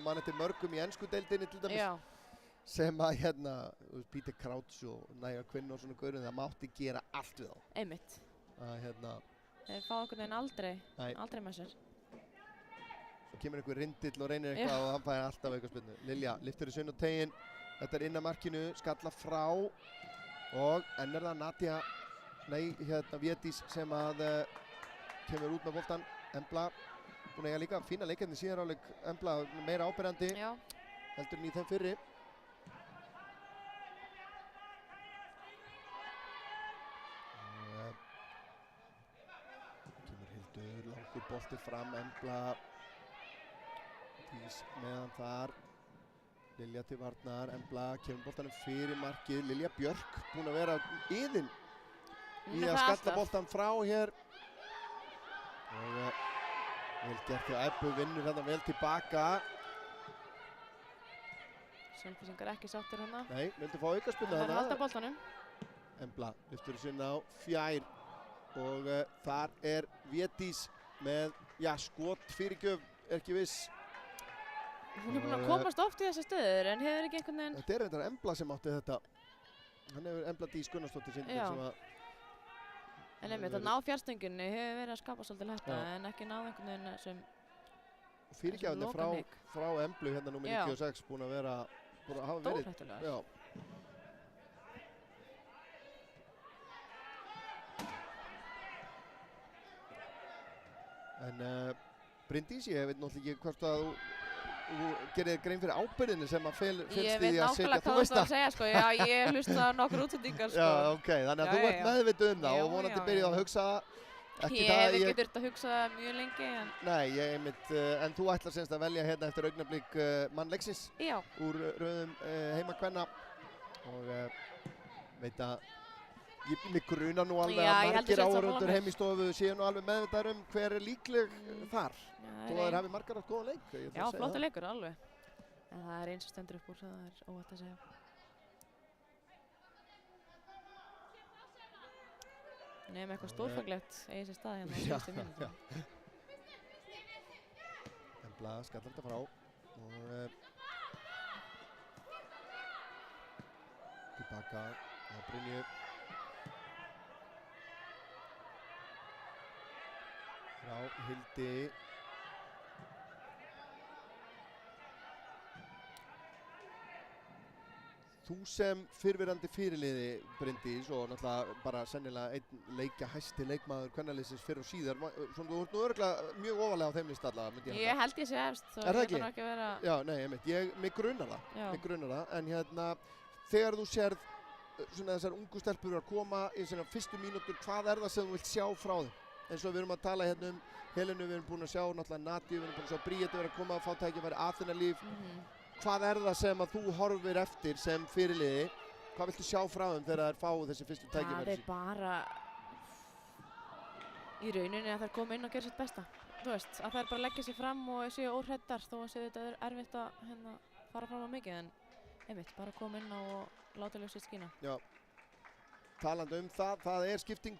mann eftir mörgum í ensku deildinni til dæmis. Já. Sem að hérna, Peter Crouch og Næja Kvinn og svona gaurin, það mátti gera allt við þá. Einmitt. Hérna. Þeir fá einhvern veginn aldrei með sér. Svo kemur einhver rindill og reynir eitthvað og hann fær alltaf eitthvað spilnu. Lilja lyftir þessu inn á teginn, þetta er inn að markinu, skalla frá og enn er það Nadia, Védís sem kemur út með boltan. Embla, búin að eiga líka fína leikjarni síðan áleik, Embla meira áberandi heldur en í þeim fyrri. Langur bolti fram, Embla Dís meðan þar. Lilja til varnar, Embla kemur boltanum fyrir markið. Lilja Björk búin að vera iðin í að skalla boltan frá hér. Og vel gert hjá Ebbu, vinnur hérna vel tilbaka. Selfyssingar ekki sáttir hérna. Nei, vildi fá aukaspyrnu þarna. Það er halda boltanum. Embla lyftur sinna á fjær og þar Védís með, skot fyrirgjöf, ekki viss. Hún búin að komast oft í þessa stöður en hefur ekki einhvern veginn... Þetta þetta Embla sem átti þetta. Hann hefur Embla Dís Gunnarsdóttir sem að... En einmitt, að ná fjárstöngunni hefur verið að skapa svolítið hætta en ekki náð einhvern veginn sem... Fyrirgefandi frá Emblu hérna númer 96 búin að vera... hafa verið... Stórhættulegar. En Bryndís, ég veit náttúrulega ekki hvort að þú gerir grein fyrir ábyrgðinni sem að felst í því að setja, þú veist það. Ég veit nákvæmlega hvað þú ætlar að segja, sko. Já, ég hlusta á nokkur útsendingar, sko. Já, ok, þannig að þú ert meðvituð um það og vonandi byrjuð að hugsa Ég hef ekki þurft að hugsa mjög lengi, en... Nei, en þú ætlar semst að velja hérna eftir augnablik mann leiksins úr röðum heimakvenna og veit að mig grunar nú alveg að margir áhorfendur heim í stofu séu nú alveg meðvitaðir hver líkleg þar. Þó að þeir hafi margar átt góðan leik. Já, flottur leikur alveg. En það eins og stendur upp úr, það óhætt að segja. Nefnum eitthvað stórfaglegt eigi sér stað hérna á síðustu mínútu. Embla skallar þetta frá og tilbaka á Brynju. Frá Hildi. Þú sem fyrrverandi fyrirliði, Bryndís, og náttúrulega bara sennilega einn leikjahæsti leikmaður kvennaliðsins fyrr og síðar. Svona, þú ert nú örugglega mjög ofarlega á þeim lista allavega, myndi ég halda. Ég held ég sé efst, svo ég kann ekki vera... Já, nei, einmitt. Mig grunar það, en hérna, þegar þú sérð svona þessar ungu stelpur að koma í svona fyrstu mínútur, hvað það sem þú vilt sjá frá þeim? Eins og við erum að tala hérna Helenu, við erum búin að sjá náttúrulega Nadíu, við erum búin að sjá Bríeti vera að koma að fá tækifæri, Aþena Líf. Hvað það sem að þú horfir eftir sem fyrirliði? Hvað viltu sjá frá þeim þegar þær fá þessi fyrstu tækifæri? Það bara í rauninni að þær koma inn og gera sitt besta. Þú veist, að þær bara leggja sig fram og séu óhræddar þó að þetta erfitt að fara fram á mikið en einmitt, bara koma inn og láta ljósið skína. Já, talandi það skipting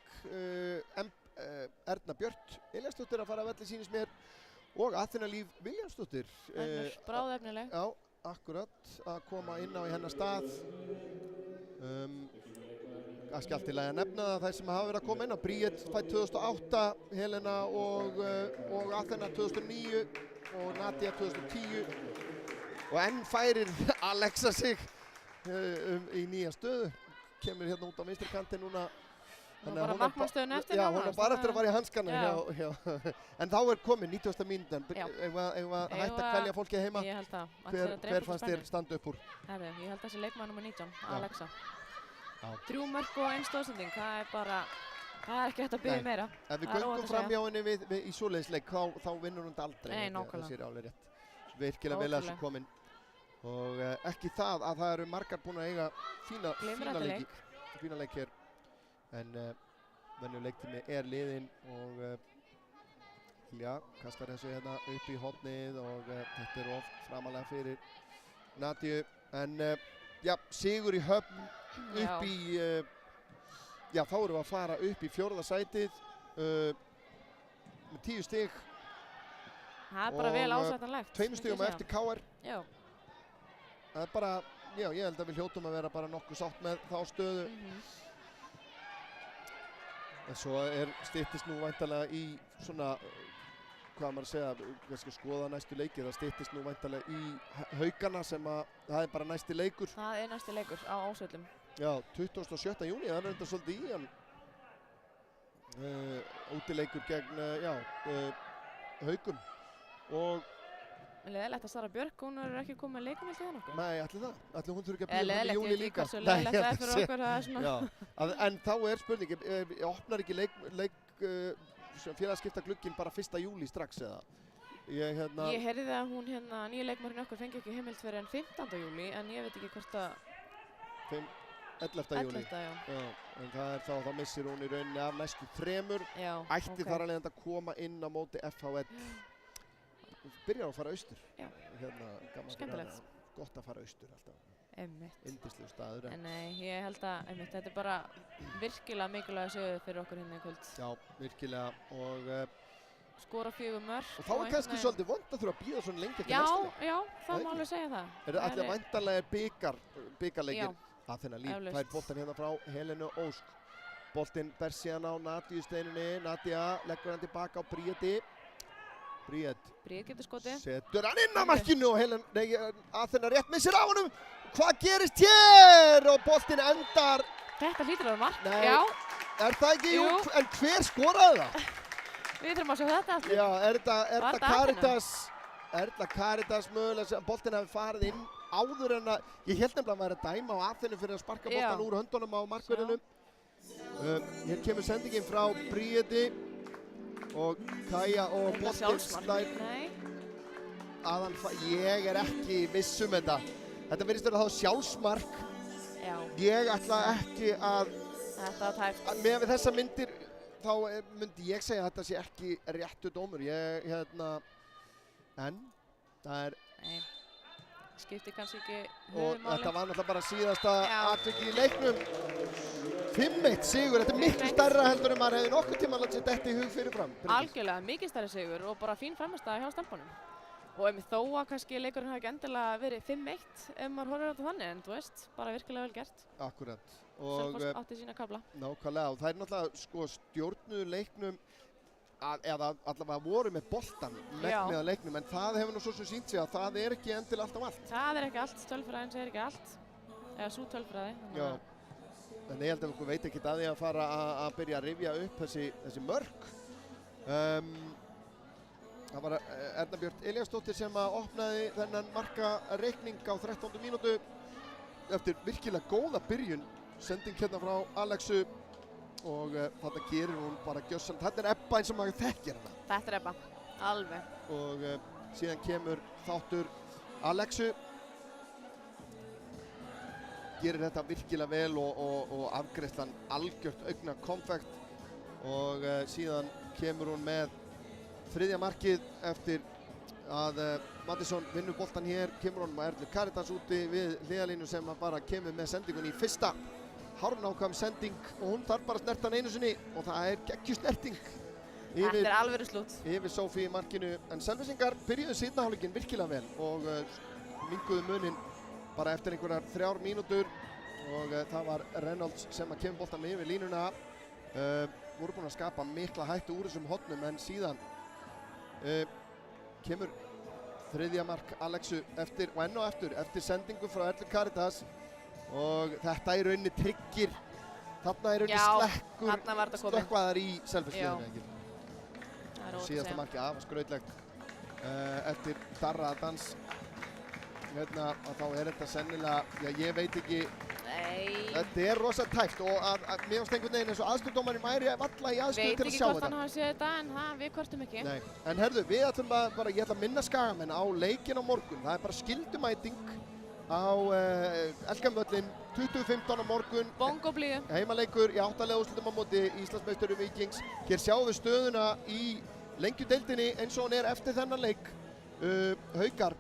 Erna Björt Elíasdóttir að fara að velli sýnist mér og Aþena Líf Viljámsdóttir. Bráðefnileg. Já, akkurat að koma inn á í hennar stað. Kannski allt í lagi að nefna það þær sem hafa verið að koma inn á. Bríet fædd 2008, Helena og Aþena 2009 og Nadia 2010. Og enn færir Alexa sig í nýja stöðu. Kemur hérna út á vinstri kantinn núna. Hún var bara markmannstöðun eftir Já, hún var bara eftir að fara í hanskana en þá komin 90. mínútan. Eigum að hætta að kvelja fólkið heima? Ég held það. Hver fannst þér standa upp úr? Herru, ég held þessi leikmaður nr. 19, Alexa. 3 mörk og 1 stóðsending, það er ekki hægt að biðja meira. Ef við göngum fram hjá henni í svoleiðisleik, þá vinnur hún þetta aldrei. Nei, nákvæmlega. Það sér alveg rétt. Virkilega vel að þessu komin. Og ekki það að það eru margar búin að eiga fína leik hér. En venjuleg leiktími liðinn og kastar þessu hérna upp í hornið og þetta oft framalega fyrir Nadíu. En sigur í Höfn upp í, þá erum við að fara upp í 4. sætið með 10 stig. Það er bara vel ásættanlegt. 2 stigum eftir KR. Já. Það er bara, ég held að við hljótum að vera bara nokkuð sátt með þá stöðu. En svo styttist nú væntanlega í svona, hvað maður að segja, við skal skoða næstu leikir, það styttist nú væntanlega í Haukana sem það er bara næsti leikur. Það er næsti leikur á Ásvöllum. Já, 27. júní, það er enda svolítið í hann. Útileikur gegn, Haukum. Og leðilegt að Sara Björk, hún er ekki komið með leikum held ég nokkuð. Nei, ætli það. Ætli hún þurfi ekki að byrja í júli líka. Hversu leðilegt það er fyrir okkur, það er svona. Já, en þá er spurning, opnar ekki félagaskiptaglugginn bara 1. júli strax eða? Ég heyrði að hún nýja leikmaðurinn okkur fengi ekki heimild fyrir en 15. júli, en ég veit ekki hvort að... 11. júli. Já, en það er þá missir hún í rauninni af næstu 3. Ætti þar alveg að koma inn á móti FH1. Byrjar að fara austur. Já, skemmtilegt. Gott að fara austur alltaf. Yndislegur staður. En nei, ég held að þetta bara virkilega mikilvæg sigur fyrir okkur hérna í kvöld. Já, virkilega og skora 4 mörk. Og þá var kannski svolítið vont að þurfa að bíða svona lengi eftir næstu. Já, það má alveg segja það. Það allir væntanlega bikarleikir. Aþena Líf fær boltan hérna frá Helenu Ósk. Boltinn ber síðan á Nadíu steinunni. Nadia leggur hann tilbaka á Bríeti. Bríet getur skotið. Setur hann inn á markinu og Aþena rétt missir á honum. Hvað gerist hér? Og boltinn endar. Þetta hlýtur að vera mark. Nei, já. Er það ekki? Jú. En hver skoraði það? Við þurfum að sjá þetta aftur. Já, er þetta Caritas mögulega sem boltinn hafi farið inn áður en að ég held nefnilega að maður er að dæma á Aþenu fyrir að sparka boltan úr höndunum á markverðinum. Hér kemur sendingin frá Bríeti og Kaja og boltinn slær aðan. Ég er ekki viss þetta. Þetta virðist vera þá sjálfsmark. Já. Ég ætla ekki að þetta var tæpt. Með þessar myndir þá myndi ég segja að þetta sé ekki réttu dómur. En það skiptir kannski ekki og þetta var náttúrulega bara síðasta atvikið í leiknum. 5-1 sigur, þetta miklu stærra heldur en maður hefði nokkuð tíma látið sér detta í hug fyrirfram. Algjörlega, mikið stærri sigur og bara fín frammistaða hjá stelpunum. Og þó að kannski leikurinn hafi ekki endilega verið 5-1 ef maður horfir á þetta þannig, en þú veist, bara virkilega vel gert. Akkurat. Selfoss átti sína kafla. Nákvæmlega, og það náttúrulega stjórnuðu leiknum eða allavega voru með boltan megnið að leiknum, en það hefur nú svo sem sýnt sig að það er ekki endilega alltaf allt. Það er ekki allt, tölfræðin segir ekki allt, eða sú tölfræði. Já, en ég held að okkur veit ekki að því að fara að byrja að rifja upp þessi mörk. Það var Erna Björt Elíasdóttir sem opnaði þennan markareikning á 13. mínútu eftir virkilega góða byrjun. Sending hérna frá Alexu og þetta gerir hún bara gjössan. Þetta er Ebba eins og maður þekkir hana. Þetta er Ebba, alveg. Og síðan kemur þáttur Alexu. Gerir þetta virkilega vel og afgreiðslan algjört augna konfekt. Og síðan kemur hún með þriðja markið eftir að Mattisson vinnur boltan hér. Kemur honum að Erlu Caritas úti við hliðalínu sem bara kemur með sendingun í fyrsta. Hárnákvæm sending og hún þarf bara að snerta hann einu sinni og það er geggjusnerting Þetta er alvöru slút yfir Sofí í markinu. En Selfyssingar byrjuðu seinni hálfleikinn virkilega vel og minnkuðu muninn bara eftir einhverjar 3 mínútur og það var Reynolds sem að kemur boltan með yfir línuna. Voru búin að skapa mikla hættu úr þessum hornum en síðan kemur þriðja mark Alexu eftir sendingu frá Erlu Caritas og þetta í rauninni tryggir þarna í rauninni slökkvaðar í Selfossliðinu. Síðasta markið af skrautlegt eftir Darra dans hérna og þá er þetta sennilega ég veit ekki. Þetta er rosa tæft og mér finnst einhvern veginn eins og aðstoðardómarinn væri varla í aðstöðu til að sjá þetta. Veit ekki hvort hann hafi séð þetta en við kvörtum ekki. Nei, en herðu, við ætlum bara, ég ætla að minna Skagamenn á leikinn á morgun. Það er bara skyldumæting á Elkamvöllin 20:15 á morgun. Bongoblíu. Heimaleikur í 8. úrslitum á móti Íslandsmeisturum Víkings. Hér sjáum við stöðuna í lengjudeildinni eins og hún er eftir þennan leik. Haukar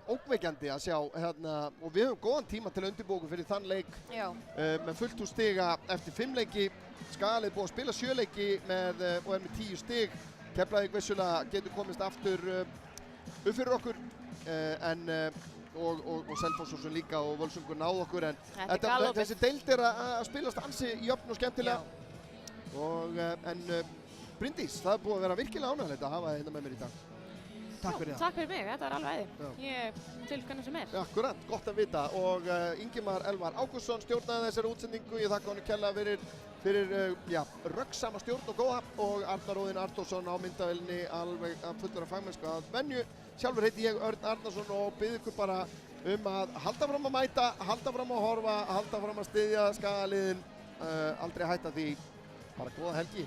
ógnvekjandi að sjá hérna og við höfum góðan tíma til að undirbúa okkur fyrir þann leik með fullt úr stiga eftir 5 leiki. Skagalið búið að spila 7 leiki og er með 10 stig. Keflavík vissulega getur komist aftur upp fyrir okkur og Selfoss og svo líka og Völsungur náðu okkur en þessi deild er að spilast ansi jöfn og skemmtilega en Bryndís, það er búið að vera virkilega ánægilegt að hafa þetta með mér í dag. Takk fyrir það. Takk fyrir mig, þetta var alveg æði. Ég til hvernig sem er. Akkurat, gott að vita og Ingimar Elvar Ágústsson stjórnaði þessari útsendingu. Ég þakka honum kærlega fyrir röggsama stjórn og góða og Arnar Óðinn Arnórsson á myndavélinni alveg fullur af fagmennsku að venju. Sjálfur heiti ég Örn Arnarsson og bið ykkur bara að halda fram að mæta, halda fram að horfa, halda fram að styðja Skagaliðin, aldrei hætta því. Bara góða helgi.